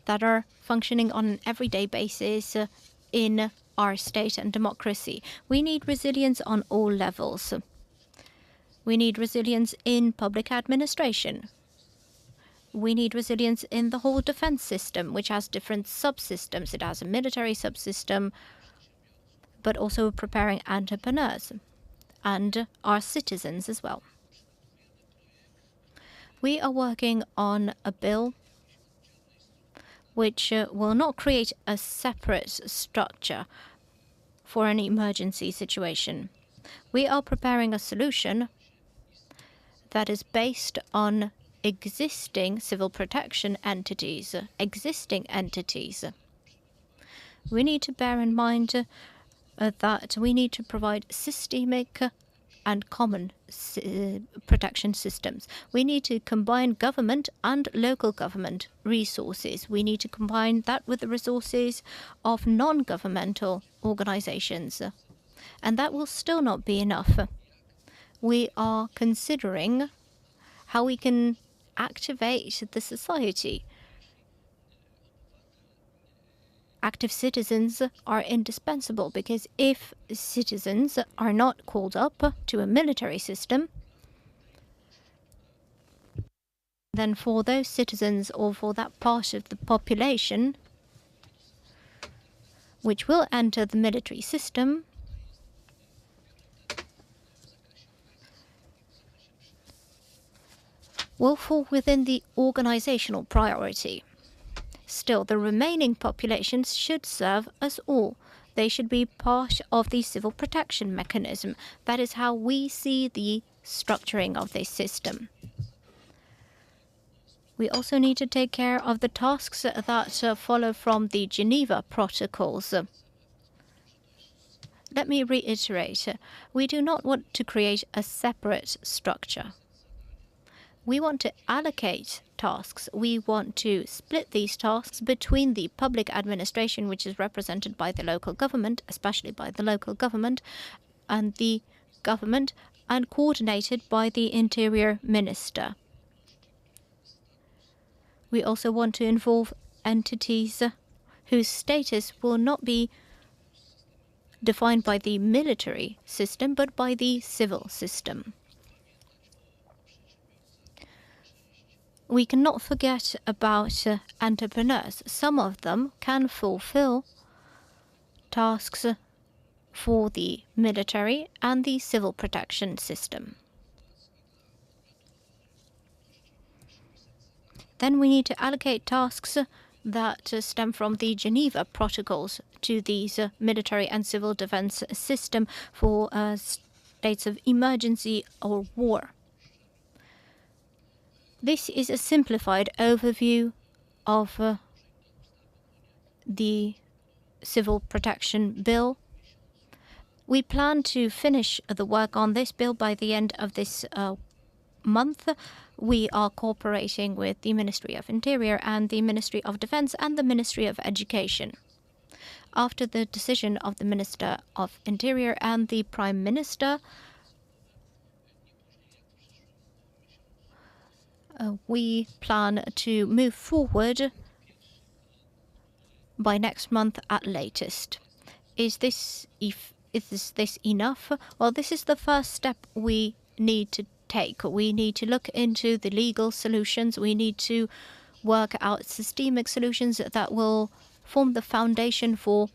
that are functioning on an everyday basis in our state and democracy. We need resilience on all levels. We need resilience in public administration. We need resilience in the whole defense system, which has different subsystems. It has a military subsystem, but also preparing entrepreneurs and our citizens as well. We are working on a bill which will not create a separate structure for an emergency situation. We are preparing a solution that is based on existing civil protection entities, We need to bear in mind that we need to provide systemic and common protection systems. We need to combine government and local government resources. We need to combine that with the resources of non-governmental organizations. And that will still not be enough. We are considering how we can activate the society. Active citizens are indispensable because if citizens are not called up to a military system, then for those citizens or for that part of the population which will enter the military system, will fall within the organizational priority. Still, the remaining populations should serve us all. They should be part of the civil protection mechanism. That is how we see the structuring of this system. We also need to take care of the tasks that follow from the Geneva Protocols. Let me reiterate, we do not want to create a separate structure. We want to allocate tasks. We want to split these tasks between the public administration, which is represented by the local government, especially by the local government, and the government, and coordinated by the Interior Minister. We also want to involve entities whose status will not be defined by the military system, but by the civil system. We cannot forget about entrepreneurs. Some of them can fulfill tasks for the military and the civil protection system. Then we need to allocate tasks that stem from the Geneva Protocols to these military and civil defense system for states of emergency or war. This is a simplified overview of the Civil Protection Bill. We plan to finish the work on this bill by the end of this month. We are cooperating with the Ministry of Interior and the Ministry of Defense and the Ministry of Education. After the decision of the Minister of Interior and the Prime Minister, we plan to move forward by next month at latest. Is this enough? Well, this is the first step we need to take. We need to look into the legal solutions. We need to work out systemic solutions that will form the foundation for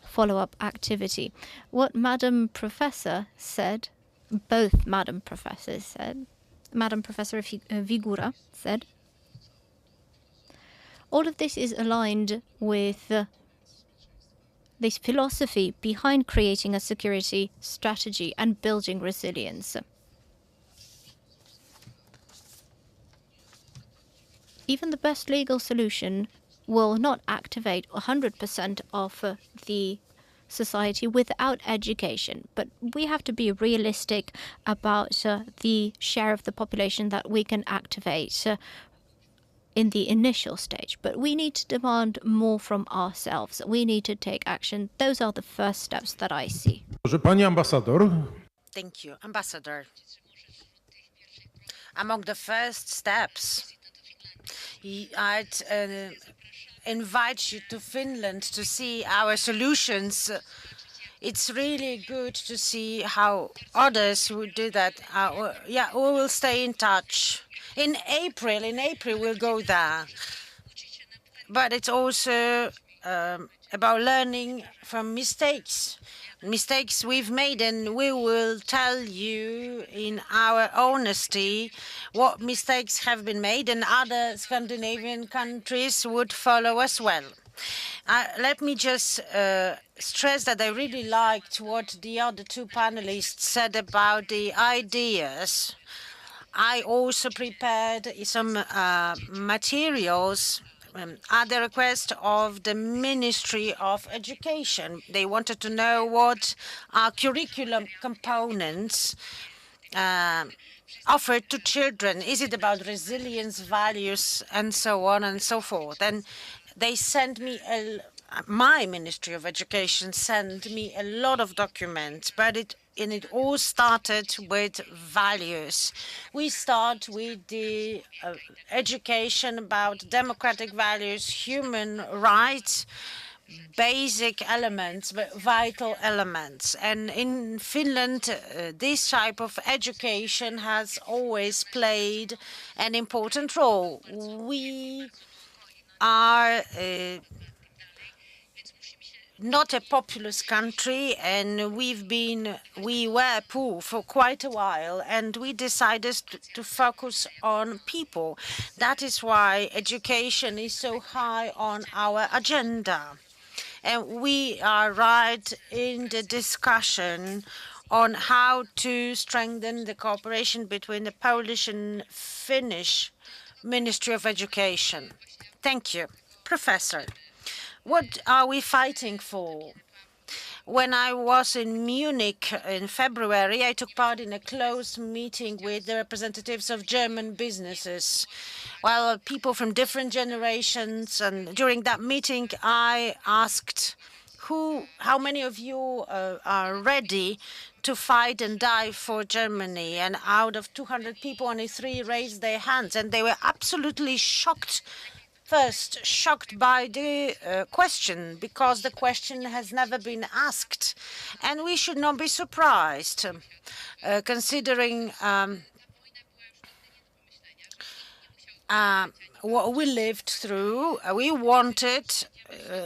follow-up activity. What Madam Professor said, both Madam Professors said, Madam Professor Vigura said, all of this is aligned with this philosophy behind creating a security strategy and building resilience. Even the best legal solution will not activate 100% of the society without education. But we have to be realistic about the share of the population that we can activate in the initial stage. But we need to demand more from ourselves. We need to take action. Those are the first steps that I see. Pani ambasador. Thank you. Ambassador, among the first steps, I'd invite you to Finland to see our solutions. It's really good to see how others would do that. Yeah, we will stay in touch. In April we'll go there. But it's also about learning from mistakes we've made, and we will tell you in our honesty what mistakes have been made, and other Scandinavian countries would follow as well. Let me just stress that I really liked what the other two panelists said about the ideas. I also prepared some materials at the request of the Ministry of Education. They wanted to know what are curriculum components offered to children. Is it about resilience, values, and so on and so forth? And they sent me my Ministry of Education sent me a lot of documents, but it all started with values. We start with the education about democratic values, human rights, basic elements, but vital elements. And in Finland, this type of education has always played an important role. We are not a populous country, and we were poor for quite a while, and we decided to focus on people. That is why education is so high on our agenda. And we are right in the discussion on how to strengthen the cooperation between the Polish and Finnish Ministry of Education. Thank you. Professor, what are we fighting for? When I was in Munich in February, I took part in a closed meeting with the representatives of German businesses. Well, people from different generations, and during that meeting, I asked, how many of you are ready to fight and die for Germany? And out of 200 people, only 3 raised their hands, and they were absolutely shocked. First, shocked by the question, because the question has never been asked. And we should not be surprised, considering what we lived through. We wanted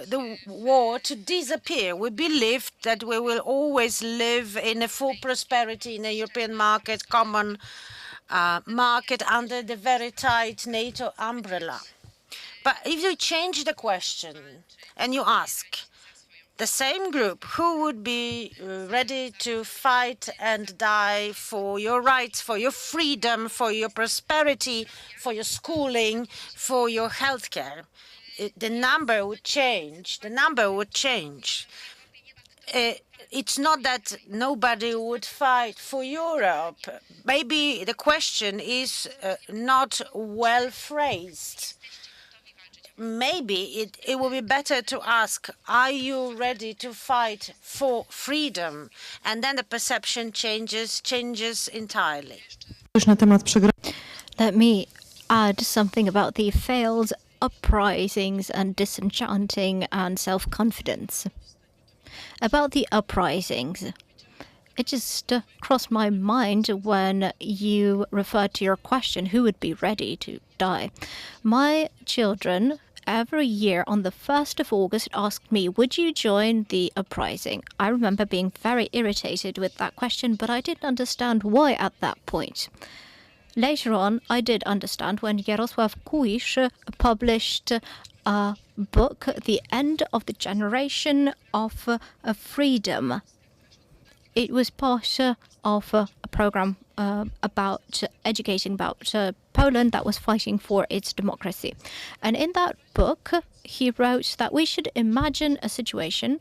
the war to disappear. We believed that we will always live in a full prosperity in a European market, common market under the very tight NATO umbrella. But if you change the question and you ask the same group who would be ready to fight and die for your rights, for your freedom, for your prosperity, for your schooling, for your healthcare, the number would change. The number would change. It's not that nobody would fight for Europe. Maybe the question is not well phrased. Maybe it would be better to ask, are you ready to fight for freedom? And then the perception changes entirely. Let me add something about the failed uprisings and disenchanting and self-confidence. About the uprisings, it just crossed my mind when you referred to your question, who would be ready to die? My children every year on the 1st of August asked me, would you join the uprising? I remember being very irritated with that question, but I didn't understand why at that point. Later on, I did understand when Jarosław Kuisz published a book, The End of the Generation of Freedom. It was part of a program about educating about Poland that was fighting for its democracy. And in that book, he wrote that we should imagine a situation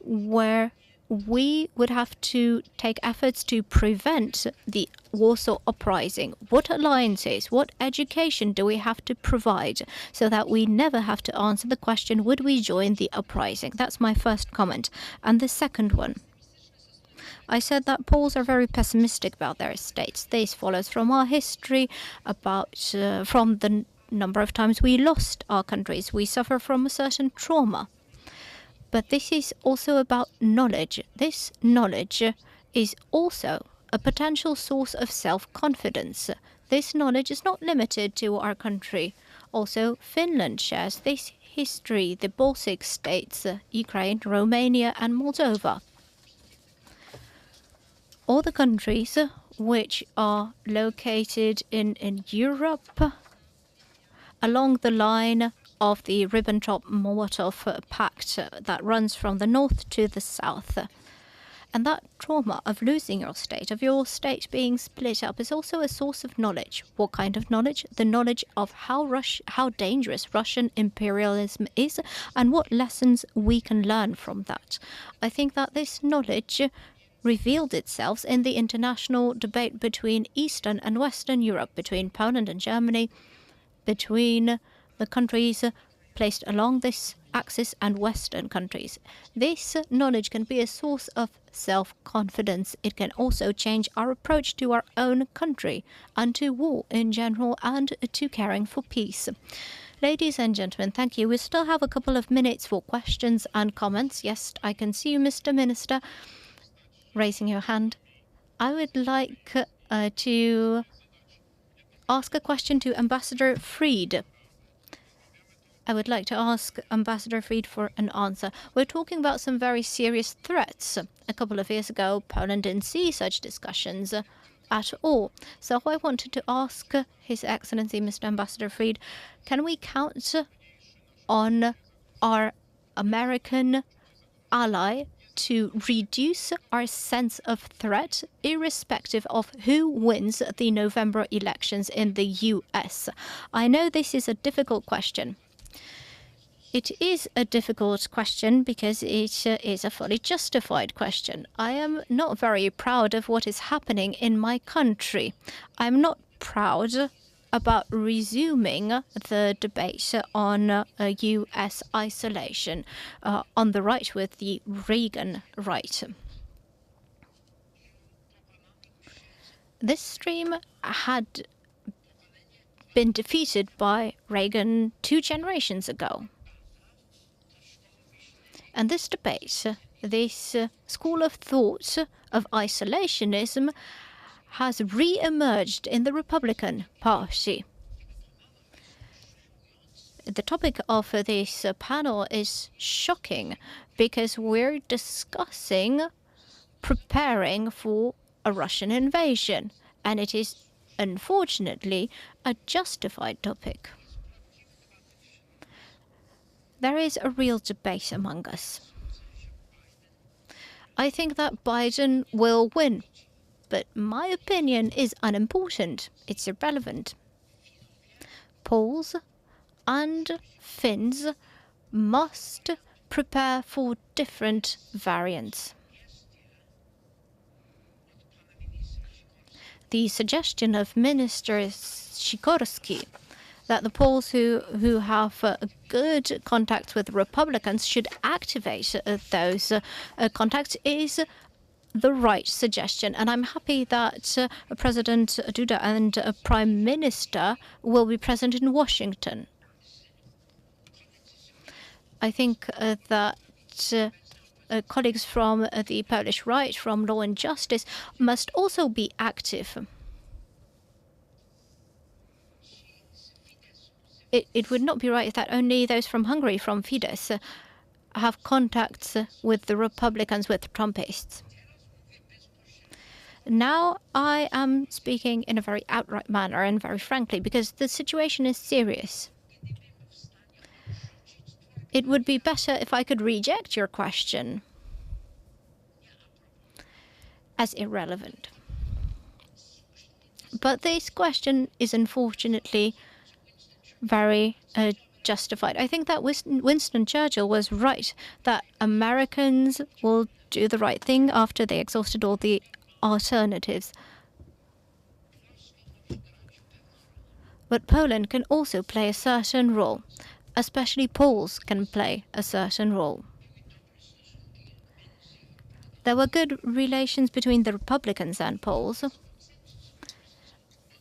where we would have to take efforts to prevent the Warsaw Uprising. What alliances, what education do we have to provide so that we never have to answer the question, would we join the uprising? That's my first comment. And the second one, I said that Poles are very pessimistic about their states. This follows from our history, from the number of times we lost our countries. We suffer from a certain trauma. But this is also about knowledge. This knowledge is also a potential source of self-confidence. This knowledge is not limited to our country. Also, Finland shares this history, the Baltic states, Ukraine, Romania, and Moldova. All the countries which are located in Europe along the line of the Ribbentrop-Molotov Pact that runs from the north to the south. And that trauma of losing your state, of your state being split up, is also a source of knowledge. What kind of knowledge? The knowledge of how dangerous Russian imperialism is and what lessons we can learn from that. I think that this knowledge revealed itself in the international debate between Eastern and Western Europe, between Poland and Germany, between the countries placed along this axis and Western countries. This knowledge can be a source of self-confidence. It can also change our approach to our own country and to war in general and to caring for peace. Ladies and gentlemen, thank you. We still have a couple of minutes for questions and comments. Yes, I can see you, Mr. Minister, raising your hand. I would like to ask a question to Ambassador Fried. I would like to ask Ambassador Fried for an answer. We're talking about some very serious threats. A couple of years ago, Poland didn't see such discussions at all. So I wanted to ask His Excellency, Mr. Ambassador Fried, can we count on our American ally to reduce our sense of threat, irrespective of who wins the November elections in the US? I know this is a difficult question. It is a difficult question because it is a fully justified question. I am not very proud of what is happening in my country. I'm not proud about resuming the debate on US isolation on the right with the Reagan right. This stream had been defeated by Reagan 2 generations ago. And this debate, this school of thought of isolationism, has re-emerged in the Republican Party. The topic of this panel is shocking because we're discussing preparing for a Russian invasion, and it is unfortunately a justified topic. There is a real debate among us. I think that Biden will win, but my opinion is unimportant. It's irrelevant. Poles and Finns must prepare for different variants. The suggestion of Minister Sikorski that the Poles who have good contacts with Republicans should activate those contacts is the right suggestion, and I'm happy that President Duda and Prime Minister will be present in Washington. I think that colleagues from the Polish right, from Law and Justice, must also be active. It would not be right that only those from Hungary, from Fidesz, have contacts with the Republicans, with Trumpists. Now I am speaking in a very outright manner and very frankly, because the situation is serious. It would be better if I could reject your question as irrelevant. But this question is unfortunately very justified. I think that Winston Churchill was right, that Americans will do the right thing after they exhausted all the alternatives. But Poland can also play a certain role. Especially Poles can play a certain role. There were good relations between the Republicans and Poles.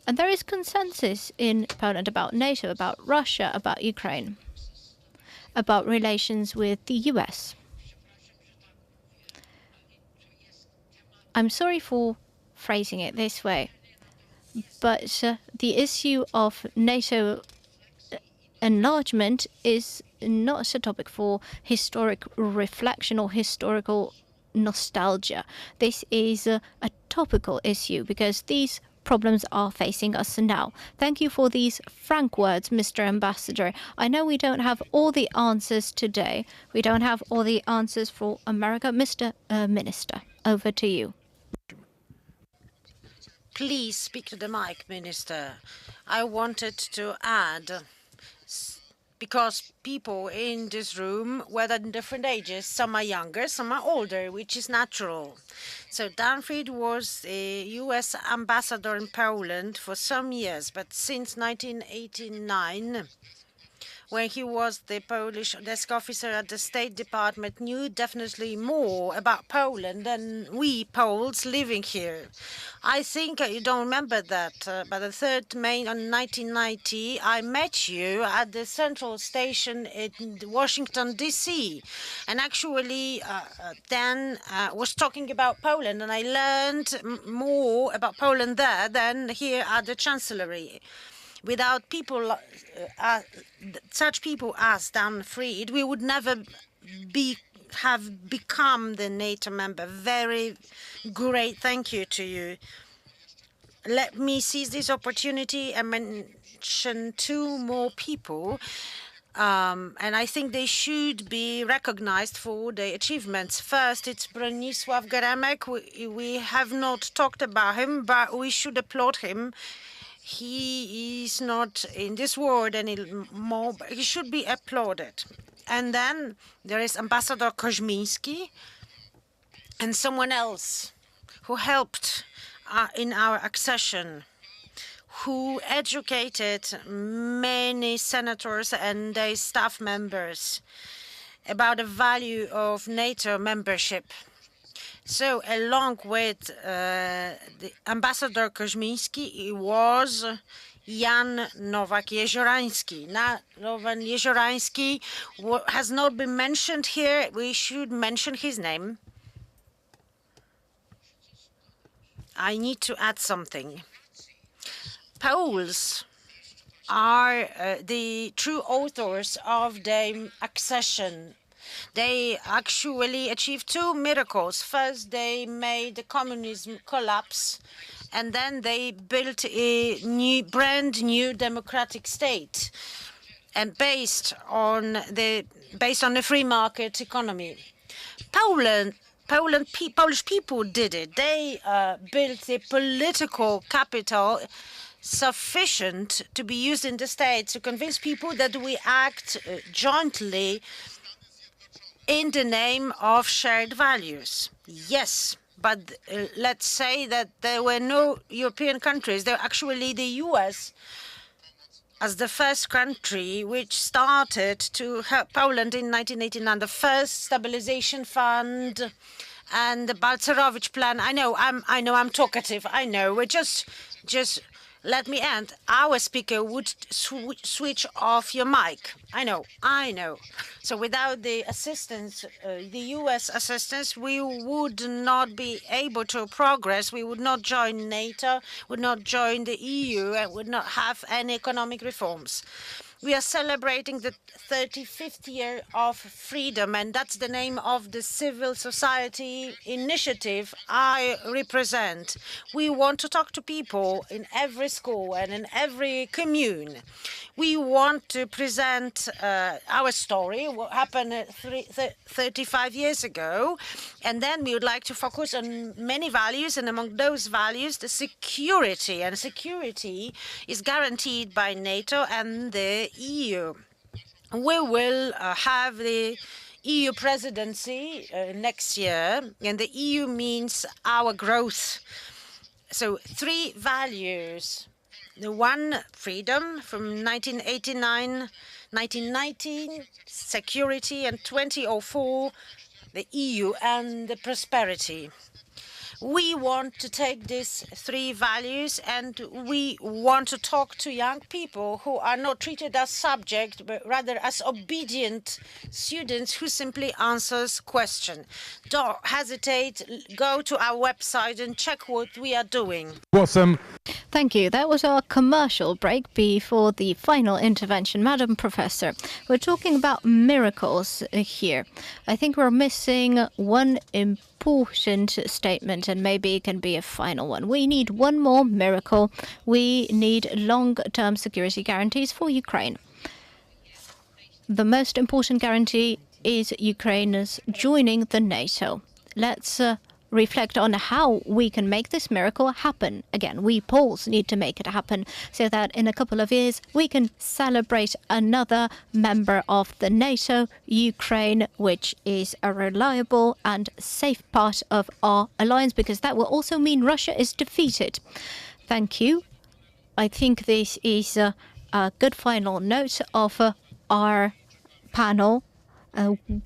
And there is consensus in Poland about NATO, about Russia, about Ukraine, about relations with the US. I'm sorry for phrasing it this way, but the issue of NATO enlargement is not a topic for historic reflection or historical nostalgia. This is a topical issue because these problems are facing us now. Thank you for these frank words, Mr. Ambassador. I know we don't have all the answers today. We don't have all the answers for America. Mr. Minister, over to you. Please speak to the mic, Minister. I wanted to add, because people in this room, whether in different ages, some are younger, some are older, which is natural. So Danfried was a US ambassador in Poland for some years, but since 1989, when he was the Polish desk officer at the State Department, knew definitely more about Poland than we Poles living here. I think you don't remember that, but the 3rd May on 1990, I met you at the Central Station in Washington, D.C. And actually then was talking about Poland, and I learned more about Poland there than here at the Chancellery. Without people, such people as Danfried, we would never have become the NATO member. Very great thank you to you. Let me seize this opportunity and mention 2 more people. And I think they should be recognized for their achievements. First, it's Bronisław Geremek. We have not talked about him, but we should applaud him. He is not in this world anymore, but he should be applauded. And then there is Ambassador Koźmiński and someone else who helped in our accession, who educated many senators and their staff members about the value of NATO membership. So along with the Ambassador Koźmiński was Jan Nowak-Jeziorański. Now, Nowak-Jeziorański has not been mentioned here. We should mention his name. I need to add something. Poles are the true authors of the accession. They actually achieved 2 miracles. First, they made the communism collapse, and then they built a brand new democratic state, and based on the free market economy. Polish people did it. They built a political capital sufficient to be used in the state to convince people that we act jointly in the name of shared values. Yes, but let's say that there were no European countries. There were actually the US as the first country which started to help Poland in 1989, the first stabilization fund, and the Balcerowicz plan. I know I'm talkative. I know. We're just let me end. Our speaker would switch off your mic. I know. So without the assistance, the U.S. assistance, we would not be able to progress. We would not join NATO, would not join the EU, and would not have any economic reforms. We are celebrating the 35th year of freedom, and that's the name of the civil society initiative I represent. We want to talk to people in every school and in every commune. We want to present our story, what happened 35 years ago, and then we would like to focus on many values, and among those values, the security. And security is guaranteed by NATO and the EU. We will have the EU presidency next year, and the EU means our growth. So 3 values. The one, freedom, from 1919, security, and 2004, the EU and the prosperity. We want to take these 3 values and we want to talk to young people who are not treated as subject, but rather as obedient students who simply answers questions. Don't hesitate, go to our website and check what we are doing. Głosem Thank you. That was our commercial break before the final intervention. Madam Professor, we're talking about miracles here. I think we're missing one important statement, and maybe it can be a final one. We need one more miracle. We need long-term security guarantees for Ukraine. The most important guarantee is Ukraine's joining the NATO. Let's reflect on how we can make this miracle happen. Again, we Poles need to make it happen so that in a couple of years we can celebrate another member of the NATO, Ukraine, which is a reliable and safe part of our alliance, because that will also mean Russia is defeated. Thank you. I think this is a good final note of our panel.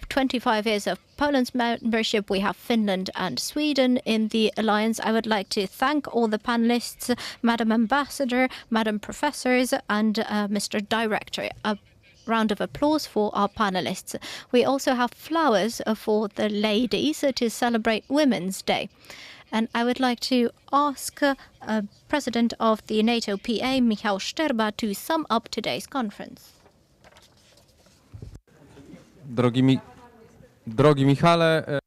25 years of Poland's membership. We have Finland and Sweden in the alliance. I would like to thank all the panelists, Madam Ambassador, Madam Professors, and Mr. Director. A round of applause for our panelists. We also have flowers for the ladies to celebrate Women's Day. And I would like to ask President of the NATO PA, Michał Szczerba, to sum up today's conference. Drogi Michale.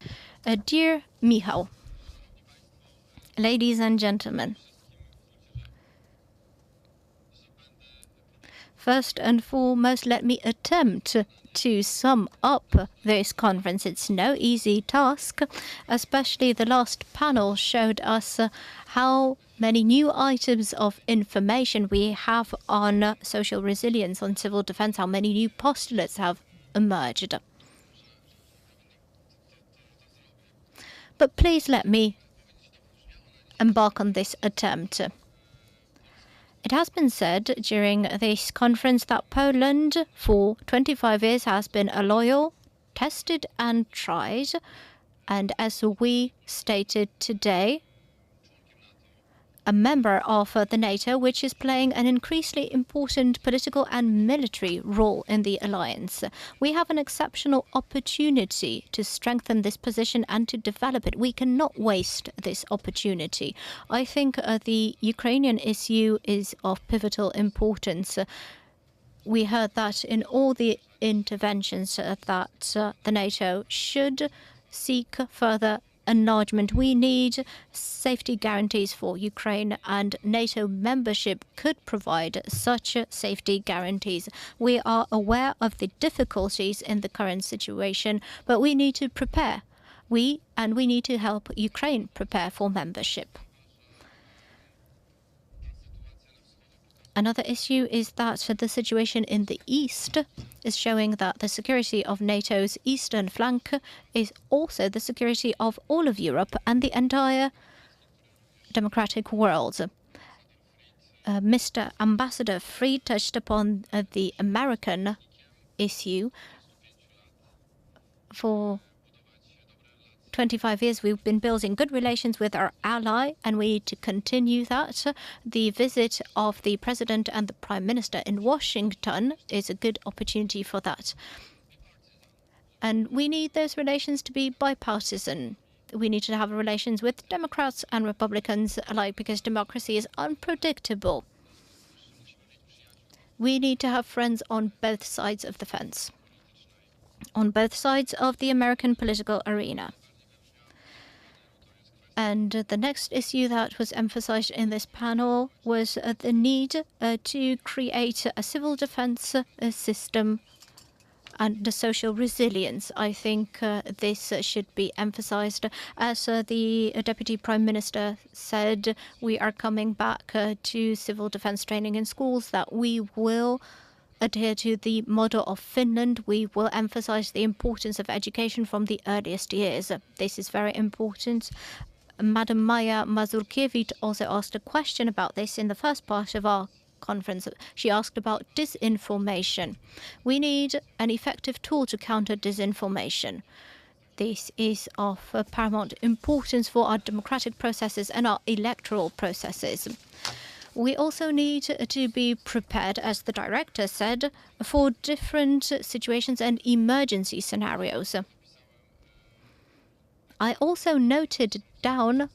Dear Michał, ladies and gentlemen, first and foremost, let me attempt to sum up this conference. It's no easy task, especially the last panel showed us how many new items of information we have on social resilience, on civil defense, how many new postulates have emerged. But please let me embark on this attempt. It has been said during this conference that Poland for 25 years has been a loyal, tested and tried, and as we stated today, a member of the NATO, which is playing an increasingly important political and military role in the alliance. We have an exceptional opportunity to strengthen this position and to develop it. We cannot waste this opportunity. I think the Ukrainian issue is of pivotal importance. We heard that in all the interventions that the NATO should seek further enlargement. We need safety guarantees for Ukraine, and NATO membership could provide such safety guarantees. We are aware of the difficulties in the current situation, but we need to prepare. We need to help Ukraine prepare for membership. Another issue is that the situation in the east is showing that the security of NATO's eastern flank is also the security of all of Europe and the entire democratic world. Mr. Ambassador Fried touched upon the American issue. For 25 years we've been building good relations with our ally, and we need to continue that. The visit of the President and the Prime Minister in Washington is a good opportunity for that. And we need those relations to be bipartisan. We need to have relations with Democrats and Republicans alike, because democracy is unpredictable. We need to have friends on both sides of the fence, on both sides of the American political arena. And the next issue that was emphasized in this panel was the need to create a civil defense system and the social resilience. I think this should be emphasized. As the Deputy Prime Minister said, we are coming back to civil defense training in schools, that we will adhere to the model of Finland. We will emphasize the importance of education from the earliest years. This is very important. Madam Maja Mazurkiewicz also asked a question about this in the first part of our conference. She asked about disinformation. We need an effective tool to counter disinformation. This is of paramount importance for our democratic processes and our electoral processes. We also need to be prepared, as the director said, for different situations and emergency scenarios. I also noted down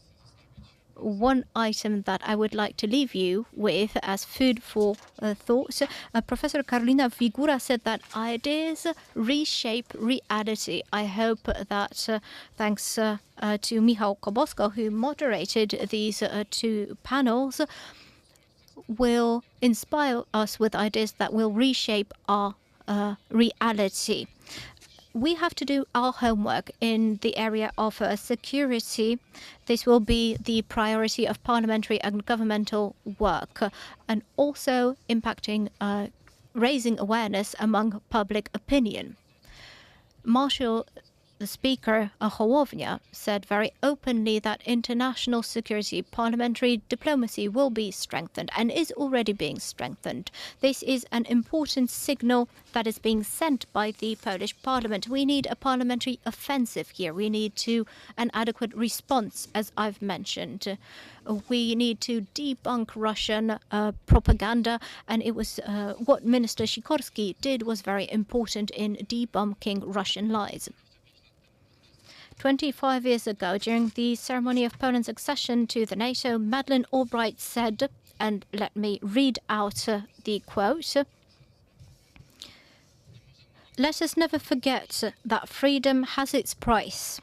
one item that I would like to leave you with as food for thought. Professor Karolina Figura said that ideas reshape reality. I hope that thanks to Michał Kobosko, who moderated these two panels, will inspire us with ideas that will reshape our reality. We have to do our homework in the area of security. This will be the priority of parliamentary and governmental work, and also impacting raising awareness among public opinion. Marshal the Speaker Hołownia said very openly that international security, parliamentary diplomacy will be strengthened and is already being strengthened. This is an important signal that is being sent by the Polish Parliament. We need a parliamentary offensive here. We need an adequate response, as I've mentioned. We need to debunk Russian propaganda, and it was what Minister Sikorski did was very important in debunking Russian lies. 25 years ago, during the ceremony of Poland's accession to the NATO, Madeleine Albright said, and let me read out the quote, "Let us never forget that freedom has its price.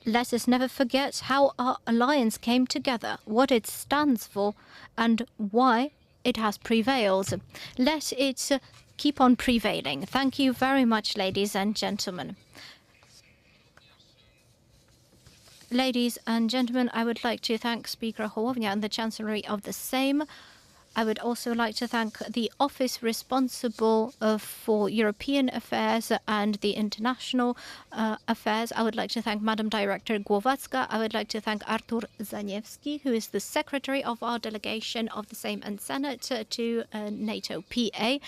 Let us never forget how our alliance came together, what it stands for, and why it has prevailed. Let it keep on prevailing." Thank you very much, ladies and gentlemen. Ladies and gentlemen, I would like to thank Speaker Hołownia and the Chancellery of the Sejm. I would also like to thank the office responsible for European affairs and the international affairs. I would like to thank Madam Director Głowacka. I would like to thank Artur Zaniewski, who is the secretary of our delegation of the Sejm and Senate to NATO PA.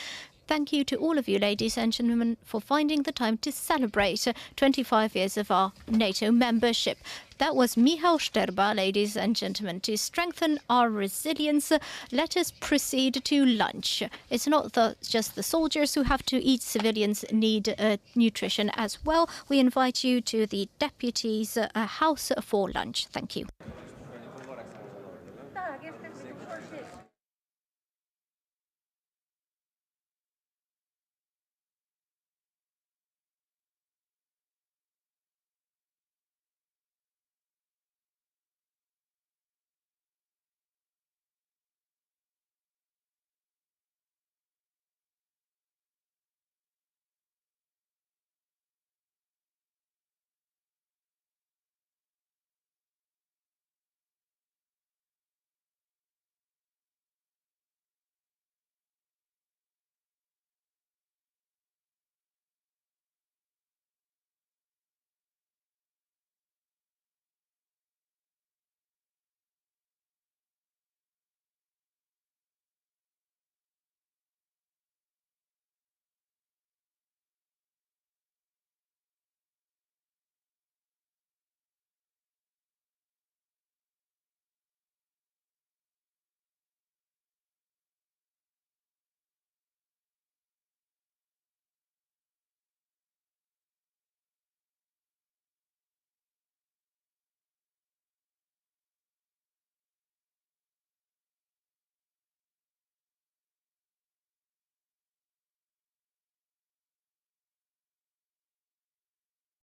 Thank you to all of you, ladies and gentlemen, for finding the time to celebrate 25 years of our NATO membership. That was Michał Szczerba, ladies and gentlemen. To strengthen our resilience, let us proceed to lunch. It's not just the soldiers who have to eat. Civilians need nutrition as well. We invite you to the deputies' house for lunch. Thank you.